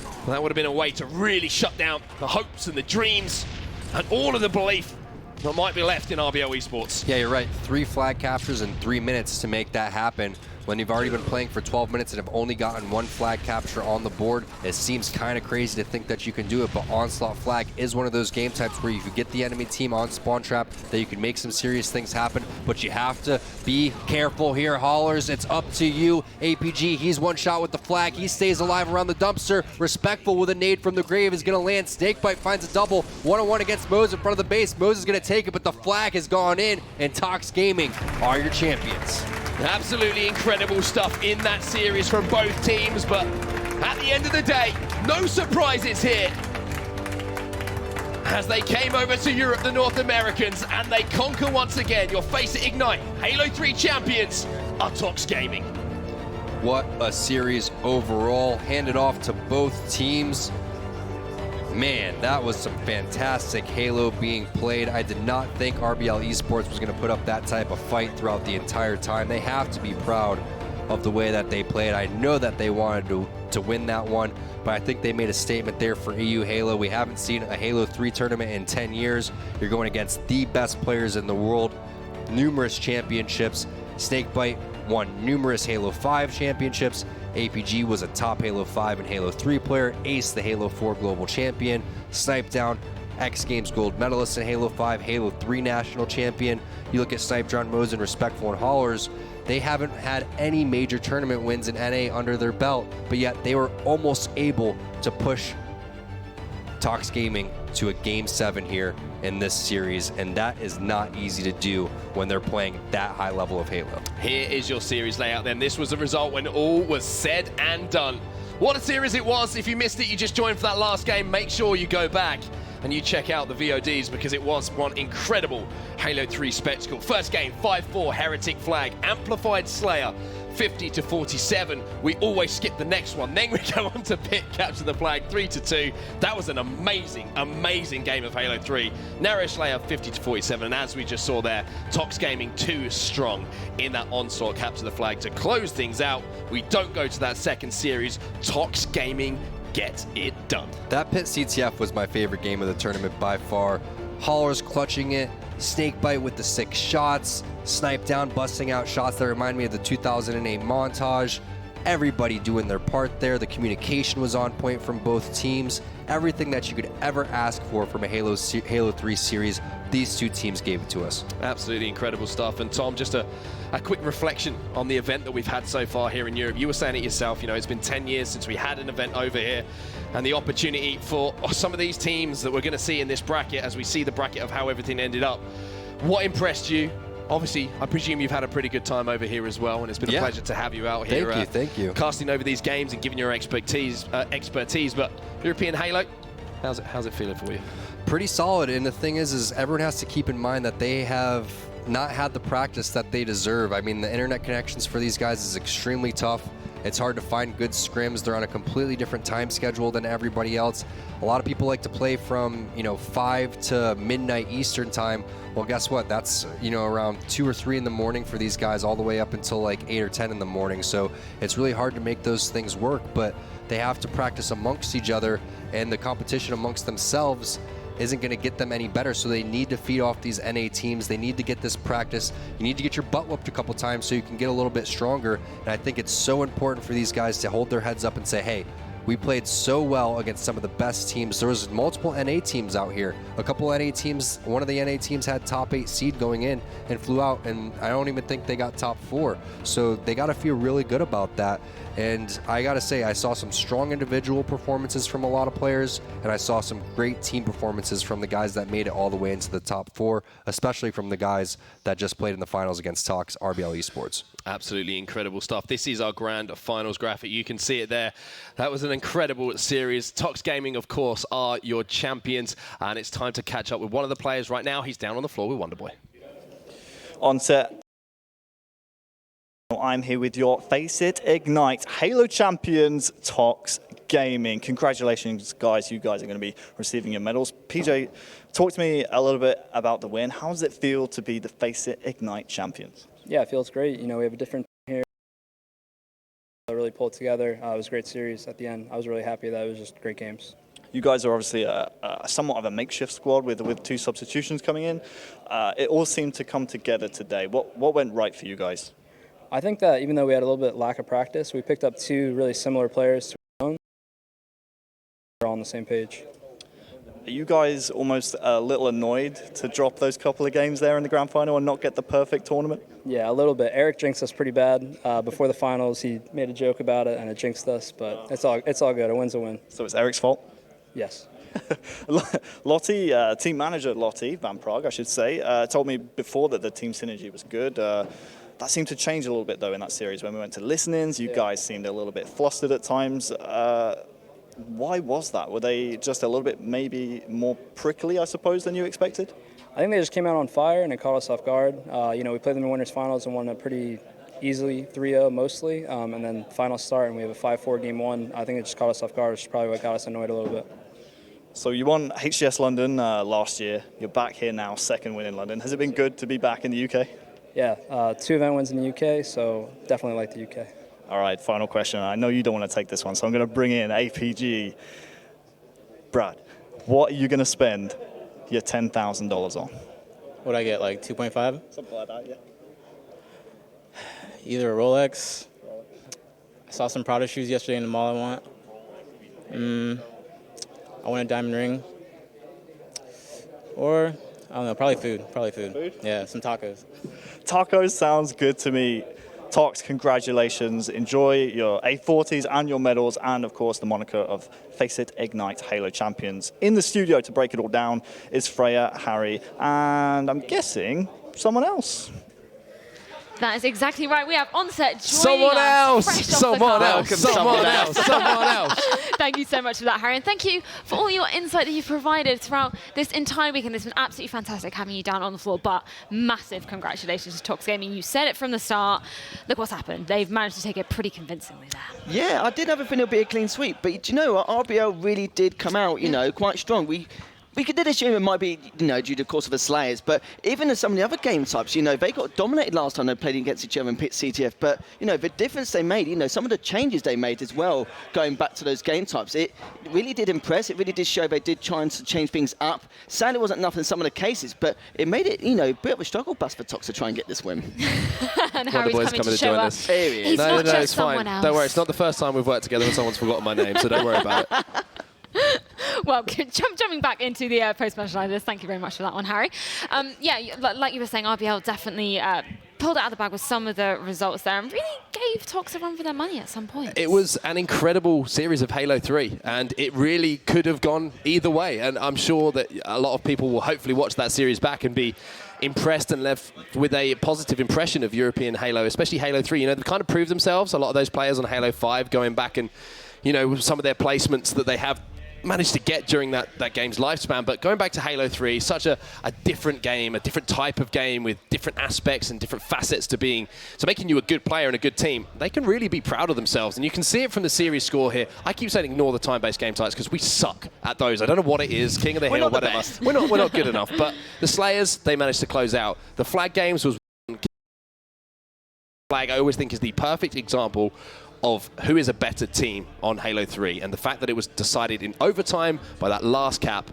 Well, that would have been a way to really shut down the hopes and the dreams and all of the belief that might be left in RBL Esports. Yeah, you're right. 3 flag captures in 3 minutes to make that happen. when you've already been playing for 12 minutes and have only gotten 1 flag capture on the board. It seems kind of crazy to think that you can do it, but Onslaught flag is one of those game types where you can get the enemy team on spawn trap, that you can make some serious things happen, but you have to be careful here. Haulers, it's up to you. APG, he's 1 shot with the flag. He stays alive around the dumpster. Respectful with a nade from the grave is going to land. Snakebite finds a double. 1-on-1 against Mose in front of the base. Mose is going to take it, but the flag has gone in, and TOX Gaming are your champions. Absolutely incredible stuff in that series from both teams, but at the end of the day, no surprises here. As they came over to Europe, the North Americans, and they conquer once again. Your FACEIT Ignite Halo 3 champions are TOX Gaming. What a series overall, handed off to both teams. Man, that was some fantastic Halo being played. I did not think RBL Esports was going to put up that type of fight throughout the entire time. They have to be proud of the way that they played. I know that they wanted to win that one, but I think they made a statement there for EU Halo. We haven't seen a Halo 3 tournament in 10 years. You're going against the best players in the world, numerous championships. Snakebite won numerous Halo 5 championships. APG was a top Halo 5 and Halo 3 player, Ace the Halo 4 global champion, Snipe Down, X Games gold medalist in Halo 5, Halo 3 national champion. You look at Snipe Down, Mose, and Respectful and Haulers, they haven't had any major tournament wins in NA under their belt, but yet they were almost able to push TOX Gaming to a Game 7 here in this series, and that is not easy to do when they're playing that high level of Halo. Here is your series layout then. This was the result when all was said and done. What a series it was. If you missed it, you just joined for that last game, make sure you go back and you check out the VODs because it was one incredible Halo 3 spectacle. First game, 5-4 Heretic flag, amplified Slayer, 50-47. We always skip the next one. Then we go on to Pit, capture the flag, 3-2. That was an amazing, amazing game of Halo 3. Narrow Slayer, 50-47. And as we just saw there, TOX Gaming too strong in that Onslaught, capture the flag to close things out. We don't go to that second series. TOX Gaming get it done. That Pit CTF was my favorite game of the tournament by far. Haulers clutching it, Snakebite with the 6 shots, Snipe Down busting out shots that remind me of the 2008 montage. Everybody doing their part there. The communication was on point from both teams. Everything that you could ever ask for from a Halo 3 series, these two teams gave it to us. Absolutely incredible stuff. And Tom, just a quick reflection on the event that we've had so far here in Europe. You were saying it yourself, you know, it's been 10 years since we had an event over here, and the opportunity for some of these teams that we're going to see in this bracket, as we see the bracket of how everything ended up. What impressed you? Obviously, I presume you've had a pretty good time over here as well, and it's been a pleasure to have you out here. Thank you. Casting over these games and giving your expertise. But European Halo, how's it feeling for you? Pretty solid, and the thing is everyone has to keep in mind that they have not had the practice that they deserve. I mean, the internet connections for these guys is extremely tough. It's hard to find good scrims. They're on a completely different time schedule than everybody else. A lot of people like to play from, 5 to midnight Eastern time. Well, guess what? That's, around 2 or 3 in the morning for these guys, all the way up until like 8 or 10 in the morning. So it's really hard to make those things work, but they have to practice amongst each other, and the competition amongst themselves isn't going to get them any better, so they need to feed off these NA teams. They need to get this practice. You need to get your butt whooped a couple times so you can get a little bit stronger, and I think it's so important for these guys to hold their heads up and say, hey, we played so well against some of the best teams. There was multiple NA teams out here. A couple NA teams, one of the NA teams had top 8 seed going in and flew out, and I don't even think they got top 4. So they got to feel really good about that. And I got to say, I saw some strong individual performances from a lot of players, and I saw some great team performances from the guys that made it all the way into the top 4, especially from the guys that just played in the finals against TOX, RBL Esports. Absolutely incredible stuff. This is our grand finals graphic. You can see it there. That was an incredible series. TOX Gaming, of course, are your champions, and it's time to catch up with one of the players right now. He's down on the floor with Wonderboy. Onset. I'm here with your FACEIT Ignite Halo champions, TOX Gaming. Congratulations, guys. You guys are going to be receiving your medals. PJ, talk to me a little bit about the win. How does it feel to be the FACEIT Ignite champions? Yeah, it feels great. We have a different here. Really pulled together. It was a great series at the end. I was really happy that it was just great games. You guys are obviously somewhat of a makeshift squad with 2 substitutions coming in. It all seemed to come together today. What went right for you guys? I think that even though we had a little bit lack of practice, we picked up 2 really similar players to our own. We're all on the same page. Are you guys almost a little annoyed to drop those couple of games there in the grand final and not get the perfect tournament? Yeah, a little bit. Eric jinxed us pretty bad. Before the finals, he made a joke about it, and it jinxed us, but it's all good. A win's a win. So it's Eric's fault? Yes. Lottie, team manager Lottie, Van Prague, I should say, told me before that the team synergy was good. That seemed to change a little bit, though, in that series. When we went to listenings, you guys seemed a little bit flustered at times. Why was that? Were they just a little bit maybe more prickly, I suppose, than you expected? I think they just came out on fire, and it caught us off guard. We played them in winners finals and won it pretty easily, 3-0 mostly, and then final start, and we have a 5-4 game 1. I think it just caught us off guard, which is probably what got us annoyed a little bit. So you won HGS London last year. You're back here now, 2nd win in London. Has it been good to be back in the UK? Yeah, 2 event wins in the UK, so definitely like the UK. All right, final question. I know you don't want to take this one, so I'm going to bring in APG. Brad, what are you going to spend your $10,000 on? What'd I get, like 2.5? Something like that, yeah. Either a Rolex. I saw some Prada shoes yesterday in the mall I want. I want a diamond ring. Or, I don't know, probably food. Food? Yeah, some tacos. Tacos sounds good to me. TOX, congratulations. Enjoy your A40s and your medals, and of course the moniker of FACEIT Ignite Halo champions. In the studio to break it all down is Freya, Harry, and I'm guessing someone else. That is exactly right. We have Onset joining Someone else! Someone else! Thank you so much for that, Harry. And thank you for all your insight that you've provided throughout this entire weekend. It's been absolutely fantastic having you down on the floor, but massive congratulations to TOX Gaming. You said it from the start. Look what's happened. They've managed to take it pretty convincingly there. Yeah, I did have a feeling it'll be a clean sweep, but do you know what? RBL really did come out, quite strong. We did assume it might be, due to the course of the Slayers, but even in some of the other game types, they got dominated last time they played against each other in CTF, but, the difference they made, some of the changes they made as well, going back to those game types, it really did impress. It really did show they did try to change things up. Sadly, it wasn't enough in some of the cases, but it made it, a bit of a struggle bus for TOX to try and get this win. And Harry's coming to show us. He's not just it's fine. someone else. Don't worry, it's not the first time we've worked together and someone's forgotten my name, so don't worry about it. Well, jumping back into the post-match analysis, thank you very much for that one, Harry. Like you were saying, RBL definitely pulled it out of the bag with some of the results there and really gave TOX a run for their money at some point. It was an incredible series of Halo 3, and it really could have gone either way. And I'm sure that a lot of people will hopefully watch that series back and be impressed and left with a positive impression of European Halo, especially Halo 3. They've kind of proved themselves. A lot of those players on Halo 5 going back and, some of their placements that they have managed to get during that game's lifespan. But going back to Halo 3, such a different game, a different type of game with different aspects and different facets to making you a good player and a good team, they can really be proud of themselves. And you can see it from the series score here. I keep saying ignore the time-based game types because we suck at those. I don't know what it is, King of the Hill, whatever. We're not good enough. But the Slayers, they managed to close out. The flag games was flag, I always think, is the perfect example of who is a better team on Halo 3, and the fact that it was decided in overtime by that last cap,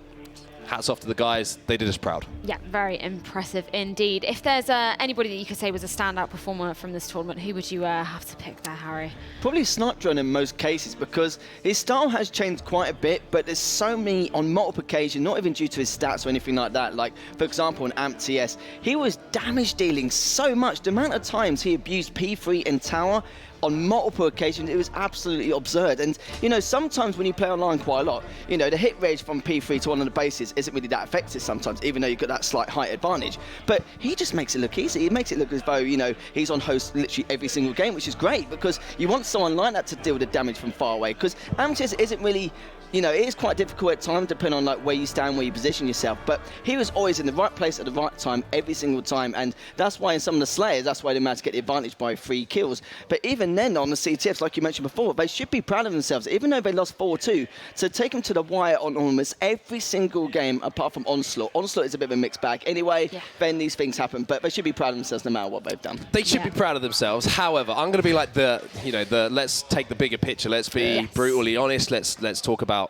hats off to the guys, they did us proud. Yeah, very impressive indeed. If there's anybody that you could say was a standout performer from this tournament, who would you have to pick there, Harry? Probably Snipedrone in most cases, because his style has changed quite a bit, but there's so many on multiple occasions, not even due to his stats or anything like that. Like, for example, in AMP TS, he was damage dealing so much. The amount of times he abused P3 and Tower on multiple occasions, it was absolutely absurd. And, sometimes when you play online quite a lot, the hit range from P3 to one of the bases isn't really that effective sometimes, even though you've got that slight height advantage. But he just makes it look easy. He makes it look as though, he's on host literally every single game, which is great, because you want someone like that to deal with the damage from far away, because AMTS isn't really, it is quite difficult at times, depending on where you stand, where you position yourself. But he was always in the right place at the right time every single time, and that's why in some of the Slayers, that's why they managed to get the advantage by 3 kills. But even then, on the CTFs, like you mentioned before, they should be proud of themselves, even though they lost 4-2, to take them to the wire on almost every single game, apart from Onslaught. Onslaught is a bit of a mixed bag. Anyway, then these things happen, but they should be proud of themselves no matter what they've done. They should be proud of themselves. However, I'm going to be like let's take the bigger picture. Let's be brutally honest. Let's talk about,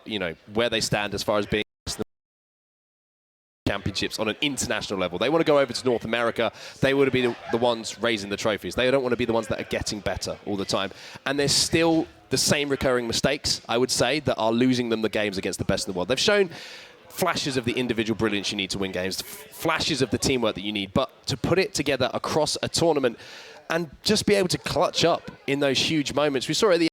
where they stand as far as being championships on an international level. They want to go over to North America. They want to be the ones raising the trophies. They don't want to be the ones that are getting better all the time. And there's still the same recurring mistakes, I would say, that are losing them the games against the best in the world. They've shown flashes of the individual brilliance you need to win games, flashes of the teamwork that you need, but to put it together across a tournament and just be able to clutch up in those huge moments. We saw at the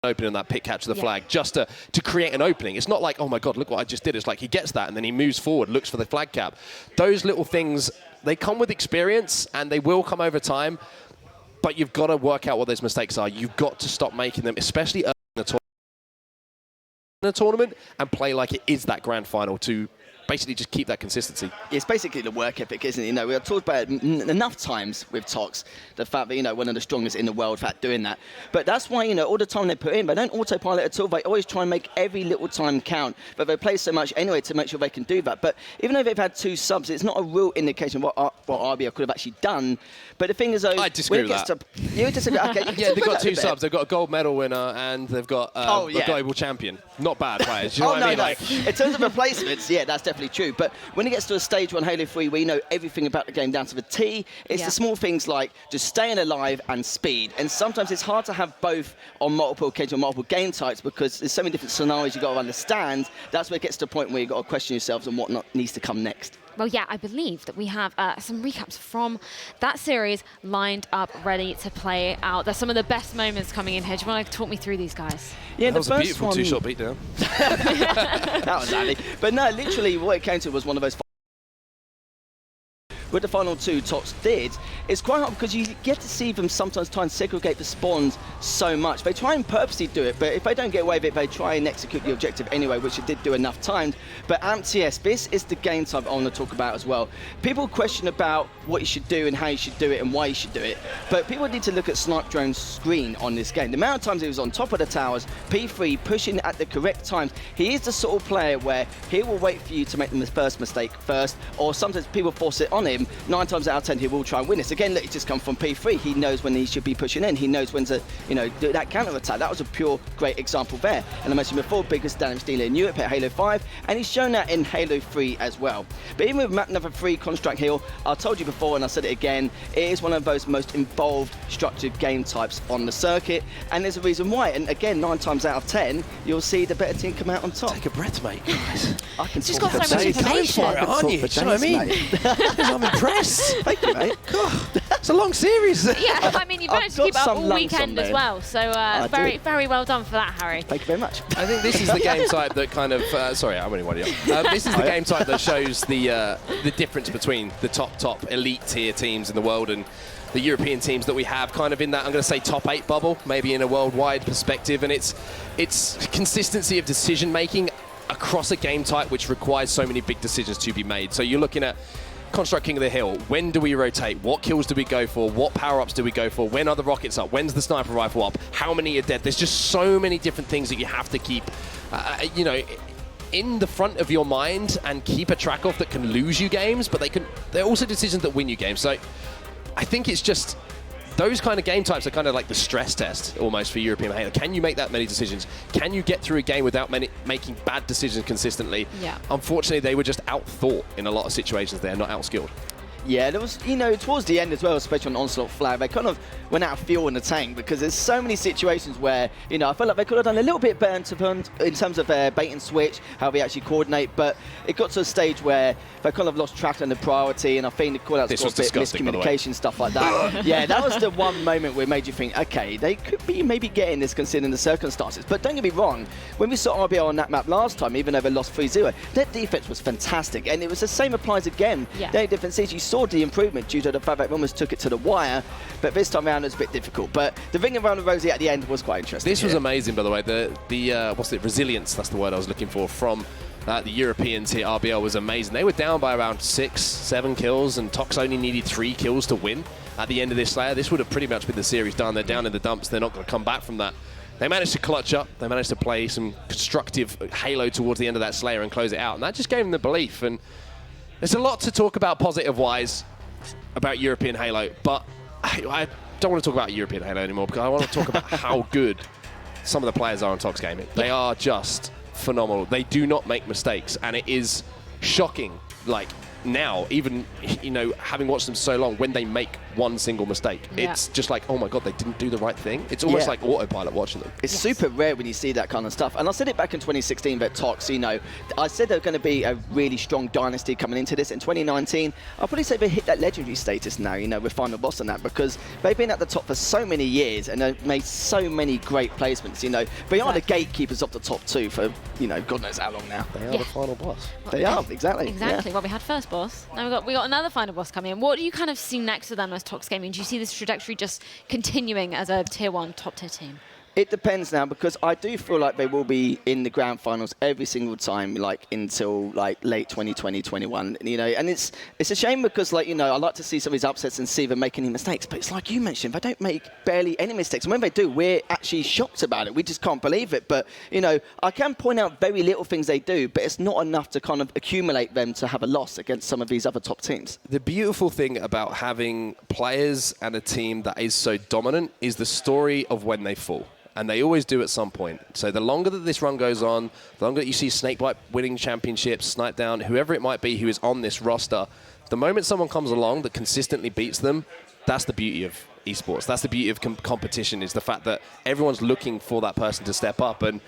opening that pick catch of the flag just to create an opening. It's not like, oh my God, look what I just did. It's like he gets that and then he moves forward, looks for the flag cap. Those little things, they come with experience and they will come over time, but you've got to work out what those mistakes are. You've got to stop making them, especially early in the tournament, and play like it is that grand final to basically just keep that consistency. It's basically the work ethic, isn't it? You know, we have talked about it enough times with TOX, the fact that, you know, one of the strongest in the world for doing that. But that's why, you know, all the time they put in, they don't autopilot at all. They always try and make every little time count. But they play so much anyway to make sure they can do that. But even though they've had 2 subs, it's not a real indication of what RBL could have actually done. But the thing is, though, I disagree with that. You disagree? Okay, yeah, they've got 2 subs. They've got a gold medal winner and they've got a global champion. Not bad players. You know what I mean? No. Like, in terms of replacements, yeah, that's definitely true. But when it gets to a stage on Halo 3 where you know everything about the game down to the T, it's the small things like just staying alive and speed. And sometimes it's hard to have both on multiple occasions, on multiple game types, because there's so many different scenarios you've got to understand. That's where it gets to the point where you've got to question yourselves on what needs to come next. Well, yeah, I believe that we have some recaps from that series lined up, ready to play out. There's some of the best moments coming in here. Do you want to talk me through these guys? Yeah, that was a beautiful 2-shot beatdown. That was Ali. But no, literally what it came to was one of those. With the final 2 TOX did, it's quite hard because you get to see them sometimes try and segregate the spawns so much. They try and purposely do it, but if they don't get away with it, they try and execute the objective anyway, which it did do enough times. But AmpTS, this is the game type I want to talk about as well. People question about what you should do and how you should do it and why you should do it, but people need to look at Snipe Drone's screen on this game. The amount of times he was on top of the towers, P3 pushing at the correct times. He is the sort of player where he will wait for you to make the first mistake first, or sometimes people force it on him. 9 times out of 10 he will try and win this. Again, look, he's just come from P3. He knows when he should be pushing in. He knows when to, you know, do that counter attack. That was a pure great example there. And I mentioned before, biggest damage dealer in Europe at Halo 5, and he's shown that in Halo 3 as well. But even with map number 3, Construct Hill, I told you before and I said it again, it is one of those most involved structured game types on the circuit, and there's a reason why. And again, 9 times out of 10, you'll see the better team come out on top. Take a breath, mate, guys. I can just got so much information. Aren't you? Do you know what I mean? I'm impressed. Thank you, mate. God, it's a long series. Yeah, I mean, you've managed to keep up all weekend as well. So very well done for that, Harry. Thank you very much. I think this is the game type that kind of... sorry, I'm only winding up. This is the game type that shows the difference between the top elite tier teams in the world and the European teams that we have, kind of in that, I'm going to say, top 8 bubble, maybe in a worldwide perspective. And it's consistency of decision-making across a game type which requires so many big decisions to be made. So you're looking at Construct King of the Hill. When do we rotate? What kills do we go for? What power-ups do we go for? When are the rockets up? When's the sniper rifle up? How many are dead? There's just so many different things that you have to keep, you know, in the front of your mind and keep a track of that can lose you games, but they're also decisions that win you games. So I think it's just those kind of game types are kind of like the stress test almost for European Halo. Can you make that many decisions? Can you get through a game without making bad decisions consistently? Yeah. Unfortunately, they were just out-thought in a lot of situations there, not out-skilled. Yeah, there was, you know, towards the end as well, especially on Onslaught flag, they kind of went out of fuel in the tank because there's so many situations where, you know, I felt like they could have done a little bit better in terms of bait and switch, how they actually coordinate, but it got to a stage where they kind of lost track on the priority, and I think the call-outs got a bit miscommunication, stuff like that. Yeah, that was the one moment where it made you think, okay, they could be maybe getting this considering the circumstances. But don't get me wrong, when we saw RBL on that map last time, even though they lost 3-0, their defense was fantastic, and it was the same applies again. Yeah. The only difference is you saw the improvement due to the fact that we almost took it to the wire, but this time around it was a bit difficult. But the ring around the rosy at the end was quite interesting. This was amazing, by the way. The what's it? Resilience. That's the word I was looking for from the European tier. RBL was amazing. They were down by around 6-7 kills, and TOX only needed 3 kills to win at the end of this Slayer. This would have pretty much been the series done. They're down in the dumps. They're not going to come back from that. They managed to clutch up. They managed to play some constructive Halo towards the end of that Slayer and close it out, and that just gave them the belief. And there's a lot to talk about positive-wise about European Halo, but I don't want to talk about European Halo anymore because I want to talk about how good some of the players are on TOX Gaming. They are just phenomenal. They do not make mistakes, and it is shocking, like, now, even, you know, having watched them so long, when they make one single mistake, it's just like, oh my god, they didn't do the right thing. It's almost like autopilot watching them. It's super rare when you see that kind of stuff. And I said it back in 2016 at TOX, you know, I said they're going to be a really strong dynasty coming into this. In 2019, I'll probably say they hit that legendary status now, you know, with Final Boss and that, because they've been at the top for so many years and they've made so many great placements, you know. They are the gatekeepers of the top 2 for, you know, God knows how long now. They are the Final Boss. They are, exactly. Exactly. Well, we had first boss. Now we got another Final Boss coming in. What do you kind of see next for them as TOX Gaming? Do you see this trajectory just continuing as a tier 1, top tier team? It depends now, because I do feel like they will be in the grand finals every single time, like until like late 2020, 21, you know. And it's a shame because, like, you know, I like to see some of these upsets and see them make any mistakes. But it's like you mentioned, they don't make barely any mistakes. And when they do, we're actually shocked about it. We just can't believe it. But, you know, I can point out very little things they do, but it's not enough to kind of accumulate them to have a loss against some of these other top teams. The beautiful thing about having players and a team that is so dominant is the story of when they fall. And they always do at some point. So the longer that this run goes on, the longer that you see Snakebite winning championships, Snipedown, whoever it might be who is on this roster, the moment someone comes along that consistently beats them, that's the beauty of esports. That's the beauty of competition, is the fact that everyone's looking for that person to step up. And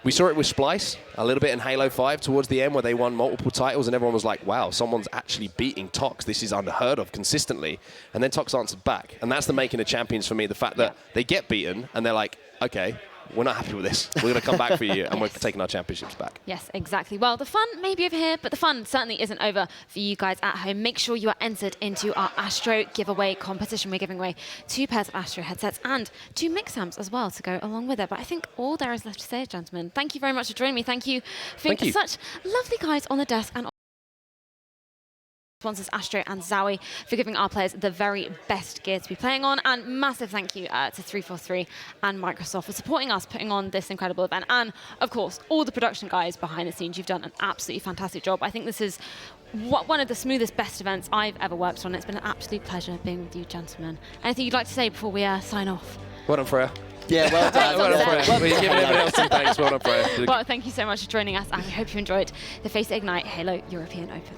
we saw it with Splice a little bit in Halo 5 towards the end, where they won multiple titles and everyone was like, wow, someone's actually beating TOX. This is unheard of consistently. And then TOX answered back. And that's the making of champions for me, the fact that they get beaten and they're like, okay, we're not happy with this. We're going to come back for you, and we're taking our championships back. Yes, exactly. Well, the fun may be over here, but the fun certainly isn't over for you guys at home. Make sure you are entered into our Astro giveaway competition. We're giving away 2 pairs of Astro headsets and 2 mix amps as well to go along with it. But I think all there is left to say, gentlemen, thank you very much for joining me. Thank you for being such lovely guys on the desk, and sponsors Astro and Zowie for giving our players the very best gear to be playing on. And massive thank you to 343 and Microsoft for supporting us, putting on this incredible event. And of course, all the production guys behind the scenes, you've done an absolutely fantastic job. I think this is one of the smoothest, best events I've ever worked on. It's been an absolute pleasure being with you, gentlemen. Anything you'd like to say before we sign off? Well done, Freya. Yeah, well done. Well done, Freya. We're giving everyone else some thanks. Well done, Freya. Well, thank you so much for joining us, and we hope you enjoyed the FACEIT Ignite Halo European Open.